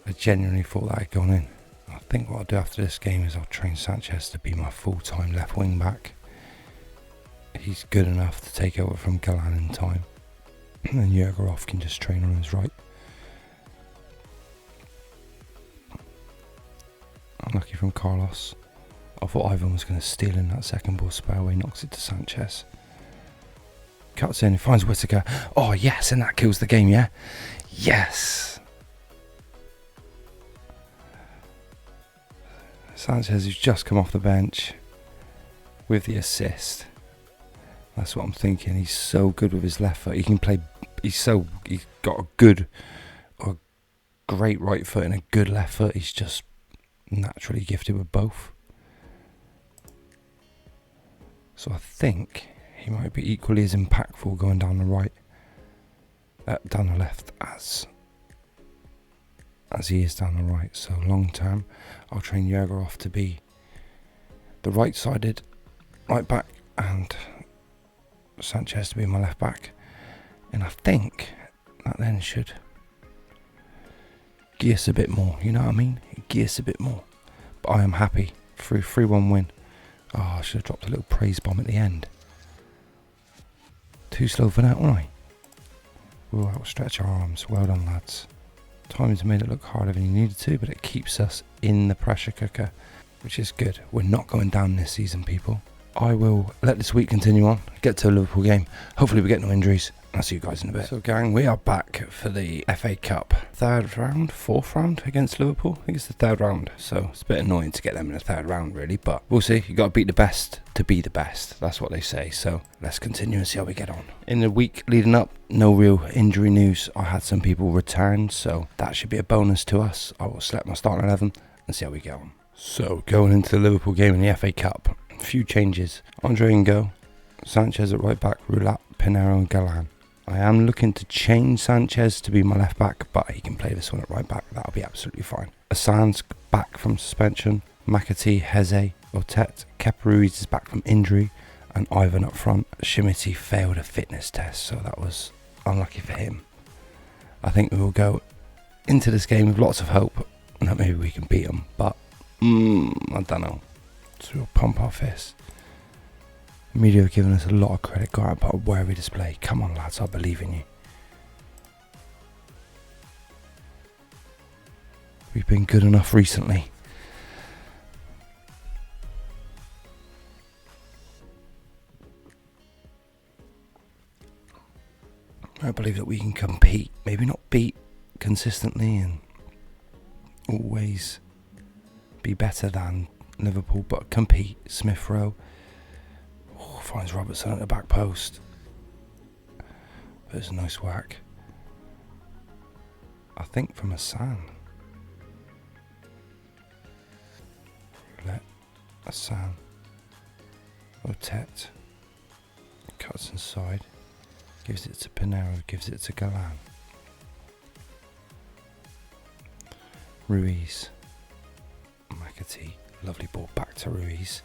I genuinely thought that had gone in. I think what I'll do after this game is I'll train Sanchez to be my full-time left wing back. He's good enough to take over from Galan in time. And then Yergerov can just train on his right. Unlucky from Carlos. I thought Ivan was going to steal in that second ball spare away, knocks it to Sanchez. Cuts in, finds Whittaker. Oh yes, and that kills the game, yeah? Yes! Sanchez, who's just come off the bench with the assist. That's what I'm thinking. He's so good with his left foot. He can play. He's got a great right foot and a good left foot. He's just naturally gifted with both. So I think he might be equally as impactful going down the right, down the left as he is down the right. So long term, I'll train Yergerov to be the right-sided right back and Sanchez to be my left back, and I think that then should gear us a bit more, you know what I mean? It gears a bit more. But I am happy. 3-1 win. Oh, I should have dropped a little praise bomb at the end. Too slow for that, wasn't I? We'll outstretch our arms. Well done, lads. Times made it look harder than you needed to, but it keeps us in the pressure cooker, which is good. We're not going down this season, people. I will let this week continue on, get to a Liverpool game. Hopefully we get no injuries. I'll see you guys in a bit. So gang, we are back for the FA Cup. Fourth round against Liverpool. I think it's the third round. So it's a bit annoying to get them in the third round really, but we'll see. You got to beat the best to be the best. That's what they say. So let's continue and see how we get on. In the week leading up, no real injury news. I had some people return, so that should be a bonus to us. I will select my starting 11 and see how we get on. So going into the Liverpool game in the FA Cup, a few changes. Andre in goal, Sanchez at right back, Roulat, Pinero and Galan. I am looking to change Sanchez to be my left back, but he can play this one at right back. That'll be absolutely fine. Assan's back from suspension. McAtee, Heze, Otet, Kepa Ruiz is back from injury, and Ivan up front. Shimiti failed a fitness test, so that was unlucky for him. I think we will go into this game with lots of hope that maybe we can beat them, but I don't know. So we'll pump our fists. Media have given us a lot of credit. Go out, but where we display. Come on, lads, I believe in you. We've been good enough recently. I believe that we can compete. Maybe not beat consistently and always be better than Liverpool, but compete. Smith Rowe. Finds Robertson at the back post. But it's a nice whack. I think from Assan. Let Assan. Otet. Cuts inside. Gives it to Pinero. Gives it to Galan. Ruiz. McAtee. Lovely ball back to Ruiz.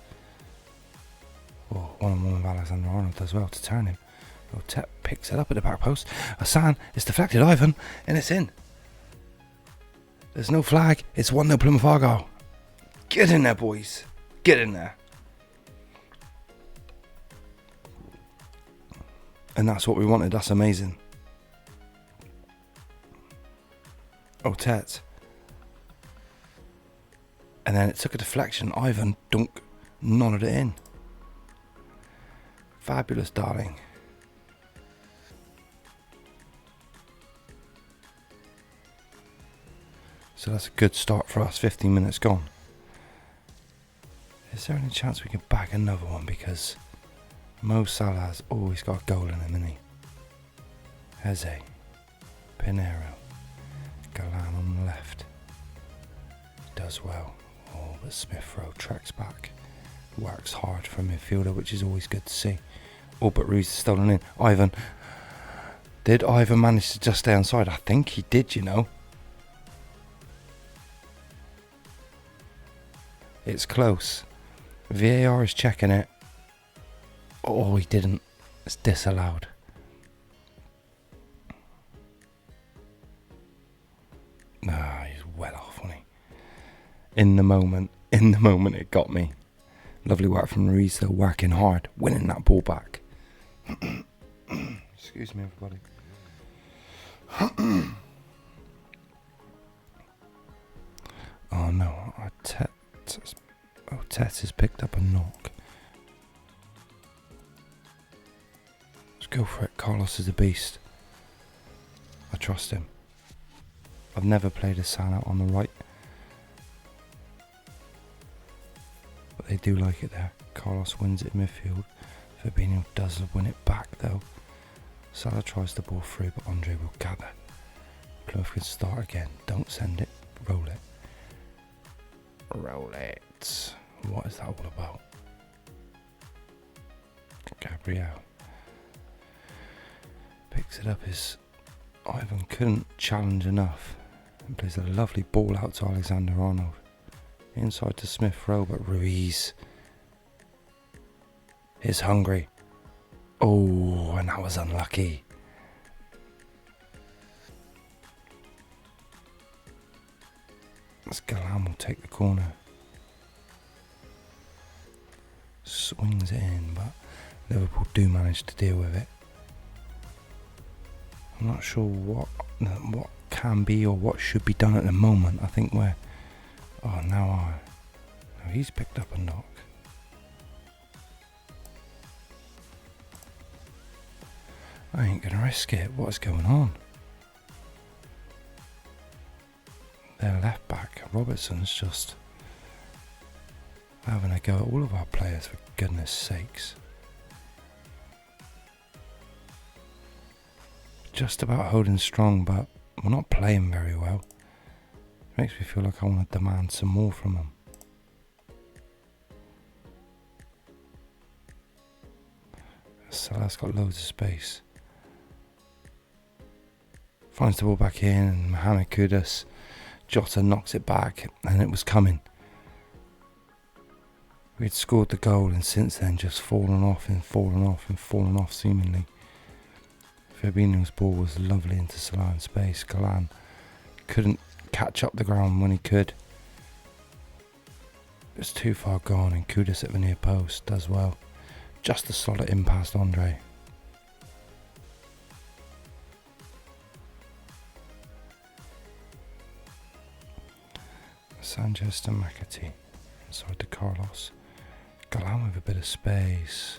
Oh, one-on-one with Alexander Arnold as well to turn him. Otet picks it up at the back post. Assan, it's deflected, Ivan, and it's in. There's no flag. It's 1-0 Plymouth Argyle. Get in there, boys. Get in there. And that's what we wanted. That's amazing. Otet. And then it took a deflection. Ivan, dunk, nodded it in. Fabulous, darling. So that's a good start for us. 15 minutes gone. Is there any chance we can bag another one? Because Mo Salah's always got a goal in him, isn't he? Eze, Pinero, Galan on the left. Does well. Oh, but Smith Rowe tracks back. Works hard for a midfielder, which is always good to see. Oh, but Ruiz is stolen in. Ivan. Did Ivan manage to just stay onside? I think he did, you know. It's close. VAR is checking it. Oh, he didn't. It's disallowed. Nah, he's well off, wasn't he? In the moment it got me. Lovely work from Ruiz, though, working hard, winning that ball back. Excuse me, everybody. Oh no, Tet has picked up a knock. Let's go for it. Carlos is a beast. I trust him. I've never played a San out on the right, but they do like it there. Carlos wins it in midfield. Fabinho does win it back though. Salah tries the ball through, but Andre will gather. Plymouth can start again. Don't send it. Roll it. Roll it. What is that all about? Gabriel picks it up as Ivan couldn't challenge enough and plays a lovely ball out to Alexander Arnold. Inside to Smith Rowe, but Ruiz is hungry. Oh, and that was unlucky. As Galan will take the corner. Swings it in, but Liverpool do manage to deal with it. I'm not sure what can be or what should be done at the moment. I think we're... Oh, now he's picked up a knock. I ain't gonna risk it. What is going on? Their left back, Robertson's just having a go at all of our players, for goodness sakes. Just about holding strong, but we're not playing very well. Makes me feel like I want to demand some more from them. Salah's got loads of space. Finds the ball back in, and Mohamed Kudus. Jota knocks it back, and it was coming. We'd scored the goal, and since then just fallen off seemingly. Fabinho's ball was lovely into Salah in space. Galan couldn't catch up the ground when he could. It was too far gone, and Kudus at the near post does well. Just a solid in past Andre. Sanchez to McAtee. Inside to Carlos. Galan with a bit of space.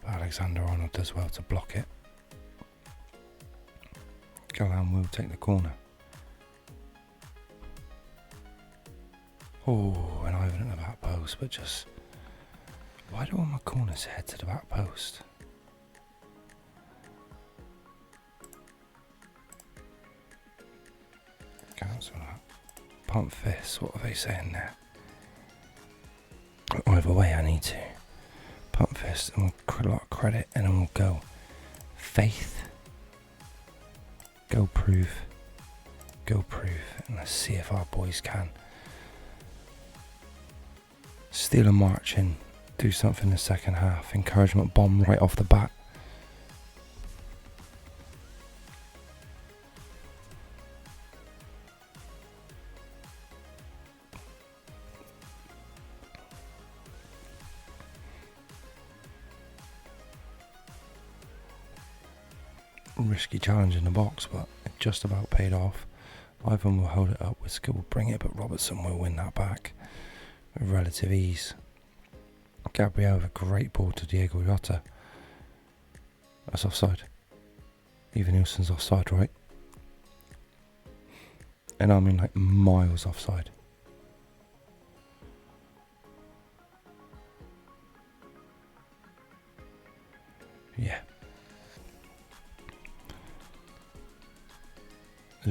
But Alexander Arnold does well to block it. Galan will take the corner. Oh, and Ivan at the back post, but just... Why do all my corners head to the back post? Cancel that. Pump fist, what are they saying there? Either way, I need to. Pump fist, and we'll a lot of credit, and then we'll go. Faith. Go prove. Go prove. And let's see if our boys can steal a march in. Do something in the second half. Encouragement bomb right off the bat. Risky challenge in the box, but it just about paid off. Ivan will hold it up with skill, will bring it, but Robertson will win that back with relative ease. Gabriel with a great ball to Diego Jota. That's offside. Even Nielsen's offside, right? And I mean like miles offside.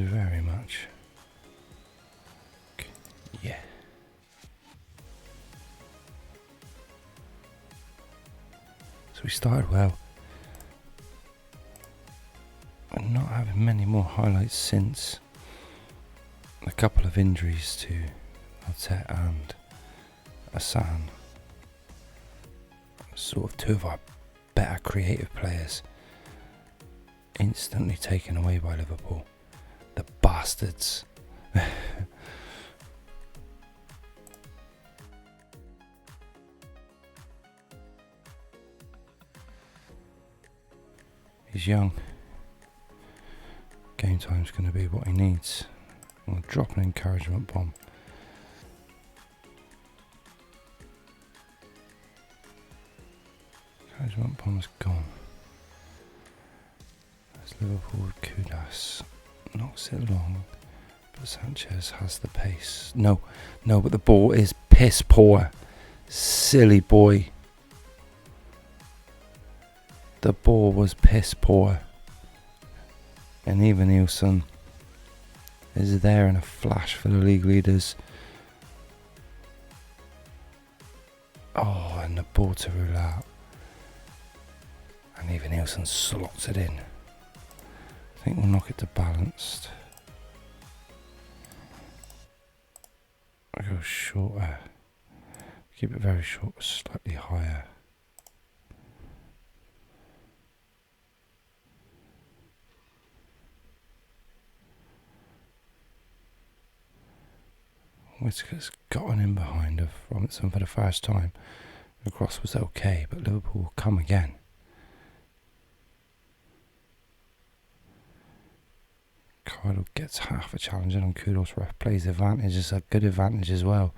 very much. Yeah. So we started well. And not having many more highlights since. A couple of injuries to Altet and Asan. Sort of two of our better creative players instantly taken away by Liverpool. The bastards. He's young. Game time's going to be what he needs. We'll drop an encouragement bomb. Encouragement bomb's gone. As Liverpool Kudas knocks it along, but Sanchez has the pace. No, but the ball is piss poor. Silly boy. The ball was piss poor. And even Nielsen is there in a flash for the league leaders. Oh, and the ball to rule out. And even Nielsen slots it in. I think we'll knock it to balanced. I'll go shorter. Keep it very short, slightly higher. Whittaker's gotten in behind of Robinson for the first time. The cross was okay, but Liverpool will come again. Kyle gets half a challenge and kudos ref plays the advantage. It's a good advantage as well.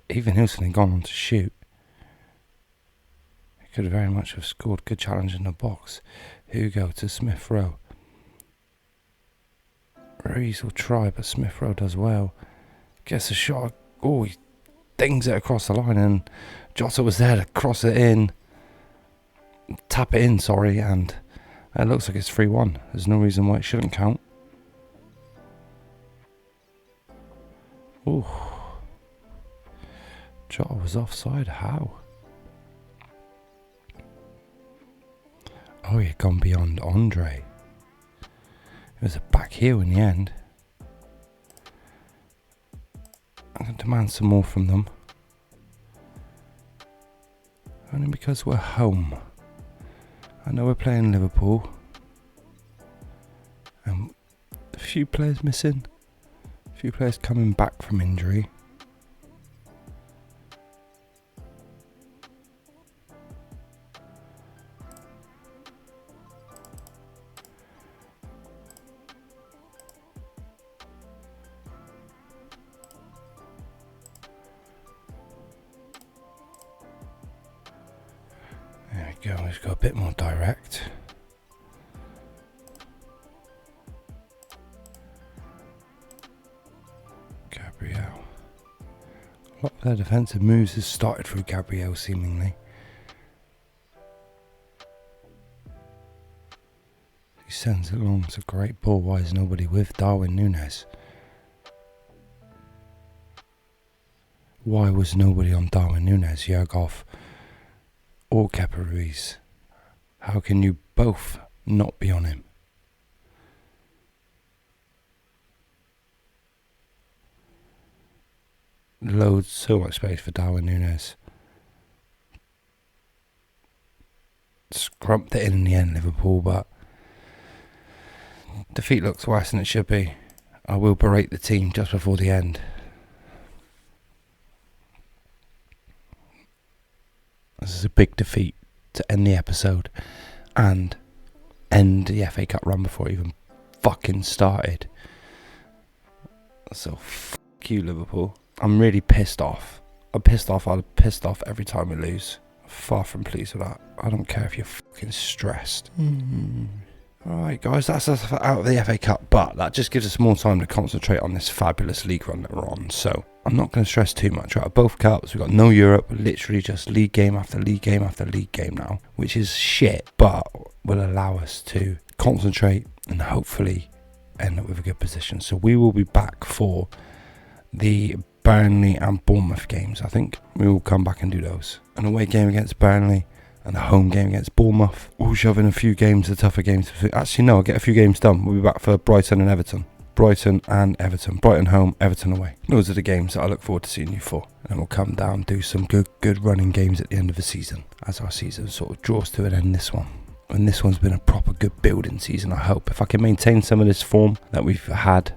Even Hilson had gone on to shoot. He could very much have scored. Good challenge in the box. Hugo to Smith Rowe. Ruiz will try, but Smith Rowe does well. Gets a shot. Oh, he dings it across the line, and Jota was there to cross it in. Tap it in, sorry, and it looks like it's 3-1. There's no reason why it shouldn't count. Ooh. Jota was offside. How? Oh, he'd gone beyond Andre. It was a back heel in the end. I'm going to demand some more from them. Only because we're home. I know we're playing Liverpool. And a few players missing. A few players coming back from injury. There we go, let's go a bit more direct. Gabriel. A lot of their defensive moves has started through Gabriel seemingly. He sends it along, it's a great ball. Why is nobody with Darwin Núñez? Why was nobody on Darwin Núñez, Yergov, or Kepa Ruiz? How can you both not be on him? Loads, so much space for Darwin Núñez. Scrumped it in the end, Liverpool, but defeat looks worse than it should be. I will berate the team just before the end. This is a big defeat to end the episode and end the FA Cup run before it even fucking started. So fuck you, Liverpool. I'm really pissed off. I'm pissed off every time we lose. Far from pleased with that. I don't care if you're fucking stressed. Alright guys, that's us out of the FA Cup, but that just gives us more time to concentrate on this fabulous league run that we're on. So I'm not going to stress too much. Out of both cups, we've got no Europe, literally just league game after league game after league game now, which is shit, but will allow us to concentrate and hopefully end up with a good position. So we will be back for the Burnley and Bournemouth games. I think we will come back and do those. An away game against Burnley and a home game against Bournemouth. We'll shove in a few games, the tougher games. Actually, no, I'll get a few games done. We'll be back for Brighton and Everton. Brighton home, Everton away. Those are the games that I look forward to seeing you for. And we'll come down, do some good running games at the end of the season, as our season sort of draws to an end, this one. And this one's been a proper good building season, I hope. If I can maintain some of this form that we've had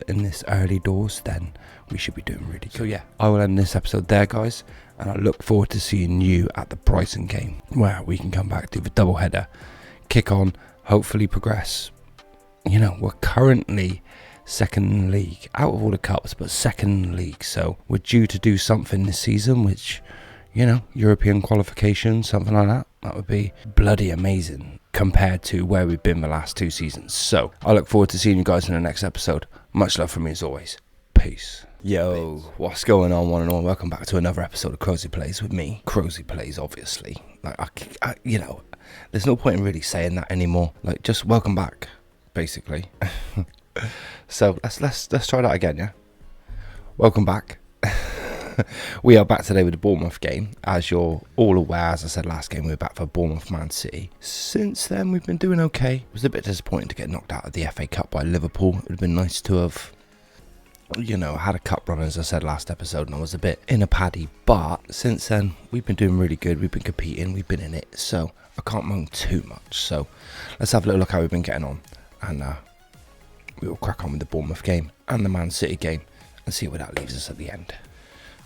in this early doors, then we should be doing really good. So yeah, I will end this episode there, guys, and I look forward to seeing you at the Brighton game, where we can come back, do the double header, kick on, hopefully progress. You know, we're currently second in the league, out of all the cups, but second in the league, so we're due to do something this season, which, you know, European qualification, something like that. That would be bloody amazing compared to where we've been the last 2 seasons. So I look forward to seeing you guys in the next episode. Much love from me as always. Peace. Yo, what's going on, one and all? Welcome back to another episode of Crozy Plays with me. Crozy Plays, obviously. Like, I you know, there's no point in really saying that anymore. Like, just welcome back, basically. So let's try that again, yeah. Welcome back. We are back today with the Bournemouth game. As you're all aware, as I said last game, we were back for Bournemouth Man City. Since then, we've been doing okay. It was a bit disappointing to get knocked out of the FA Cup by Liverpool. It would have been nice to have, you know, had a cup run, as I said last episode, and I was a bit in a paddy. But since then, we've been doing really good. We've been competing. We've been in it. So I can't moan too much. So let's have a little look how we've been getting on. And we will crack on with the Bournemouth game and the Man City game and see where that leaves us at the end.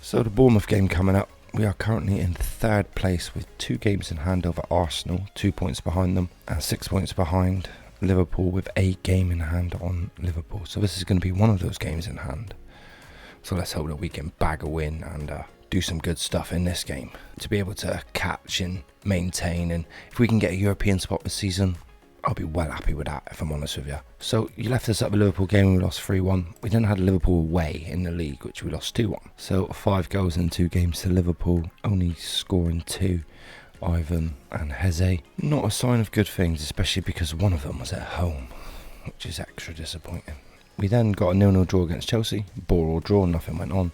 So the Bournemouth game coming up, we are currently in 3rd place with 2 games in hand over Arsenal, 2 points behind them, and 6 points behind Liverpool with a game in hand on Liverpool. So this is going to be one of those games in hand. So let's hope that we can bag a win and do some good stuff in this game to be able to catch and maintain. And if we can get a European spot this season, I'll be well happy with that, if I'm honest with you. So you left us at the Liverpool game, we lost 3-1. We then had Liverpool away in the league, which we lost 2-1. So 5 goals in 2 games to Liverpool, only scoring 2, Ivan and Heze. Not a sign of good things, especially because one of them was at home, which is extra disappointing. We then got a 0-0 draw against Chelsea. Bore or draw, nothing went on.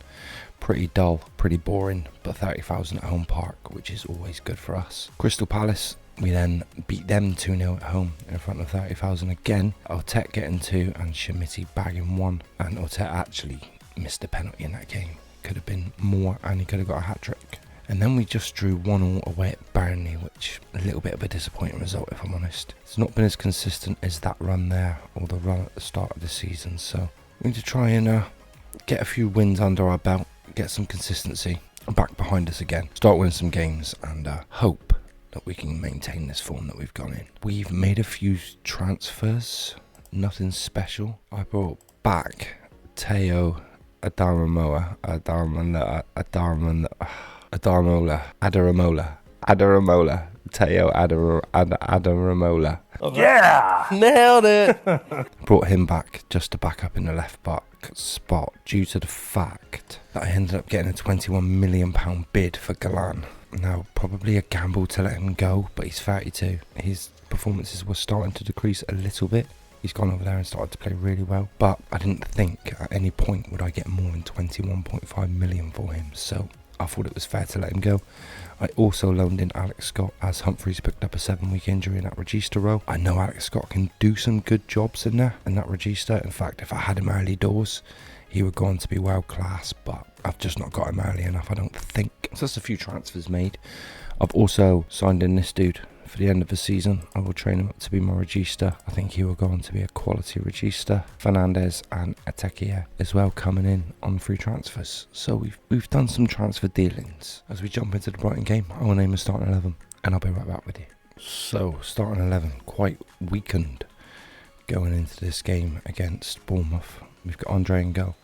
Pretty dull, pretty boring, but 30,000 at home park, which is always good for us. Crystal Palace, we then beat them 2-0 at home in front of 30,000 again. Otet getting 2 and Shimiti bagging 1. And Otet actually missed a penalty in that game. Could have been more and he could have got a hat-trick. And then we just drew 1-1 away at Burnley, which a little bit of a disappointing result, if I'm honest. It's not been as consistent as that run there or the run at the start of the season. So we need to try and get a few wins under our belt, get some consistency back behind us again, start winning some games and hope that we can maintain this form that we've gone in. We've made a few transfers, nothing special. I brought back Teo Adaramola, Teo Adaramola. Yeah! Nailed it! Brought him back just to back up in the left back spot due to the fact that I ended up getting a £21 million bid for Galan. Now, probably a gamble to let him go, but he's 32. His performances were starting to decrease a little bit. He's gone over there and started to play really well, but I didn't think at any point would I get more than 21.5 million for him, so I thought it was fair to let him go. I also loaned in Alex Scott as Humphreys picked up a 7-week injury in that Regista role. I know Alex Scott can do some good jobs in there, in that Regista. In fact, if I had him early doors, he would go on to be world class, but I've just not got him early enough, I don't think. So that's a few transfers made. I've also signed in this dude for the end of the season. I will train him up to be my Regista. I think he will go on to be a quality Regista. Fernandez and Atekia as well coming in on free transfers. So we've done some transfer dealings. As we jump into the Brighton game, I will name a starting 11 and I'll be right back with you. So starting 11, quite weakened going into this game against Bournemouth. We've got Andre in goal,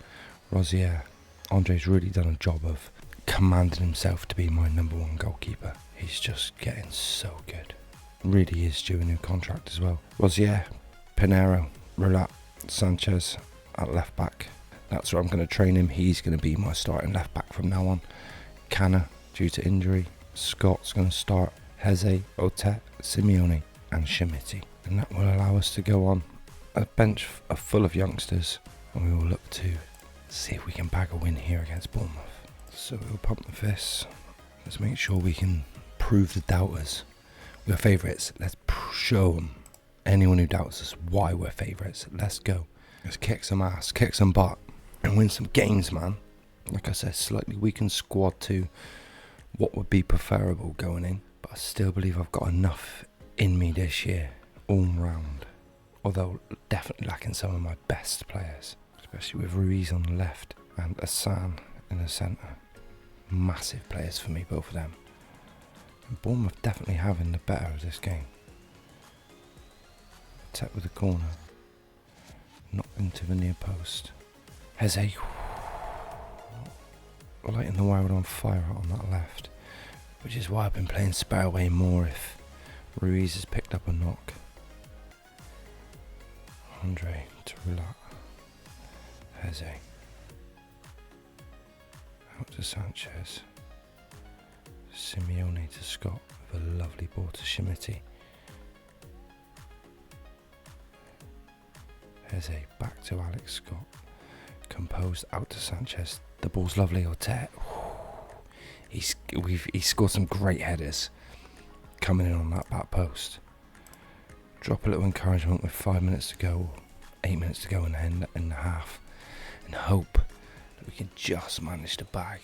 Rosier. Andre's really done a job of commanding himself to be my number 1 goalkeeper. He's just getting so good. Really is due a new contract as well. Rosier, Pinero, Rulat, Sanchez at left back. That's where I'm going to train him. He's going to be my starting left back from now on. Canna, due to injury. Scott's going to start. Heze, Otet, Simeone and Shimiti. And that will allow us to go on a bench full of youngsters, and we will look to see if we can bag a win here against Bournemouth. So we'll pump the fists. Let's make sure we can prove the doubters we're favourites. Let's show them, anyone who doubts us, why we're favourites. Let's go. Let's kick some ass, kick some butt, and win some games, man. Like I said, slightly weakened squad to what would be preferable going in, but I still believe I've got enough in me this year, all round. Although definitely lacking some of my best players, especially with Ruiz on the left and Hassan in the centre. Massive players for me, both of them. And Bournemouth definitely having the better of this game. Tap with the corner. Knocked into the near post. Heze. Lighting the world on fire on that left. Which is why I've been playing Sparrowway more if Ruiz has picked up a knock. Andre to Rulat. Heze. Out to Sanchez. Simeone to Scott with a lovely ball to Schmitti. Heze back to Alex Scott. Composed out to Sanchez. The ball's lovely. Ortet. He's scored some great headers coming in on that back post. Drop a little encouragement with 5 minutes to go, 8 minutes to go in the half, and hope that we can just manage to bag.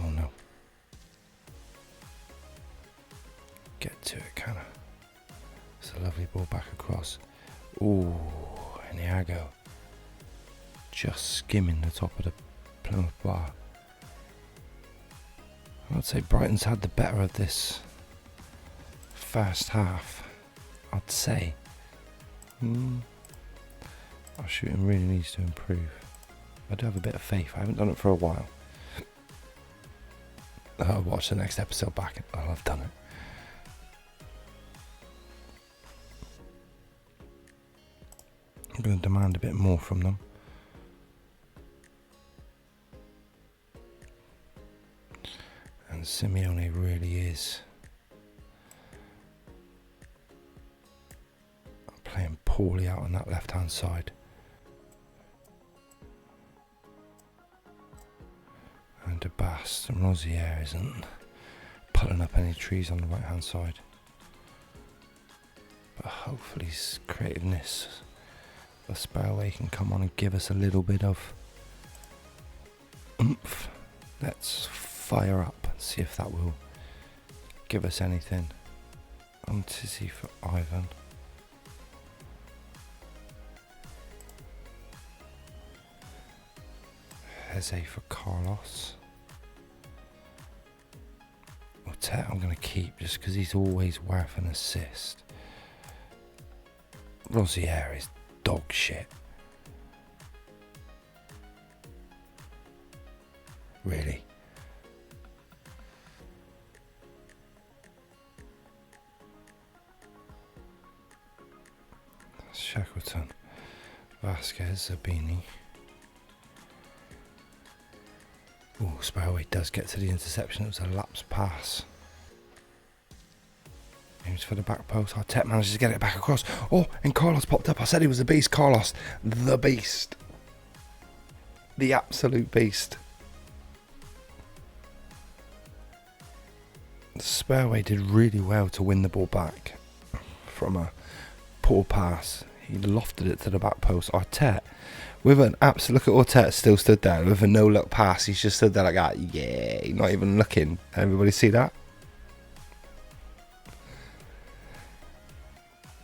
Oh no. Get to it, can I? It's a lovely ball back across. Ooh, Niago. Just skimming the top of the Plymouth bar. I'd say Brighton's had the better of this first half. I'd say. Our shooting really needs to improve. I do have a bit of faith. I haven't done it for a while. I'll watch the next episode back and I'll have done it. I'm going to demand a bit more from them. And Simeone really is playing poorly out on that left hand side. And De Bast and Rosier isn't pulling up any trees on the right hand side. But hopefully he's creating this. The Sparrowway can come on and give us a little bit of oomph. Let's fire up and see if that will give us anything. On Tizzy for Ivan. Heze for Carlos. Ortet I'm going to keep just because he's always worth an assist. Rosier is dog shit. Really. Shackleton. Vasquez, Zabini. Oh, Sparrowway does get to the interception. It was a lapsed pass. Aims for the back post. Arteta manages to get it back across. Oh, and Carlos popped up. I said he was a beast. Carlos, the beast. The absolute beast. Sparrowway did really well to win the ball back from a poor pass. He lofted it to the back post. Arteta, with an absolute look at Arteta, still stood there with a no-look pass. He's just stood there like that. Yeah, not even looking. Everybody see that?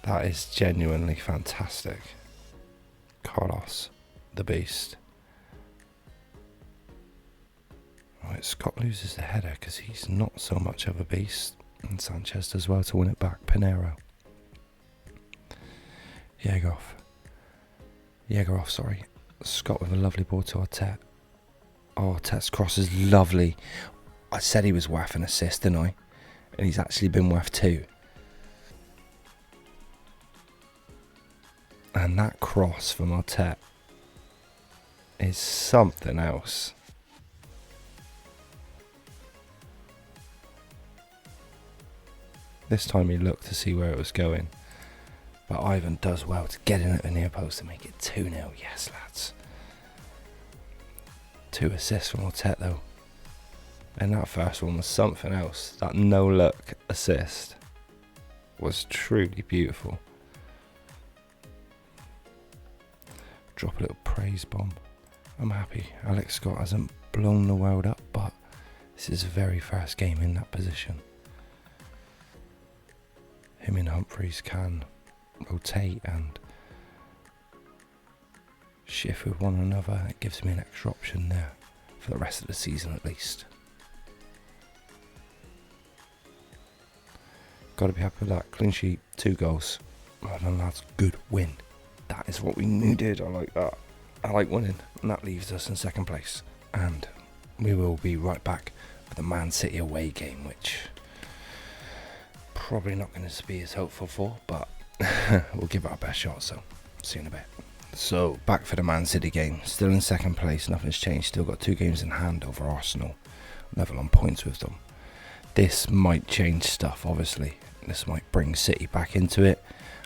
That is genuinely fantastic. Carlos, the beast. Right, Scott loses the header because he's not so much of a beast. And Sanchez does well to win it back. Pinero. Yegoff, sorry. Scott with a lovely ball to Arteta. Oh, Arteta's cross is lovely. I said he was worth an assist, didn't I? And he's actually been worth 2. And that cross from Arteta is something else. This time he looked to see where it was going. But Ivan does well to get in at the near post to make it 2-0. Yes, lads. 2 assists from Ottet though. And that first one was something else. That no-look assist was truly beautiful. Drop a little praise bomb. I'm happy Alex Scott hasn't blown the world up, but this is his very first game in that position. Him and Humphreys can rotate and shift with one another. It gives me an extra option there for the rest of the season at least. Got to be happy with that. Clean sheet, 2 goals. Well done, lads. Good win. That is what we needed. I like that. I like winning. And that leaves us in 2nd place. And we will be right back for the Man City away game, which probably not going to be as hopeful for, but we'll give it our best shot. So, see you in a bit. So, back for the Man City game. Still in 2nd place. Nothing's changed. Still got 2 games in hand over Arsenal. Level on points with them. This might change stuff, obviously. This might bring City back into it.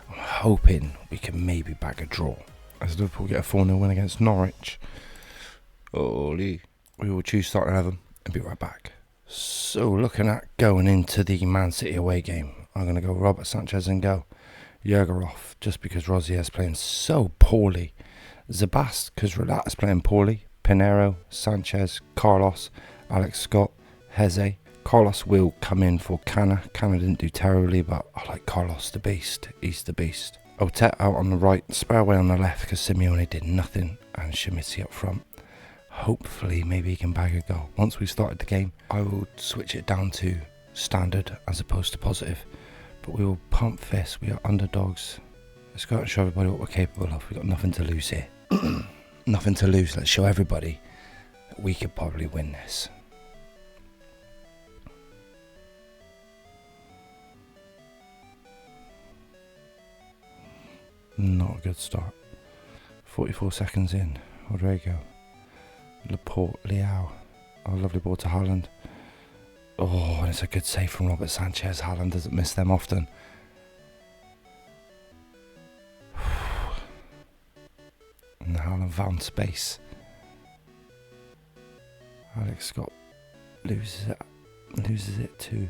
I'm hoping we can maybe bag a draw as Liverpool get a 4-0 win against Norwich. Holy. We will choose starting 11 and be right back. So looking at going into the Man City away game, I'm going to go Robert Sanchez and go Jurger off, just because Rosier is playing so poorly. Zabast, because Relat is playing poorly. Pinero, Sanchez, Carlos, Alex Scott, Heze. Carlos will come in for Canna. Canna didn't do terribly, but I like Carlos the beast. He's the beast. Ottet out on the right, Sparrowway on the left because Simeone did nothing, and Shimizi up front. Hopefully maybe he can bag a goal. Once we've started the game, I will switch it down to standard as opposed to positive. But we will pump fist. We are underdogs. Let's go out and show everybody what we're capable of. We've got nothing to lose here. Nothing to lose. Let's show everybody that we could probably win this. Not a good start. 44 seconds in. Rodrigo. Laporte. Leao. Oh, lovely ball to Haaland. Oh, and it's a good save from Robert Sanchez. Haaland doesn't miss them often. And Haaland found space. Alex Scott loses it to,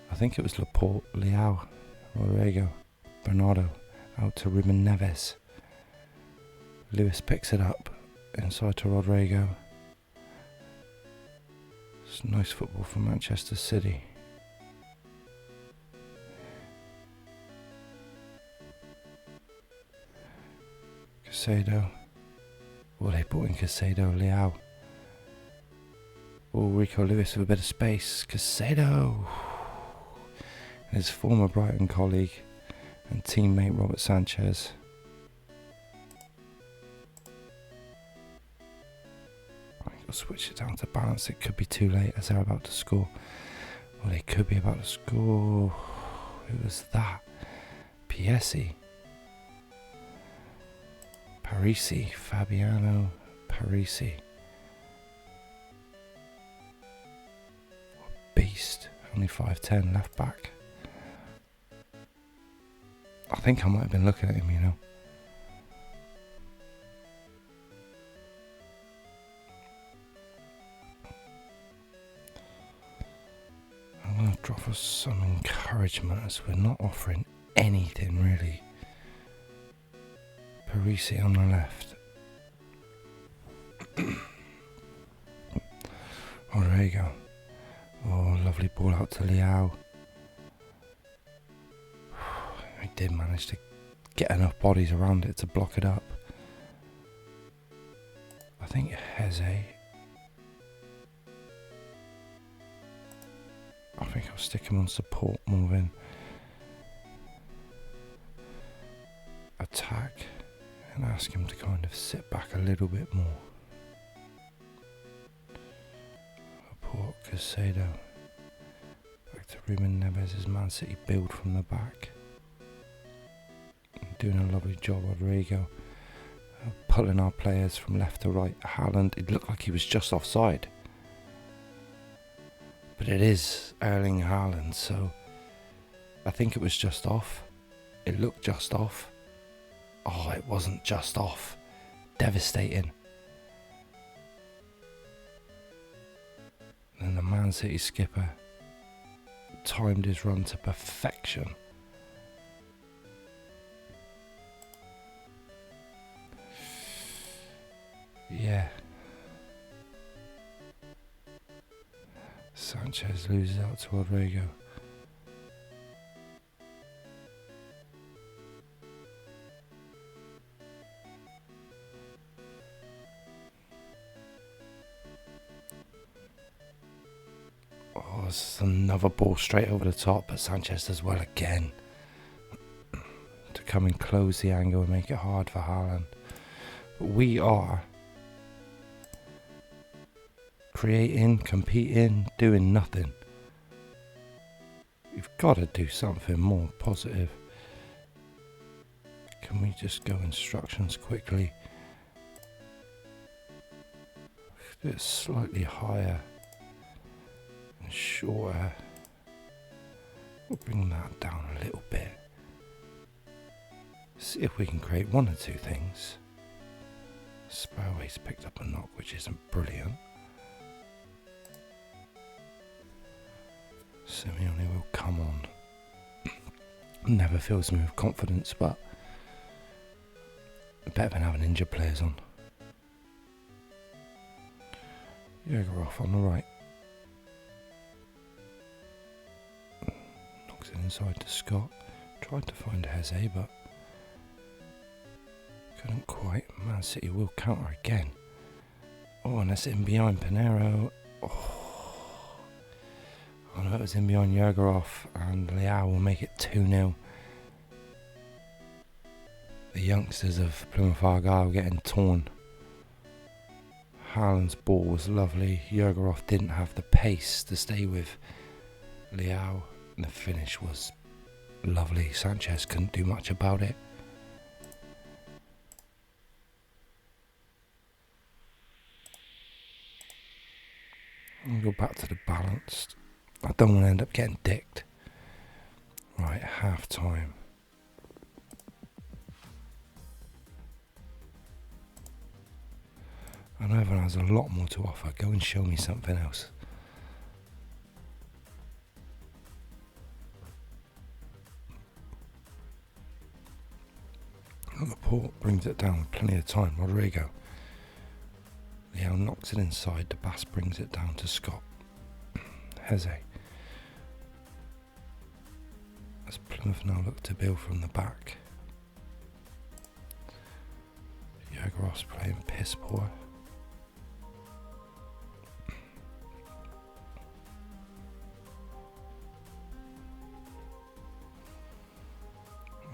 I think it was Laporte, Leao, Rodrigo, Bernardo. Out to Ruben Neves. Lewis picks it up inside to Rodrigo. It's nice football from Manchester City. Casado. Oh, they brought in Casado, Leao. Oh, Rico Lewis with a bit of space. Casado. His former Brighton colleague and teammate Robert Sanchez. I'll switch it down to balance. It could be too late as they're about to score. Well, they could be about to score. Who was that? Piesi. Parisi. Fabiano Parisi. Beast. Only 5'10", left back. I think I might have been looking at him, you know. I'm going to drop us some encouragement as we're not offering anything really. Parisi on the left. Oh, there you go. Oh, lovely ball out to Leao. He did manage to get enough bodies around it to block it up. I think Heze. I think I'll stick him on support more than attack and ask him to kind of sit back a little bit more. Support Casado. Back to Ruben Neves' Man City build from the back. Doing a lovely job, Rodrigo. Pulling our players from left to right. Haaland, it looked like he was just offside. But it is Erling Haaland, so I think it was just off. It looked just off. Oh, it wasn't just off. Devastating. And the Man City skipper timed his run to perfection. Yeah. Sanchez loses out to Rodrigo. Oh, it's another ball straight over the top, but Sanchez does well again to come and close the angle and make it hard for Haaland. But we are creating, competing, doing nothing. We've got to do something more positive. Can we just go instructions quickly? Do it slightly higher and shorter. We'll bring that down a little bit. See if we can create one or two things. Sparroway's picked up a knock, which isn't brilliant. Simeone will come on. Never fills me with confidence, but better than having injured players on. Jäger off on the right. Knocks it inside to Scott. Tried to find Heze, but couldn't quite. Man City will counter again. Oh, and that's in behind Pinero. Oh no, it was in behind Yergerov, and Leao will make it 2-0. The youngsters of Plymouth Argyle getting torn. Haaland's ball was lovely. Yergerov didn't have the pace to stay with Leao, and the finish was lovely. Sanchez couldn't do much about it. I'll go back to the balanced. I don't want to end up getting dicked. Right, half time. I know everyone has a lot more to offer. Go and show me something else. Laporte brings it down with plenty of time. Rodrigo. Leao knocks it inside. The Bass brings it down to Scott. Heze. As Plymouth now look to build from the back. Yergerov's playing piss poor.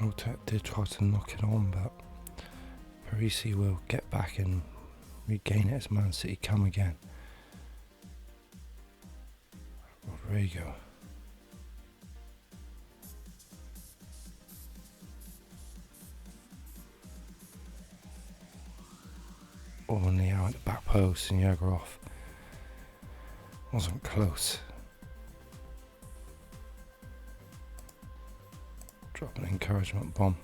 Otet did try to knock it on, but Parisi will get back and regain it as Man City come again. Rodrigo. Oh, and Leao at the back post, and Yergerov wasn't close. Drop an encouragement bomb.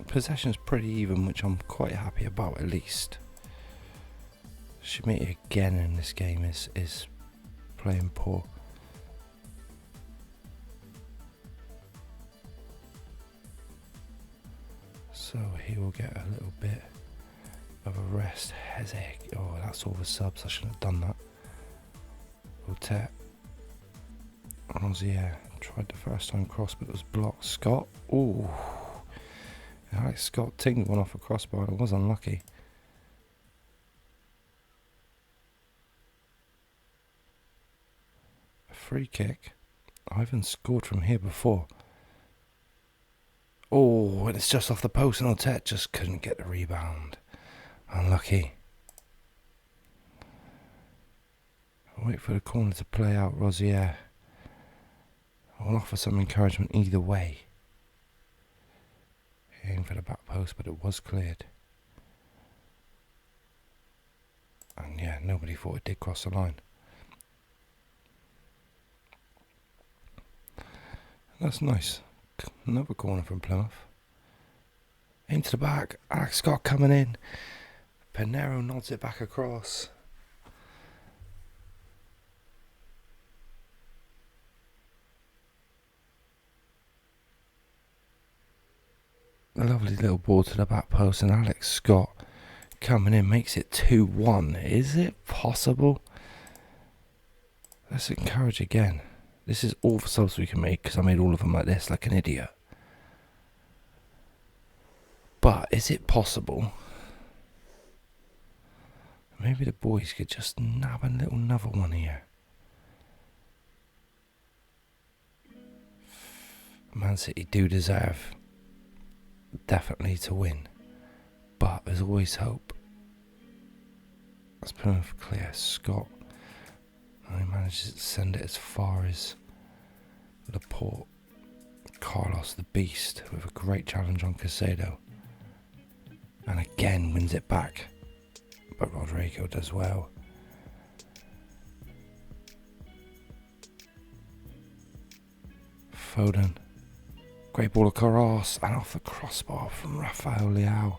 Possession's pretty even, which I'm quite happy about at least. Schmidt again in this game is playing poor. So he will get a little bit of a rest. Heze. Oh, that's all the subs. I shouldn't have done that. Otet. Rosier tried the first time cross, but it was blocked. Scott. Ooh. Alex Scott tinged one off a crossbar. It was unlucky. A free kick. Ivan scored from here before. Oh, and it's just off the post, and Otet just couldn't get the rebound. Unlucky. I'll wait for the corner to play out. Rosier. I'll offer some encouragement either way. Aim for the back post, but it was cleared. And yeah, nobody thought it did cross the line. That's nice. Another corner from Plymouth. Into the back. Alex Scott coming in. Pinero nods it back across. A lovely little ball to the back post, and Alex Scott coming in makes it 2-1. Is it possible? Let's encourage again. This is all the subs we can make because I made all of them like this, like an idiot. But is it possible? Maybe the boys could just nab another one here. Man City do deserve definitely to win, but there's always hope. Let's put him clear. Scott, and he manages to send it as far as Laporte. Carlos the Beast with a great challenge on Casado, and again wins it back, but Rodrigo does well. Foden, great ball of Carras, and off the crossbar from Rafael Leao.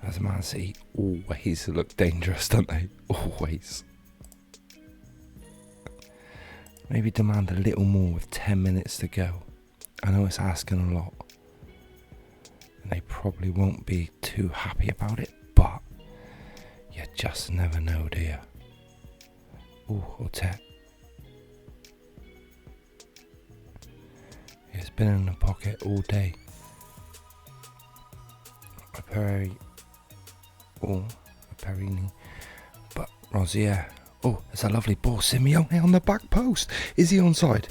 As Man City always look dangerous, don't they? Always. Maybe demand a little more with 10 minutes to go. I know it's asking a lot, and they probably won't be too happy about it, but you just never know, do you? Ooh, Otet. It's been in the pocket all day. A Perini. But Rosier. Oh, it's a lovely ball. Simeone on the back post. Is he onside?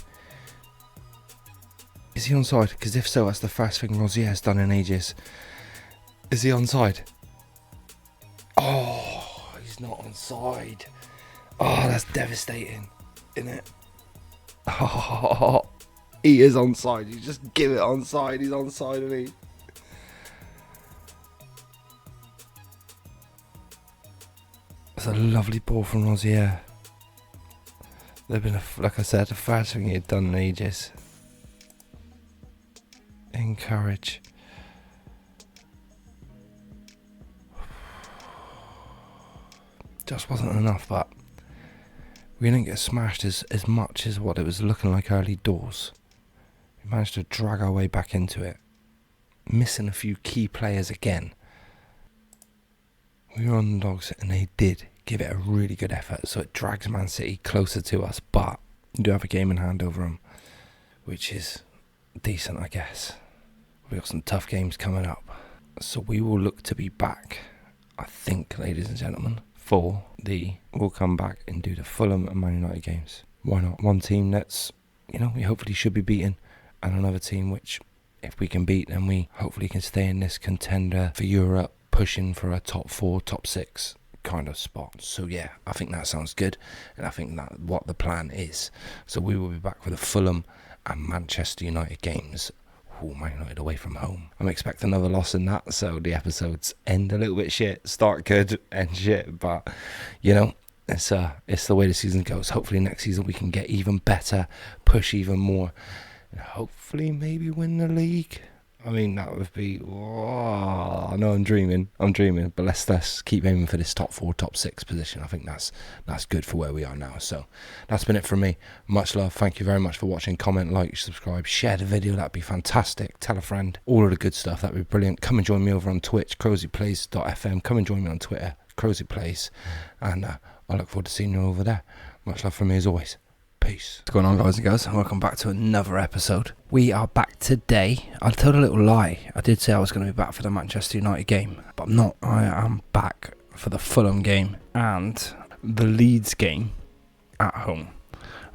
Is he onside? Because if so, that's the first thing Rosier's done in ages. Is he onside? Oh, he's not onside. Oh, that's devastating, isn't it? Oh, he is onside. You just give it onside. He's onside, isn't he? It's a lovely ball from Rosier. They've been, like I said, the first thing he'd done in ages. Encourage. Just wasn't enough, but we didn't get smashed as much as what it was looking like early doors. We managed to drag our way back into it. Missing a few key players again. We were on the dogs and they did give it a really good effort, so it drags Man City closer to us, but we do have a game in hand over them, which is decent, I guess. We've got some tough games coming up, so we will look to be back, I think, ladies and gentlemen, we'll come back and do the Fulham and Man United games. Why not? One team that's, we hopefully should be beating, and another team which, if we can beat, then we hopefully can stay in this contender for Europe, pushing for a top 4, top 6 kind of spot. So yeah, I think that sounds good, and I think that's what the plan is. So we will be back for the Fulham and Manchester United games. Man United away from home. I'm expecting another loss in that, so the episodes end a little bit shit, start good, end shit, but it's the way the season goes. Hopefully next season we can get even better, push even more, and hopefully maybe win the league. I mean, that would be, I know I'm dreaming, but let's keep aiming for this top 4, top 6 position. I think that's good for where we are now. So that's been it from me. Much love. Thank you very much for watching. Comment, like, subscribe, share the video. That'd be fantastic. Tell a friend. All of the good stuff. That'd be brilliant. Come and join me over on Twitch, crowseyplays.fm. Come and join me on Twitter, crowseyplays, and I look forward to seeing you over there. Much love from me as always. Peace. What's going on, guys and girls? Welcome back to another episode. We are back today. I told a little lie. I did say I was going to be back for the Manchester United game, but I'm not. I am back for the Fulham game and the Leeds game at home.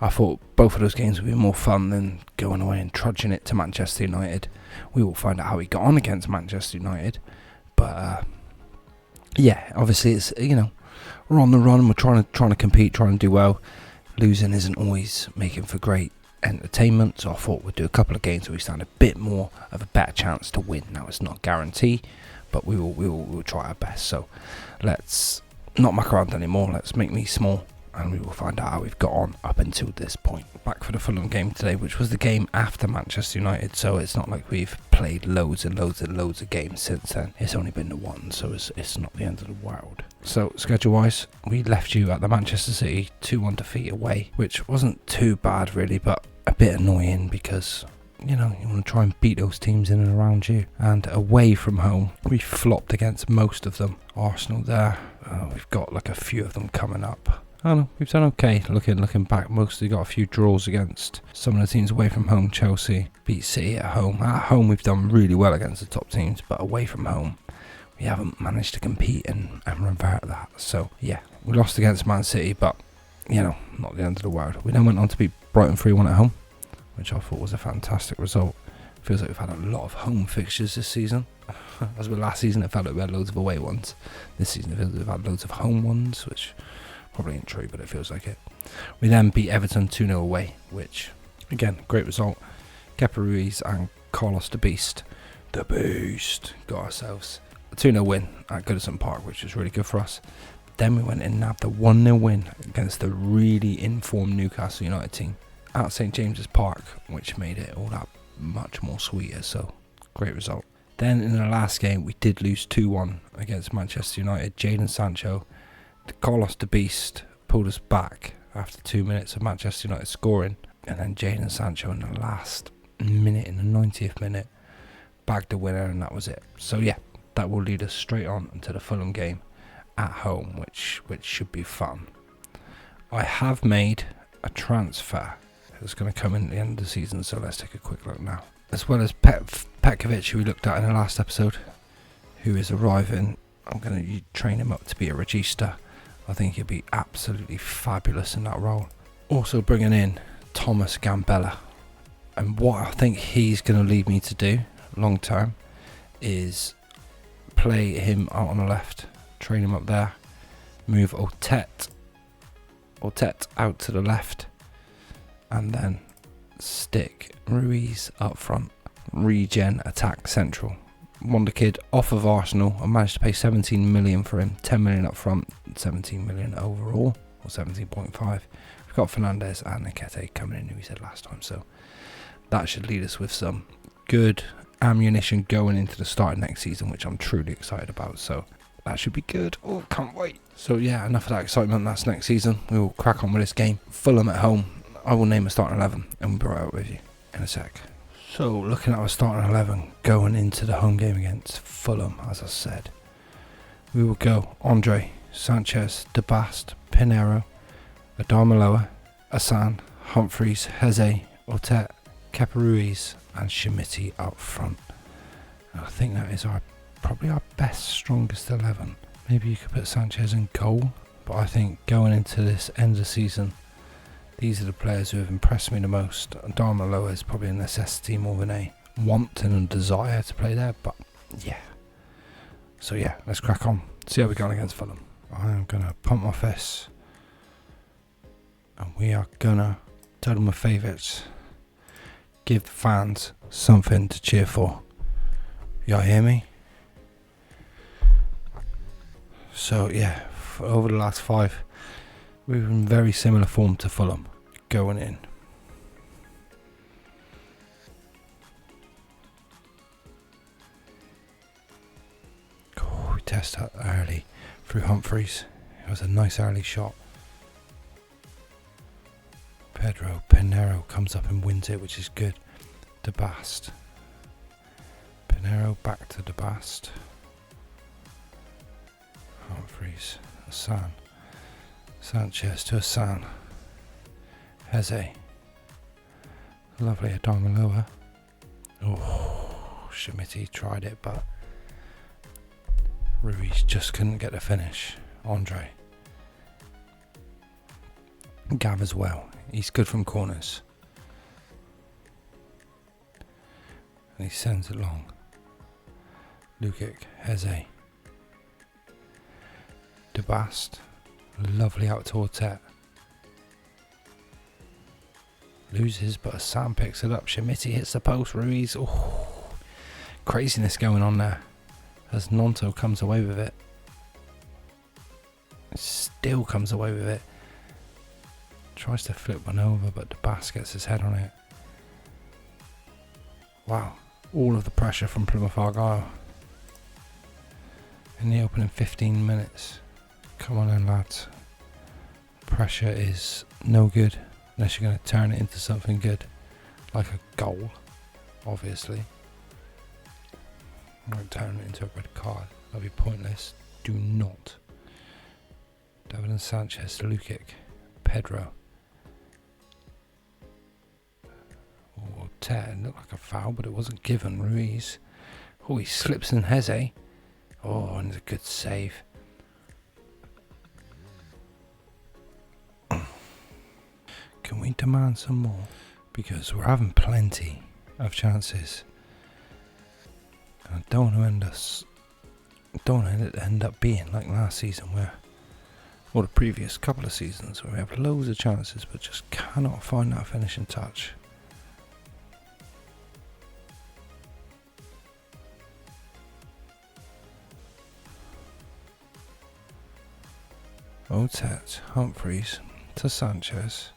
I thought both of those games would be more fun than going away and trudging it to Manchester United. We will find out how we got on against Manchester United, but yeah, obviously it's we're on the run. We're trying to compete, trying to do well. Losing isn't always making for great entertainment, so I thought we'd do a couple of games where we stand a bit more of a better chance to win. Now it's not a guarantee, but we'll try our best. So let's not muck around anymore. Let's make me small and we will find out how we've got on up until this point. Back for the Fulham game today, which was the game after Manchester United, so it's not like we've played loads and loads and loads of games since then. It's only been the one, so it's not the end of the world. So schedule wise, we left you at the Manchester City 2-1 defeat away, which wasn't too bad really, but a bit annoying because you want to try and beat those teams in and around you. And away from home, we flopped against most of them. Arsenal there, we've got like a few of them coming up. Oh no, we've done okay. Looking back, mostly got a few draws against some of the teams away from home. Chelsea beat City at home. At home, we've done really well against the top teams, but away from home, we haven't managed to compete and revert that. So yeah, we lost against Man City, but not the end of the world. We then went on to beat Brighton 3-1 at home, which I thought was a fantastic result. Feels like we've had a lot of home fixtures this season. As with last season, it felt like we had loads of away ones. This season, it feels like we've had loads of home ones, which probably ain't true, but it feels like it. We then beat Everton 2-0 away, which, again, great result. Kepa Ruiz and Carlos the Beast, got ourselves a 2-0 win at Goodison Park, which was really good for us. Then we went in and nabbed a 1-0 win against the really informed Newcastle United team at St James's Park, which made it all that much more sweeter, so great result. Then in the last game, we did lose 2-1 against Manchester United. Jadon Sancho, Carlos the Beast, pulled us back after 2 minutes of Manchester United scoring, and then Jadon Sancho in the last minute, in the 90th minute, bagged the winner, and that was it. So yeah, that will lead us straight on into the Fulham game at home, which should be fun. I have made a transfer that's going to come in at the end of the season, so let's take a quick look now. As well as Petkovic, who we looked at in the last episode, who is arriving. I'm going to train him up to be a regista. I think he'll be absolutely fabulous in that role. Also bringing in Thomas Gambella, and what I think he's going to lead me to do long term is play him out on the left, train him up there, move Otet out to the left, and then stick Ruiz up front, regen attack central. Wonder Kid off of Arsenal. I managed to pay 17 million for him, 10 million up front, 17 million overall, or 17.5. We've got Fernandes and Nketiah coming in, who we said last time, so that should lead us with some good ammunition going into the start of next season, which I'm truly excited about, so that should be good. Oh, can't wait. So yeah, enough of that excitement. That's next season. We will crack on with this game. Fulham at home. I will name a starting 11 and we'll be right out with you in a sec. So looking at our starting 11 going into the home game against Fulham, as I said, we will go Andre, Sanchez, De Bast, Pinheiro, Adama, Asan, Humphreys, Heze, Otet, Kepa Ruiz and Schmitti up front. And I think that is probably our best, strongest 11. Maybe you could put Sanchez in goal, but I think going into this end of the season, these are the players who have impressed me the most. Adama is probably a necessity more than a want and a desire to play there, but yeah. So yeah, let's crack on. See how we're going against Fulham. I am going to pump my fists, and we are going to tell them my favourites. Give the fans something to cheer for. Y'all hear me? So yeah, over the last 5, we've been in very similar form to Fulham going in. Oh, we test that early through Humphreys. It was a nice early shot. Pedro Pinheiro comes up and wins it, which is good. De Bast. Pinheiro back to De Bast. Humphreys. Asan. Sanchez to Asan. Heze. Lovely Adama. Oh, Schmitti tried it, but Ruiz just couldn't get the finish. Andre. Gav as well. He's good from corners. And he sends it long. Lukic, Heze. De Bast. Lovely out to Otet. Loses, but Sam picks it up. Schmitti hits the post. Ruiz. Oh, craziness going on there. As Nonto comes away with it. Still comes away with it. Tries to flip one over, but DeBas gets his head on it. Wow. All of the pressure from Plymouth Argyle in the opening 15 minutes. Come on then, lads. Pressure is no good unless you're going to turn it into something good, like a goal, obviously. I'm going to turn it into a red card. That'll be pointless. Do not. David Sanchez, Lukic, Pedro. Oh, Ted, looked like a foul, but it wasn't given. Ruiz. Oh, he slips in Heze. Oh, and it's a good save. Can we demand some more? Because we're having plenty of chances. And I don't want to end up being like last season or the previous couple of seasons where we have loads of chances but just cannot find that finishing touch. Otet, Humphreys to Sanchez.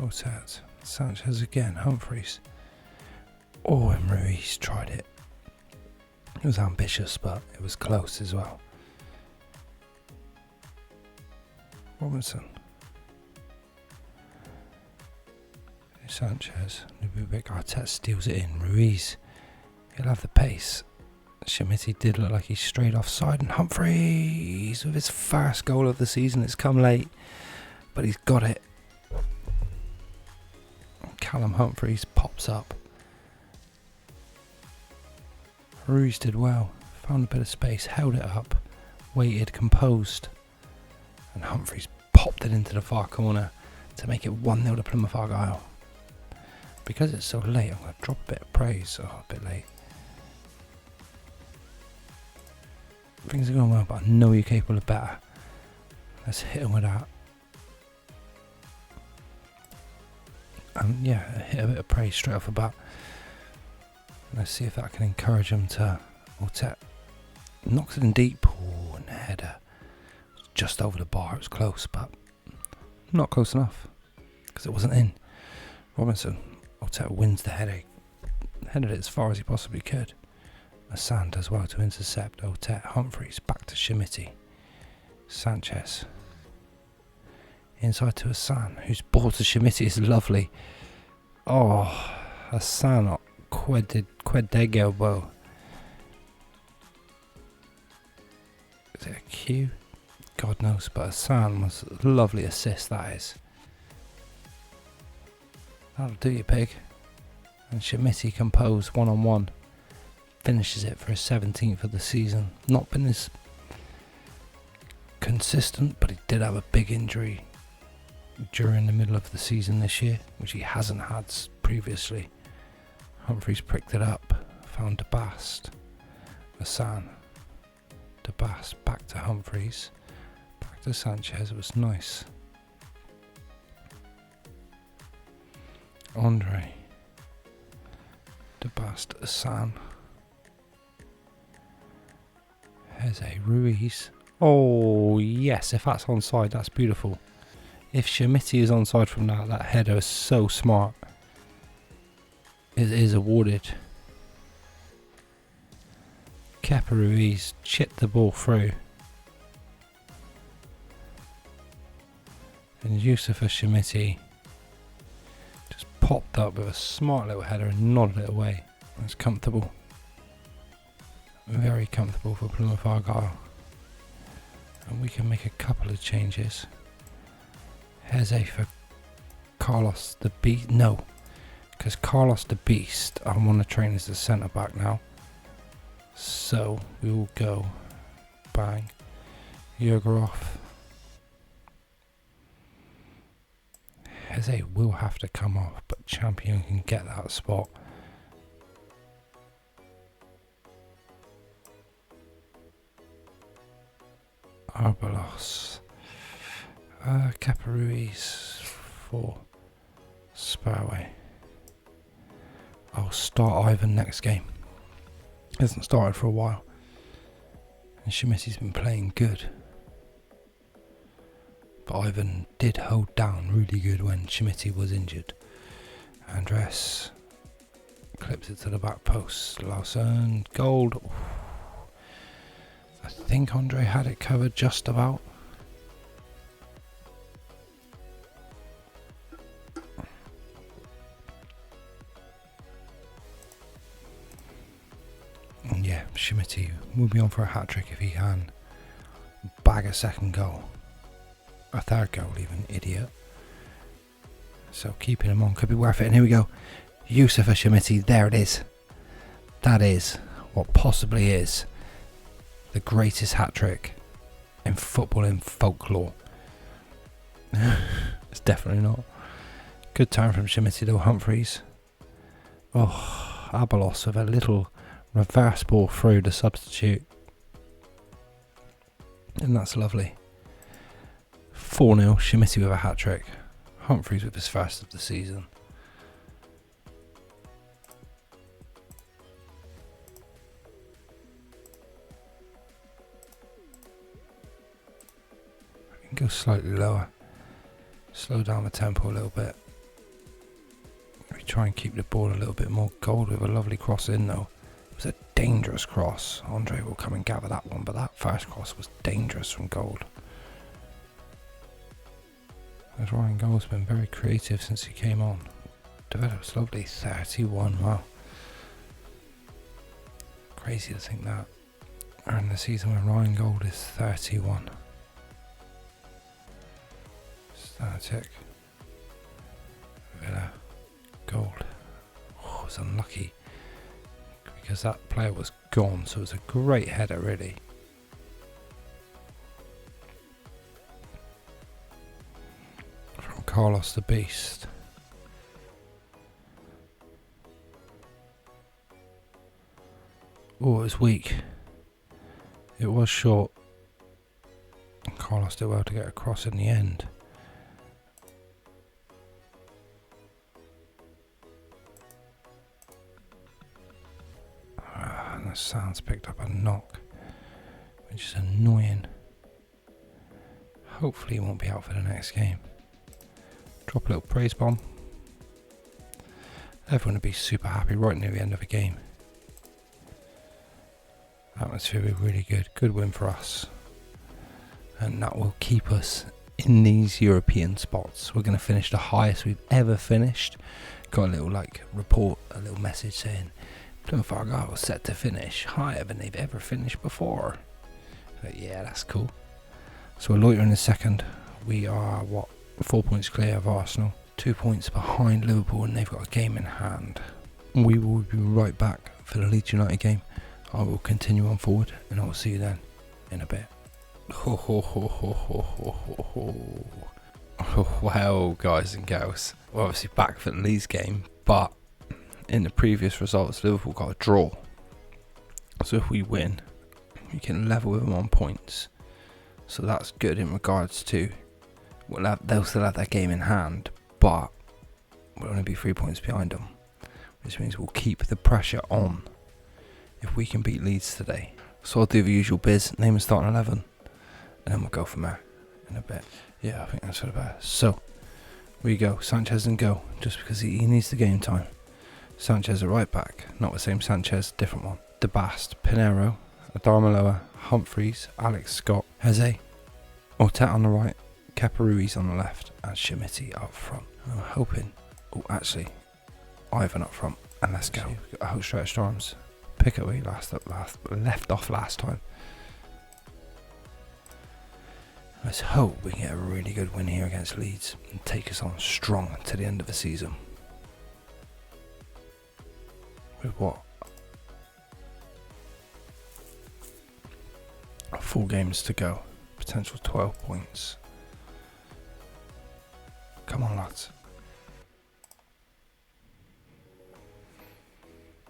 Otet, Sanchez again, Humphreys. Oh, and Ruiz tried it. It was ambitious, but it was close as well. Robinson. Sanchez. Lububic. Arteta steals it in. Ruiz. He'll have the pace. Shemiti did look like he's straight offside. And Humphreys with his first goal of the season. It's come late, but he's got it. Callum Humphreys pops up. Ruiz did well. Found a bit of space. Held it up. Waited. Composed. And Humphreys popped it into the far corner to make it 1-0 to Plymouth Argyle. Because it's so late, I'm going to drop a bit of praise. Oh, a bit late. Things are going well, but I know you're capable of better. Let's hit him with that. And yeah, hit a bit of praise straight off the bat. Let's see if that can encourage him to... Otet knocks it in deep. Oh, and the header. Just over the bar, it was close, but not close enough because it wasn't in. Robinson, Otet wins the header, headed it as far as he possibly could. Asand as well to intercept. Otet, Humphreys back to Shemiti. Sanchez inside to Asand, whose ball to Shemiti is lovely. Oh, Asand Quedego. Is it a Q? God knows, but Asand was a lovely assist, that is. That'll do you, pig. And Shemiti composed 1-on-1. Finishes it for his 17th of the season. Not been as consistent, but he did have a big injury during the middle of the season this year, which he hasn't had previously. Humphreys pricked it up. Found DeBast. Asand. DeBast back to Humphreys. To Sanchez, it was nice. Andre. DeBast, Asand. Heze, Ruiz. Oh yes, if that's onside, that's beautiful. If Shemiti is onside from that header is so smart. It is awarded. Kepa Ruiz chipped the ball through. And Yusufa Shemiti just popped up with a smart little header and nodded it away. It's comfortable. Very comfortable for Plymouth Argyle. And we can make a couple of changes. Heze for Carlos the Beast. No, because Carlos the Beast I want to train as a centre back now. So we will go bang. Yurgorov. Heze will have to come off, but Champion can get that spot. Arbelos. Kepa Ruiz for Sparway. I'll start Ivan next game. Hasn't started for a while. And Shemiti's been playing good. But Ivan did hold down really good when Schmitty was injured. Andres clips it to the back post. Lawson, gold. Ooh. I think Andre had it covered just about. And yeah, Schmitty will be on for a hat-trick if he can bag a second goal. A third goal even, idiot. So keeping him on could be worth it. And here we go. Yusufa Schmitty, there it is. That is what possibly is the greatest hat-trick in football in folklore. It's definitely not. Good time from Schmitty though. Humphreys. Oh, Abelos with a little reverse ball through the substitute. And that's lovely. 4-0, Schmitty with a hat-trick. Humphreys with his first of the season. I can go slightly lower. Slow down the tempo a little bit. We try and keep the ball a little bit more gold with a lovely cross in though. It was a dangerous cross. Andre will come and gather that one, but that first cross was dangerous from gold. As Ryan Gold's been very creative since he came on. Develops lovely. 31, wow. Crazy to think that. And the season when Ryan Gold is 31. Static. Villa. Gold. Oh, it was unlucky. Because that player was gone, so it was a great header really. From Carlos the Beast. Oh, it was weak. It was short. And Carlos did well to get across in the end. And the sounds picked up a knock, which is annoying. Hopefully he won't be out for the next game. Drop a little praise bomb. Everyone would be super happy right near the end of a game. Atmosphere will be really good. Good win for us. And that will keep us in these European spots. We're going to finish the highest we've ever finished. Got a little report, a little message saying Plymouth Argyle was set to finish higher than they've ever finished before. But yeah, that's cool. So we're loitering in second. We are 4 points clear of Arsenal, 2 points behind Liverpool, and they've got a game in hand. We will be right back for the Leeds United game. I will continue on forward, and I will see you then in a bit. Well, guys and girls, we're obviously back for the Leeds game, but in the previous results, Liverpool got a draw. So if we win, we can level with them on points. So that's good in regards to they'll still have that game in hand, but we'll only be 3 points behind them, which means we'll keep the pressure on if we can beat Leeds today. So I'll do the usual biz, name and starting 11, and then we'll go from there in a bit. Yeah, I think that's for the best. So we go, Sanchez and go, just because he needs the game time. Sanchez at right back, not the same Sanchez, different one. DeBast, Pinero, Adarmaloa, Humphreys, Alex Scott, Heze, Ortet on the right, Kepa on the left, and Schmitty up front. I'm hoping, Ivan up front, and let's go. We've got a whole stretched arms. Pick up where he left off last time. Let's hope we can get a really good win here against Leeds and take us on strong to the end of the season. With what? 4 games to go. Potential 12 points. Come on, lads.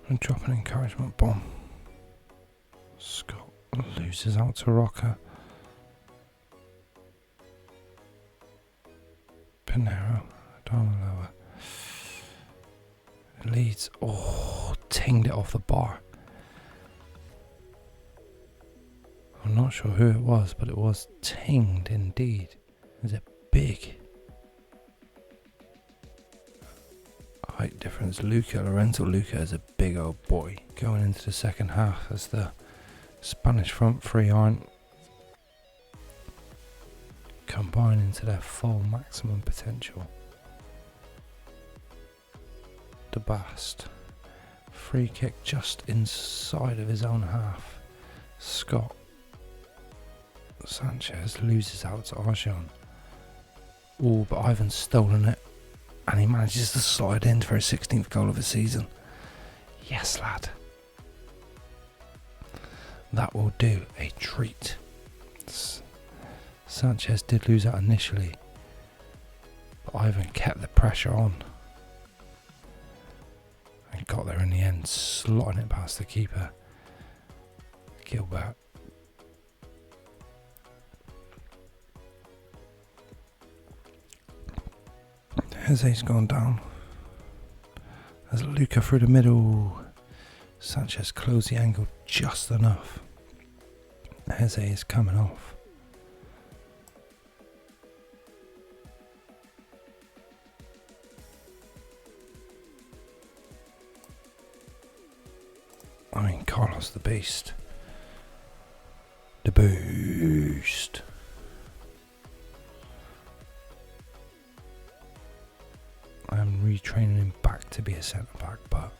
And drop an encouragement bomb. Scott loses out to Rocker. Pinero, Darmaloa. Leeds. Oh, tinged it off the bar. I'm not sure who it was, but it was tinged indeed. Is it big height difference. Lorenzo Luca is a big old boy. Going into the second half as the Spanish front three aren't combining to their full maximum potential. De Bast. Free kick just inside of his own half. Scott. Sanchez loses out to Arjan. Oh, but Ivan's stolen it. And he manages to slide in for his 16th goal of the season. Yes, lad. That will do. A treat. Sanchez did lose out initially, but Ivan kept the pressure on and got there in the end, slotting it past the keeper, Gilbert. Jose's gone down. As Luca through the middle, Sanchez closed the angle just enough. Jose is coming off. I mean, Carlos the Beast. The Boost. I'm retraining him back to be a centre back, but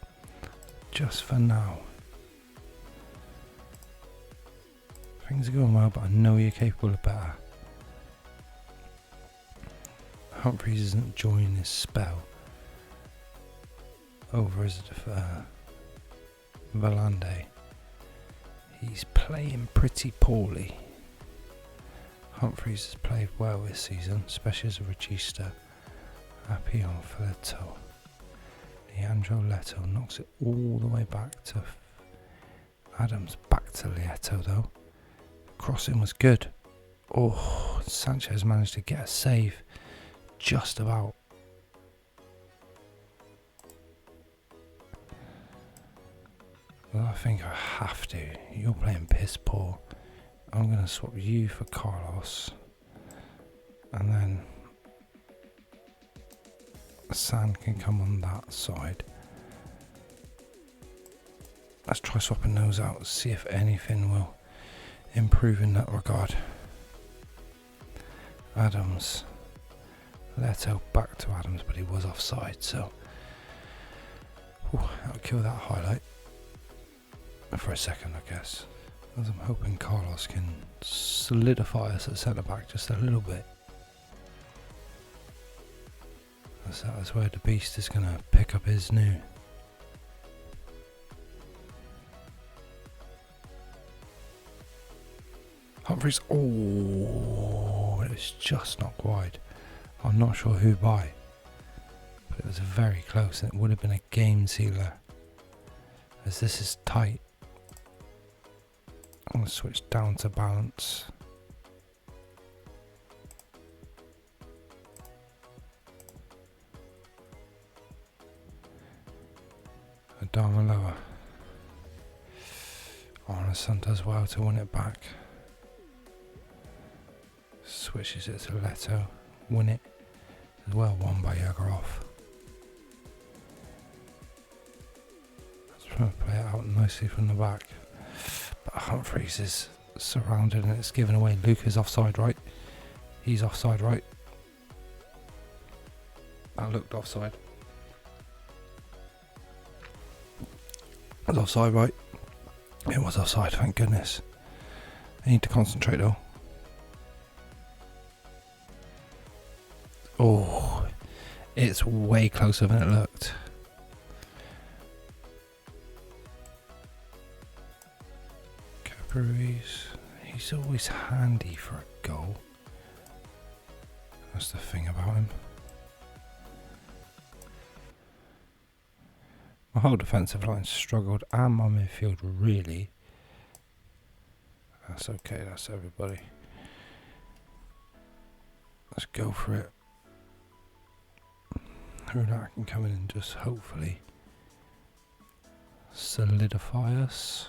just for now. Things are going well, but I know you're capable of better. Humphreys isn't enjoying his spell over as Valande. He's playing pretty poorly. Humphreys has played well this season, especially as a regista. Happy on Leto. Leandro Leto knocks it all the way back to Adams. Back to Lieto though. Crossing was good. Oh, Sanchez managed to get a save. Just about. Well, I think I have to. You're playing piss poor. I'm going to swap you for Carlos. And then San can come on that side. Let's try swapping those out. See if anything will improve in that regard. Adams. Leto back to Adams, but he was offside, so I'll kill that highlight for a second, I guess, as I'm hoping Carlos can solidify us at centre back just a little bit. As that is where the Beast is going to pick up his new. Humphreys, oh, it was just not wide. I'm not sure who by, but it was very close and it would have been a game sealer. As this is tight, I'm going to switch down to balance. Adama lower. Arneson does well to win it back. Switches it to Leto. Win it as well, won by Yagorov. Let's try to play it out nicely from the back. But Humphreys is surrounded and it's given away. Luca's offside, right? He's offside, right? That looked offside. It was offside, right? It was offside, thank goodness. I need to concentrate though. Oh, it's way closer than it looked. Caprice, he's always handy for a goal. That's the thing about him. My whole defensive line struggled and my midfield really. That's okay, that's everybody. Let's go for it. Runak can come in and just hopefully solidify us.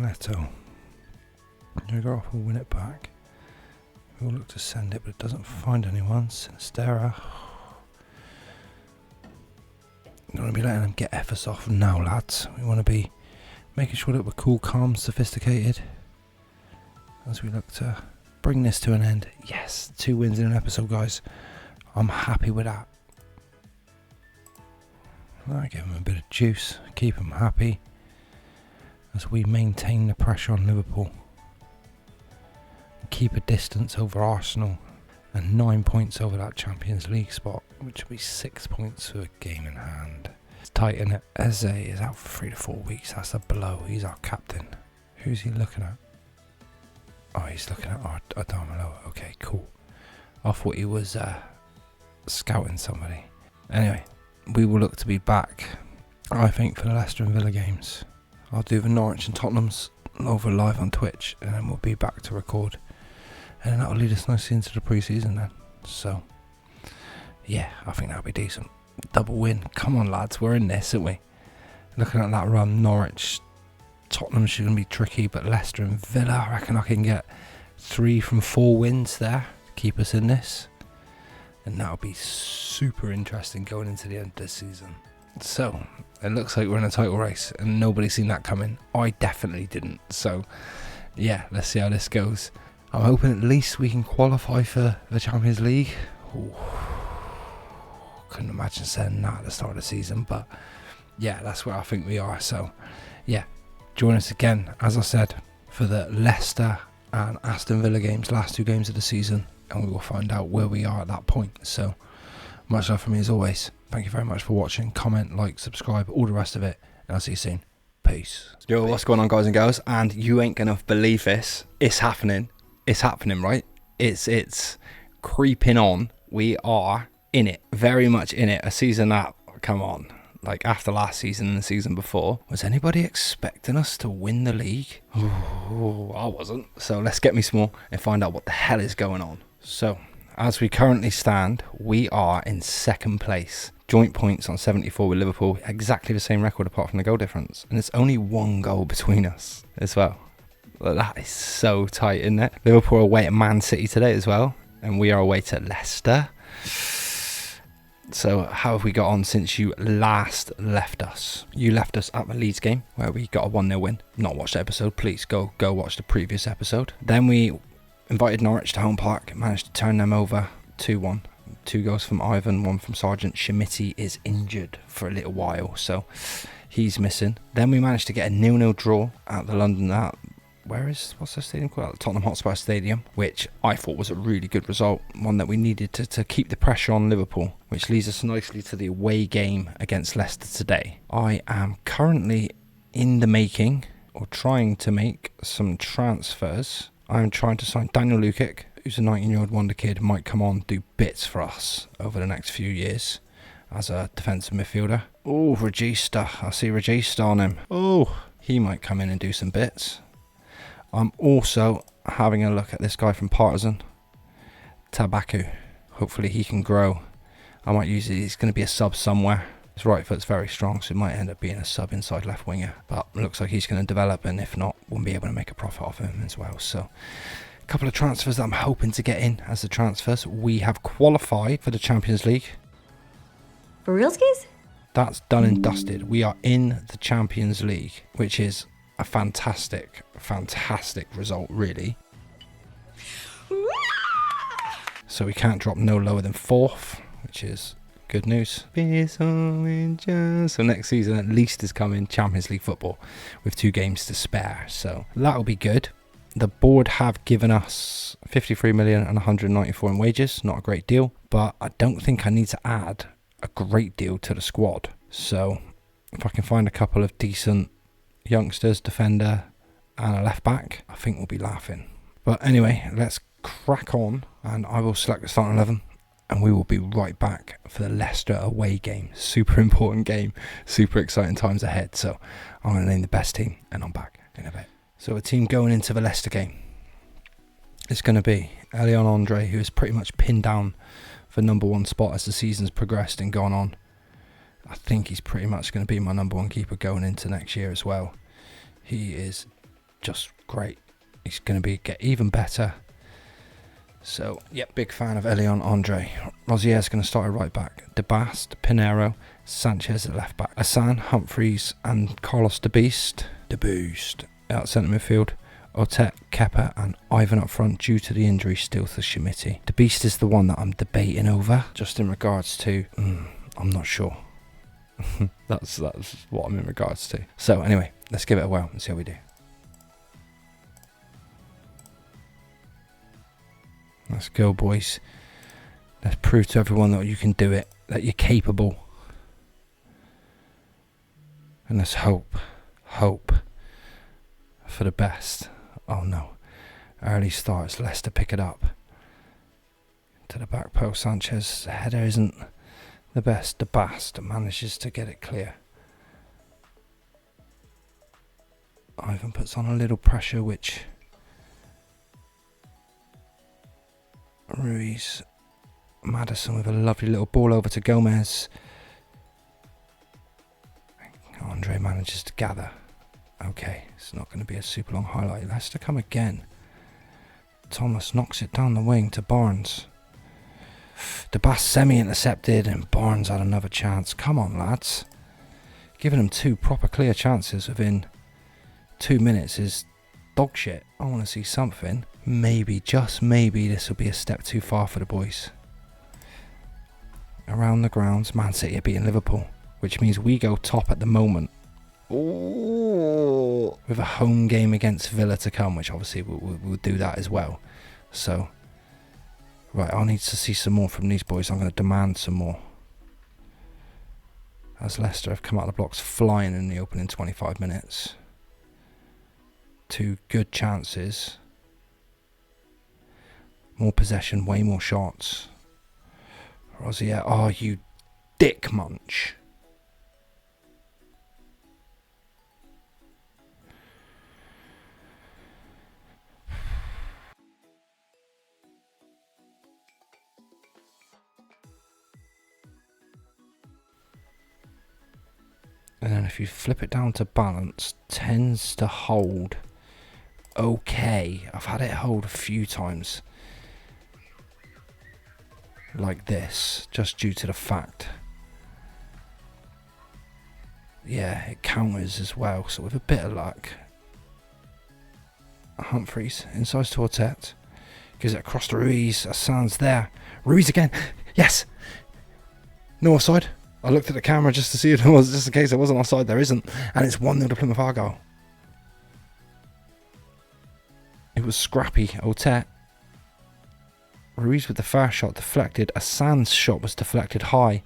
Neto. Jagoff will win it back. We'll look to send it, but it doesn't find anyone. Sinistera. We don't want to be letting them get F's off now, lads. We want to be making sure that we're cool, calm, sophisticated as we look to bring this to an end. Yes, 2 wins in an episode, guys. I'm happy with that. I give them a bit of juice, keep them happy as we maintain the pressure on Liverpool. Keep a distance over Arsenal and 9 points over that Champions League spot, which will be 6 points for a game in hand. It's tight, isn't it? Eze is out for 3 to 4 weeks. That's a blow. He's our captain. Who's he looking at? Oh, he's looking at Adamalo. Okay, cool. I thought he was scouting somebody. Anyway, we will look to be back, I think, for the Leicester and Villa games. I'll do the Norwich and Tottenham's over live on Twitch, and then we'll be back to record. And then that'll lead us nicely into the pre-season then. So, yeah, I think that'll be decent. Double win. Come on, lads, we're in this, aren't we? Looking at that run, Norwich, Tottenham should be tricky, but Leicester and Villa, I reckon I can get 3 from 4 wins there to keep us in this. And that'll be super interesting going into the end of the season. So, it looks like we're in a title race, and nobody's seen that coming. I definitely didn't. So, yeah, let's see how this goes. I'm hoping at least we can qualify for the Champions League. Ooh, couldn't imagine saying that at the start of the season, but yeah, that's where I think we are. So, yeah, join us again, as I said, for the Leicester and Aston Villa games, last 2 games of the season, and we will find out where we are at that point. So, much love from me as always. Thank you very much for watching. Comment, like, subscribe, all the rest of it, and I'll see you soon. Peace. Yo, what's going on, guys and girls? And you ain't gonna believe this. It's happening. It's happening, right? It's creeping on. We are in it, very much in it. A season that, come on, like after last season and the season before, was anybody expecting us to win the league? Oh, I wasn't. So let's get me small and find out what the hell is going on. So, as we currently stand, we are in 2nd place. Joint points on 74 with Liverpool. Exactly the same record apart from the goal difference. And it's only 1 goal between us as well. That is so tight, isn't it? Liverpool are away at Man City today as well. And we are away to Leicester. So how have we got on since you last left us? You left us at the Leeds game where we got a 1-0 win. Not watched the episode, please go watch the previous episode. Then we invited Norwich to home park, managed to turn them over 2-1. 2 goals from Ivan, 1 from Sargent. Shimiti is injured for a little while, so he's missing. Then we managed to get a 0-0 draw at the London, what's the stadium called? The Tottenham Hotspur Stadium, which I thought was a really good result, one that we needed to keep the pressure on Liverpool, which leads us nicely to the away game against Leicester today. I am currently in the making, or trying to make, some transfers. I'm trying to sign Daniel Lukic, who's a 19-year-old wonder kid, might come on, do bits for us over the next few years as a defensive midfielder. Oh, Regista, I see Regista on him. Oh, he might come in and do some bits. I'm also having a look at this guy from Partizan, Tabaku. Hopefully he can grow. I might use it. He's going to be a sub somewhere. His right foot's very strong, so it might end up being a sub inside left winger. But it looks like he's going to develop, and if not, we'll be able to make a profit off him as well. So, a couple of transfers that I'm hoping to get in as the transfers. We have qualified for the Champions League. For realskies? That's done and dusted. We are in the Champions League, which is a fantastic result, really. So we can't drop no lower than 4th, which is good news. So next season at least is coming Champions League football with 2 games to spare. So that'll be good. The board have given us 53 million and 194 in wages. Not a great deal, but I don't think I need to add a great deal to the squad. So if I can find a couple of decent youngsters, defender and a left back, I think we'll be laughing. But anyway, let's crack on, and I will select the starting 11, and we will be right back for the Leicester away game. Super important game, super exciting times ahead. So I'm going to name the best team, and I'm back in a bit. So a team going into the Leicester game is going to be Elion Andre, who is pretty much pinned down for number 1 spot as the season's progressed and gone on. I think he's pretty much going to be my number 1 keeper going into next year as well. He is just great. He's going to get even better. So, yep, big fan of Elion Andre. Rozier's going to start at right back. DeBast, Pinero, Sanchez at left back. Asan, Humphreys, and Carlos de Beast out centre midfield. Otet, Kepa, and Ivan up front due to the injury still to Schmitti. De Beast is the one that I'm debating over, just in regards to, I'm not sure. That's what I'm in regards to. So anyway, let's give it a whirl and see how we do. Let's go, boys. Let's prove to everyone that you can do it, that you're capable. And let's hope for the best. Oh no. Early starts, Leicester pick it up. To the back post, Sanchez. The header isn't the best. The Bast manages to get it clear. Ivan puts on a little pressure, which Ruiz, Maddison with a lovely little ball over to Gomez. Andre manages to gather. Okay, it's not going to be a super long highlight. Leicester come again. Thomas knocks it down the wing to Barnes. The Bast semi-intercepted and Barnes had another chance. Come on, lads. Giving them 2 proper clear chances within 2 minutes is dog shit. I want to see something. Maybe, just maybe, this will be a step too far for the boys. Around the grounds, Man City are beating Liverpool, which means we go top at the moment. Ooh. With a home game against Villa to come, which obviously we'll do that as well. So, right, I need to see some more from these boys. I'm going to demand some more. As Leicester have come out of the blocks flying in the opening 25 minutes. 2 good chances. More possession, way more shots. Rozier, oh, you dick munch. And then if you flip it down to balance, tends to hold okay. I've had it hold a few times like this, just due to the fact, yeah, it counters as well. So with a bit of luck, Humphreys inside to Otet, gives it across to Ruiz. Assan's there. Ruiz again. Yes. No offside. I looked at the camera just to see if it was, just in case it wasn't offside. There isn't, and it's 1-0 to Plymouth Argyle. It was scrappy. Otet. Ruiz with the first shot deflected. Assan's shot was deflected high.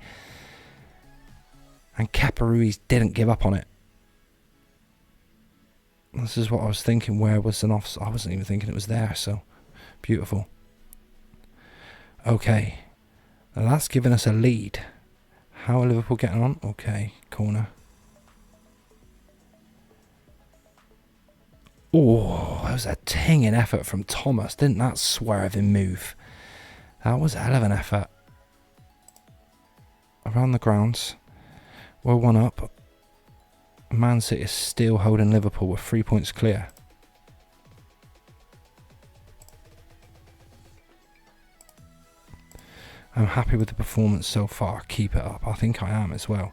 And Kepa Ruiz didn't give up on it. This is what I was thinking. Where was an offside? I wasn't even thinking it was there. So, beautiful. Okay. Now that's given us a lead. How are Liverpool getting on? Okay, corner. Oh, that was a tinging effort from Thomas. Didn't that swerving move? That was a hell of an effort. Around the grounds. We're 1 up. Man City is still holding Liverpool with 3 points clear. I'm happy with the performance so far. Keep it up. I think I am as well.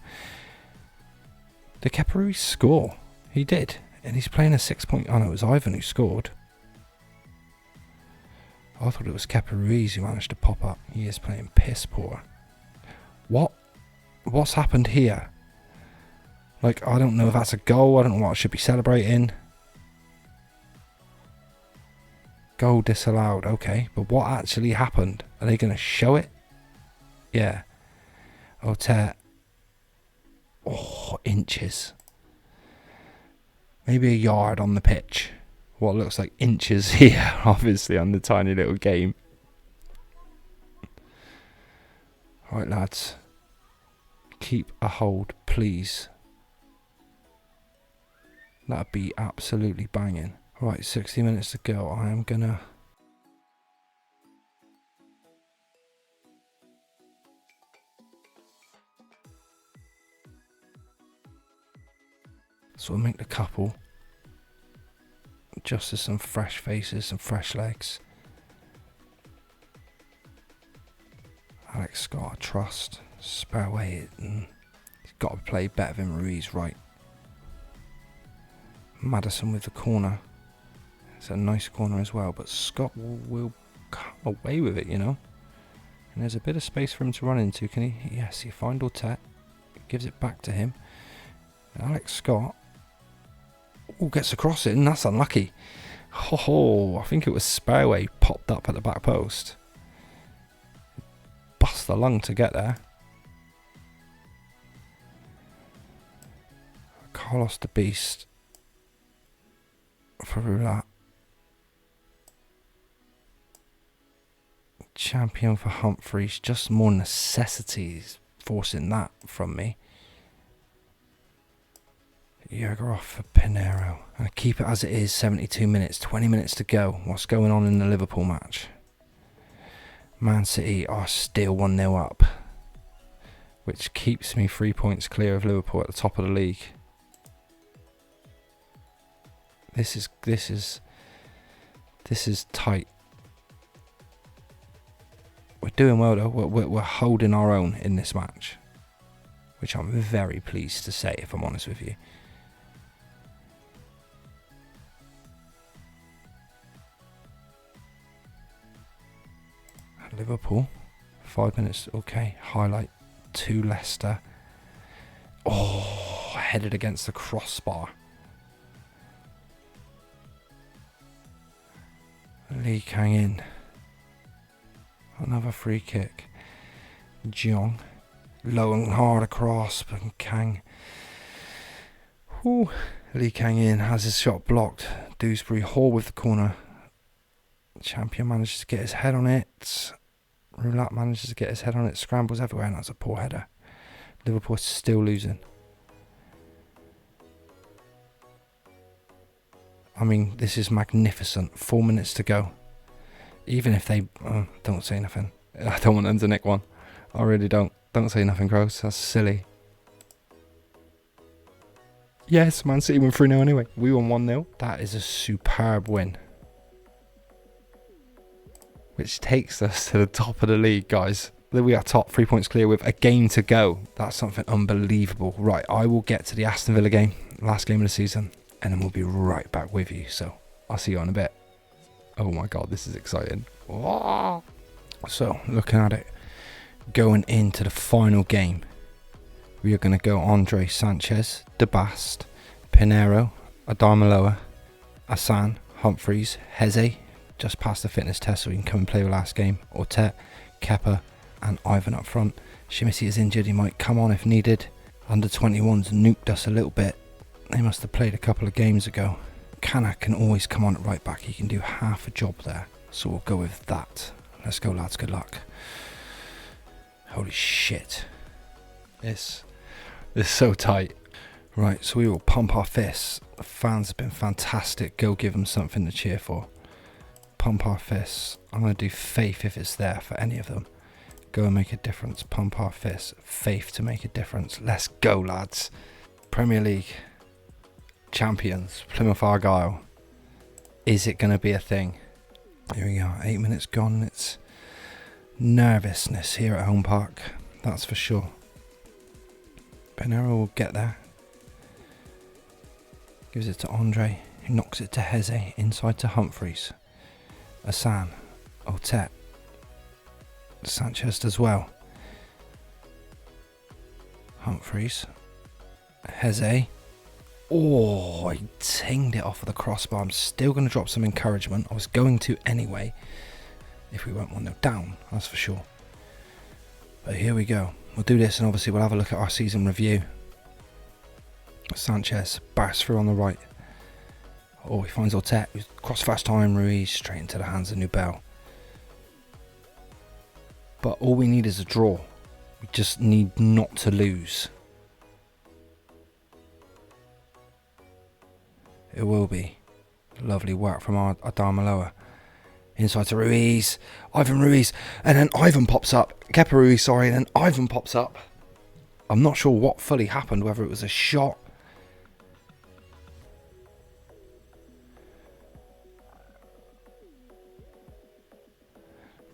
Did Kepa Ruiz score? He did. And he's playing a 6-point... Oh no, it was Ivan who scored. I thought it was Kepa Ruiz who managed to pop up. He is playing piss poor. What? What's happened here? Like, I don't know if that's a goal. I don't know what I should be celebrating. Goal disallowed. Okay, but what actually happened? Are they going to show it? Yeah. Otet. Oh, inches. Maybe a yard on the pitch. What looks like inches here, obviously, on the tiny little game. Right, lads. Keep a hold, please. That'd be absolutely banging. Right, 60 minutes to go. I am gonna... So we'll make the couple. just as some fresh faces, some fresh legs. Alex Scott, I trust. Spare away. He's got to play better than Ruiz, right? Madison with the corner. It's a nice corner as well, but Scott will come away with it, you know. And there's a bit of space for him to run into. Can he? Yes, he finds Ortet. Gives it back to him. And Alex Scott gets across it, and that's unlucky. I think it was Spareway popped up at the back post. Bust the lung to get there. Carlos the Beast for Roulat. Champion for Humphreys. Just more necessities forcing that from me. Yerger off for Pinero. And keep it as it is, 72 minutes, 20 minutes to go. What's going on in the Liverpool match? Man City are still 1-0 up, which keeps me 3 points clear of Liverpool at the top of the league. This is tight. We're doing well though. We're holding our own in this match, which I'm very pleased to say, if I'm honest with you. Liverpool, 5 minutes. Okay, highlight to Leicester. Headed against the crossbar. Lee Kang in. Another free kick. Jeong. Low and hard across, but Kang. Lee Kang in, has his shot blocked. Dewsbury Hall with the corner. Champion manages to get his head on it. Roulat manages to get his head on it. Scrambles everywhere, and that's a poor header. Liverpool is still losing. I mean, this is magnificent. 4 minutes to go. Even if they... don't say nothing. I don't want them to nick one. I really don't. Don't say nothing, gross. That's silly. Yes, Man City won 3-0 anyway. We won 1-0. That is a superb win. Which takes us to the top of the league, guys. We are top, 3 points clear with a game to go. That's something unbelievable. Right, I will get to the Aston Villa game, last game of the season, and then we'll be right back with you. So I'll see you in a bit. Oh my God, this is exciting. Oh. So looking at it, going into the final game, we are going to go Andre Sanchez, Debast, Pinero, Adamaloa, Asan, Humphreys, Heze, just passed the fitness test so he can come and play the last game. Ortet, Kepa and Ivan up front. Shimisi is injured, he might come on if needed. Under 21s nuked us a little bit. They must have played a couple of games ago. Kana can always come on at right back, he can do half a job there. So we'll go with that. Let's go lads, good luck. Holy shit. This is so tight. Right, so we will pump our fists. The fans have been fantastic, go give them something to cheer for. Pump our fists. I'm going to do faith if it's there for any of them. Go and make a difference. Pump our fists. Faith to make a difference. Let's go, lads. Premier League champions, Plymouth Argyle. Is it going to be a thing? Here we are. 8 minutes gone. It's nervousness here at Home Park. That's for sure. Pinero will get there. Gives it to Andre. He knocks it to Heze. Inside to Humphreys. Asan, Ortet, Sanchez as well. Humphreys, Heze. I tinged it off of the crossbar. I'm still going to drop some encouragement. I was going to anyway, if we went 1-0 down, that's for sure. But here we go. We'll do this and obviously we'll have a look at our season review. Sanchez bursts through on the right. He finds Ortet. Cross fast time, Ruiz straight into the hands of Nubel. But all we need is a draw. We just need not to lose. It will be. Lovely work from our Adamaloa. Inside to Ruiz. Ivan Ruiz. And then Ivan pops up. Kepa Ruiz, sorry. And then Ivan pops up. I'm not sure what fully happened, whether it was a shot.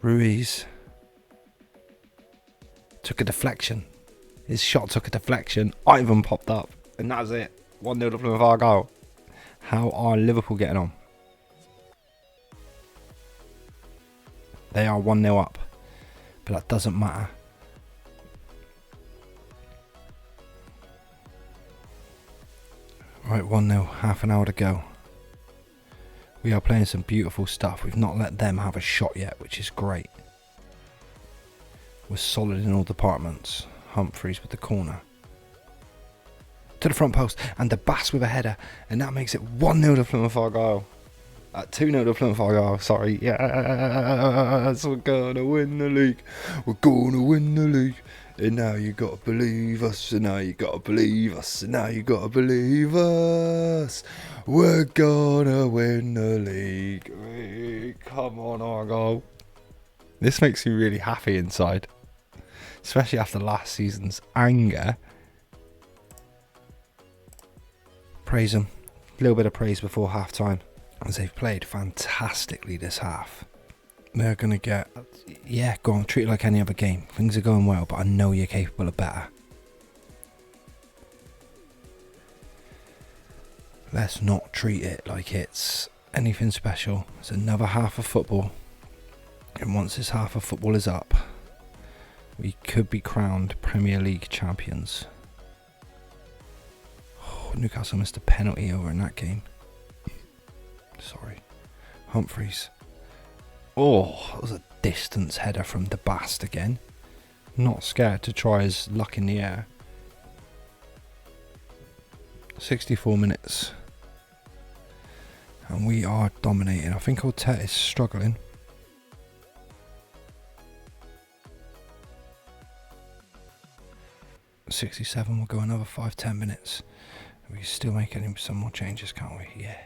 Ruiz took a deflection. His shot took a deflection. Ivan popped up. And that was it. 1-0 to Plymouth Argyle. How are Liverpool getting on? They are 1-0 up. But that doesn't matter. Right, 1-0. Half an hour to go. We are playing some beautiful stuff. We've not let them have a shot yet, which is great. We're solid in all departments. Humphreys with the corner. To the front post. And the Bass with a header. And that makes it 1-0 to Plymouth Argyle. 2-0 to Plymouth Argyle. Sorry. Yes, we're going to win the league. We're going to win the league. And now you got to believe us. And now you got to believe us. And now you got to believe us. We're going to win the league. Come on, Argyle. This makes me really happy inside. Especially after last season's anger. Praise them. A little bit of praise before half time. As they've played fantastically this half. They're going to get... Yeah, go on, treat it like any other game. Things are going well, but I know you're capable of better. Let's not treat it like it's anything special. It's another half of football. And once this half of football is up, we could be crowned Premier League champions. Oh, Newcastle missed a penalty over in that game. Sorry. Humphreys. Oh, that was a distance header from the Bast again. Not scared to try his luck in the air. 64 minutes. And we are dominating. I think Ottet is struggling. .67, we'll go another 5-10 minutes. We can still make some more changes, can't we? Yeah.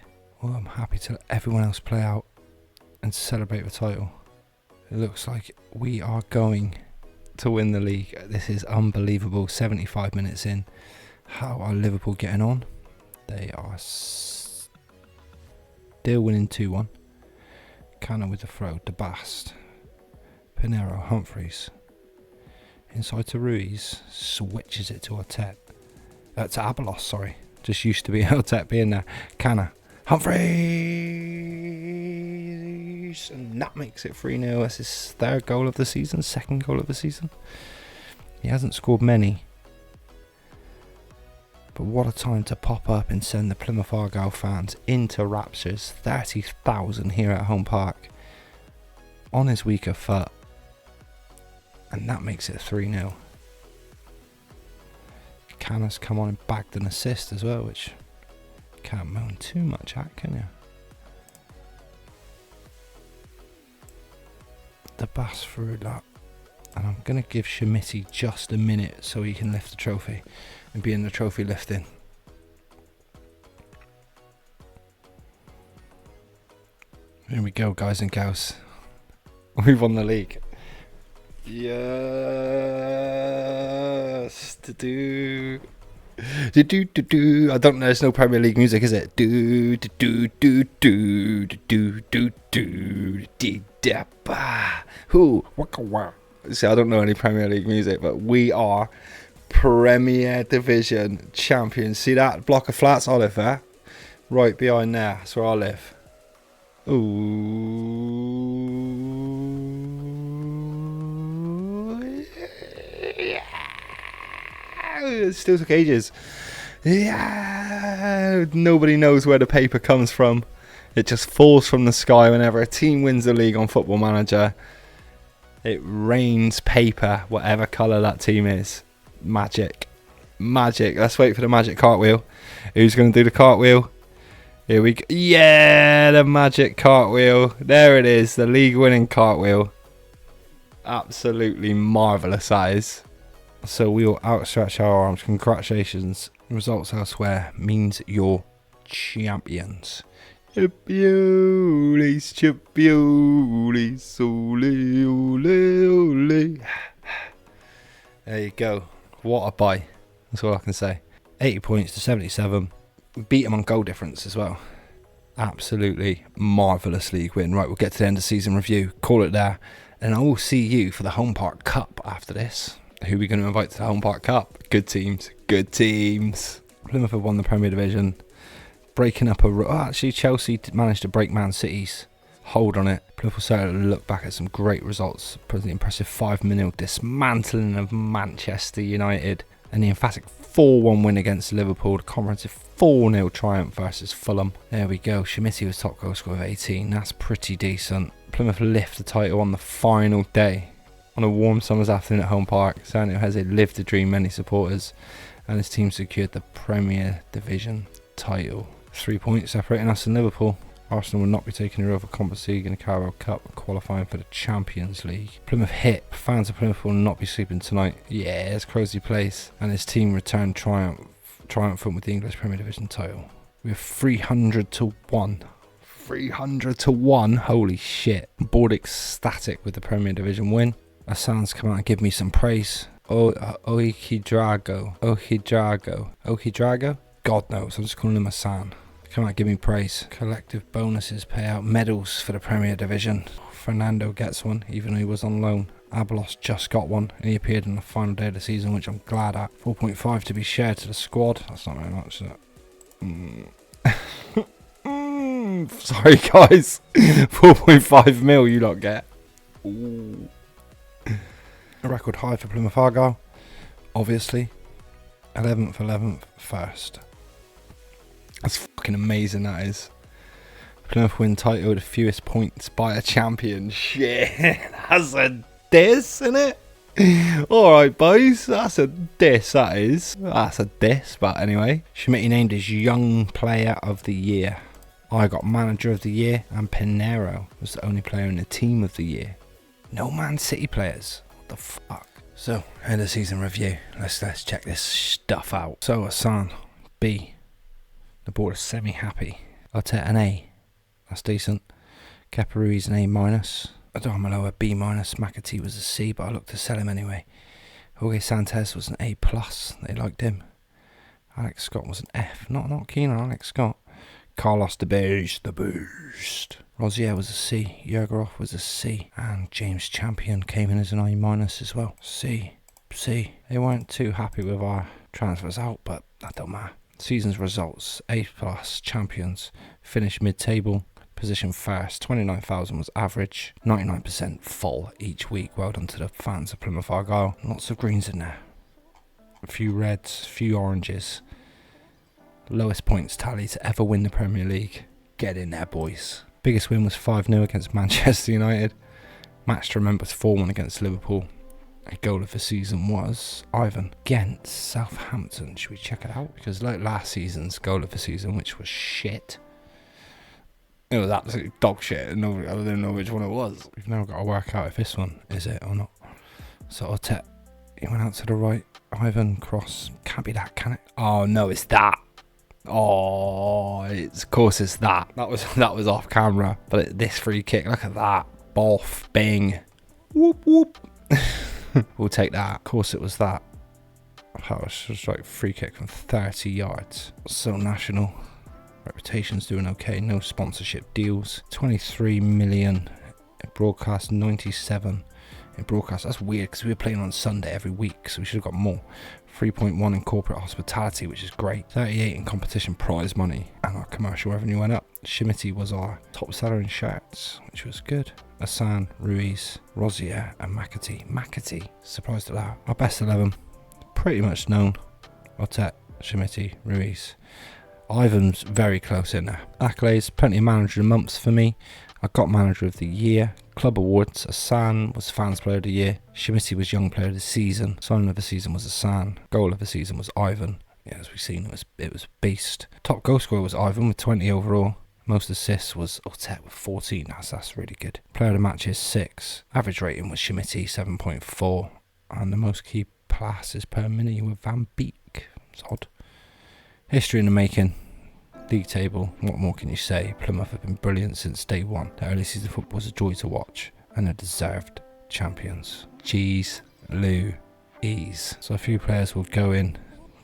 Well, I'm happy to let everyone else play out and celebrate the title. It looks like we are going to win the league. This is unbelievable. 75 minutes in. How are Liverpool getting on? They are still winning 2-1. Cannon with the throw. De Bast. Pinero. Humphreys. Inside to Ruiz. Switches it to Ottet. To Abelos, sorry. Just used to be Ottet being there. Canna. Humphreys! And that makes it 3-0. That's his third goal of the season. Second goal of the season. He hasn't scored many. But what a time to pop up and send the Plymouth Argyle fans into raptures. 30,000 here at Home Park. On his weaker foot. And that makes it 3-0. Canna's come on and bagged an assist as well, which can't moan too much at, can you? The Bass through that. And I'm going to give Schmitty just a minute so he can lift the trophy and be in the trophy lifting. Here we go, guys and gals. We've won the league. Yes. I don't know. There's no Premier League music, is it? See, I don't know any Premier League music, but we are Premier Division champions. See that block of flats? I live there. Right behind there. That's where I live. Ooh. It still took ages. Yeah. Nobody knows where the paper comes from. It just falls from the sky whenever a team wins the league on Football Manager. It rains paper, whatever colour that team is. Magic. Magic. Let's wait for the magic cartwheel. Who's going to do the cartwheel? Here we go. Yeah, the magic cartwheel. There it is. The league winning cartwheel. Absolutely marvellous, that is. So we will outstretch our arms. Congratulations. Results elsewhere means you're champions. Champions, champions, ole, ole, ole. There you go. What a buy. That's all I can say. 80 points to 77. Beat them on goal difference as well. Absolutely marvellous league win. Right, we'll get to the end of season review. Call it there. And I will see you for the Home Park Cup after this. Who are we going to invite to the Home Park Cup? Good teams. Good teams. Plymouth have won the Premier Division. Breaking up actually, Chelsea managed to break Man City's hold on it. Plymouth will certainly look back at some great results. Pretty impressive 5-0 dismantling of Manchester United. And the emphatic 4-1 win against Liverpool. The comprehensive 4-0 triumph versus Fulham. There we go. Schmitti was top goal scorer with 18. That's pretty decent. Plymouth lift the title on the final day. On a warm summer's afternoon at Home Park, Sanio has lived the dream many supporters, and his team secured the Premier Division title. 3 points separating us and Liverpool. Arsenal will not be taking the Europa Conference League and the Carabao Cup, qualifying for the Champions League. Plymouth hit. Fans of Plymouth will not be sleeping tonight. Yeah, it's Crosby Place, and his team returned triumphant with the English Premier Division title. We have 300 to 1. 300 to 1. Holy shit. Board ecstatic with the Premier Division win. Asan's come out and give me some praise. Ohidrago? God knows, I'm just calling him Asan. Come out and give me praise. Collective bonuses pay out medals for the Premier Division. Fernando gets one, even though he was on loan. Abelos just got one, and he appeared on the final day of the season, which I'm glad at. 4.5 to be shared to the squad. That's not very much, is it? Sorry, guys. 4.5 mil you lot get. Ooh. A record high for Plymouth Argyle, obviously. 11th, 1st. That's fucking amazing, that is. Plymouth win title, the fewest points by a champion. Shit, that's a diss, isn't it? Alright, boys, that's a diss, that is. That's a diss, but anyway. Schmitti named his Young Player of the Year. I got Manager of the Year, and Pinero was the only player in the Team of the Year. No Man City players. What the fuck? So, end of season review. Let's check this stuff out. So, Asan, B. The board is semi-happy. Arteta an A. That's decent. Kepa Ruiz an A-. Adamalo a B-. McAtee was a C, but I looked to sell him anyway. Jorge Santos was an A+. They liked him. Alex Scott was an F. Not keen on Alex Scott. Carlos the Boost. Rosier was a C, Yergerov was a C, and James Champion came in as an A- as well. C. They weren't too happy with our transfers out, but that don't matter. Season's results: A+ champions, finished mid-table, position first, 29,000 was average, 99% full each week. Well done to the fans of Plymouth Argyle. Lots of greens in there, a few reds, a few oranges. Lowest points tally to ever win the Premier League. Get in there, boys. Biggest win was 5-0 against Manchester United. Match to remember was 4-1 against Liverpool. A goal of the season was Ivan against Southampton. Should we check it out? Because like last season's goal of the season, which was shit. It was absolutely dog shit. I don't know which one it was. We've now got to work out if this one is it or not. So Arteta, he went out to the right. Ivan cross. Can't be that, can it? Oh no, it's that. Oh, of course it's that. That was off camera. But this free kick, look at that. Boff, bing. Whoop, whoop. We'll take that. Of course it was that. That was just like free kick from 30 yards. So national. Reputation's doing okay. No sponsorship deals. 23 million in broadcast. 97 in broadcast. That's weird because we were playing on Sunday every week, so we should have got more. 3.1 in corporate hospitality, which is great. 38 in competition prize money, and our commercial revenue went up. Schmitti was our top seller in shirts, which was good. Asan, Ruiz, Rosier, and McAtee. Surprised at that. Our best 11, pretty much known. Arteta, Schmitti, Ruiz. Ivan's very close in there. Accolades, plenty of manager of the months for me. I got manager of the year. Club awards, Asan was fans player of the year. Schmitti was young player of the season. Signing of the season was Asan. Goal of the season was Ivan. Yeah, as we've seen, it was beast. Top goal scorer was Ivan with 20 overall. Most assists was Arteta with 14. That's really good. Player of the match is 6. Average rating was Schmitti 7.4. And the most key passes per minute with Van Beek. It's odd. History in the making. League table, what more can you say? Plymouth have been brilliant since day one. The early season football was a joy to watch, and they're deserved champions. Cheese, Lou, ease. So a few players will go in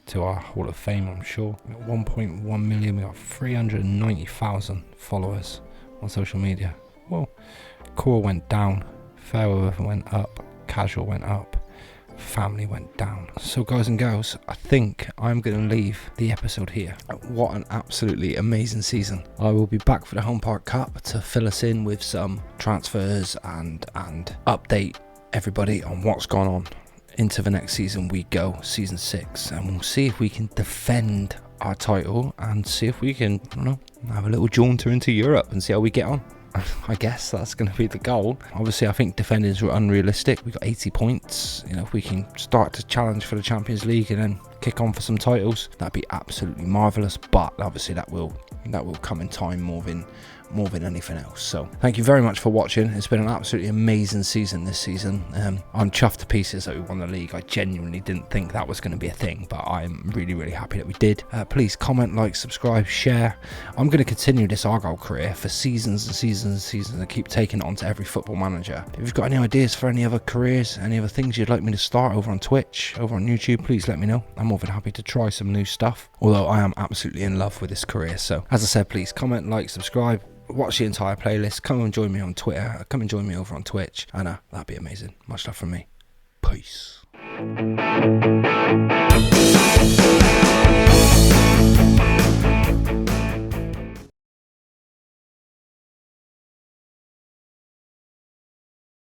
to our Hall of Fame, I'm sure. We got 1.1 million, we got 390,000 followers on social media. Well, Core went down fair weather went up, casual went up, family went down. So guys and girls, I think I'm going to leave the episode here. What an absolutely amazing season. I will be back for the Home Park Cup to fill us in with some transfers and update everybody on what's gone on. Into the next season we go, season 6, and we'll see if we can defend our title and see if we can, I don't know, have a little jaunter into Europe and see how we get on. I guess that's going to be the goal. Obviously, I think defendings were unrealistic. We got 80 points. You know, if we can start to challenge for the Champions League and then kick on for some titles, that'd be absolutely marvellous. But obviously, that will come in time more than anything else. So thank you very much for watching. It's been an absolutely amazing season this season. I'm chuffed to pieces that we won the league. I genuinely didn't think that was going to be a thing, but I'm really, really happy that we did. Please comment, like, subscribe, share. I'm going to continue this Argyle career for seasons and seasons and seasons and keep taking it on to every football manager. If you've got any ideas for any other careers, any other things you'd like me to start over on Twitch, over on YouTube, please let me know. I'm more than happy to try some new stuff, although I am absolutely in love with this career. So as I said, please comment, like, subscribe, watch the entire playlist, come and join me on Twitter, come and join me over on Twitch, and that'd be amazing. Much love from me. Peace.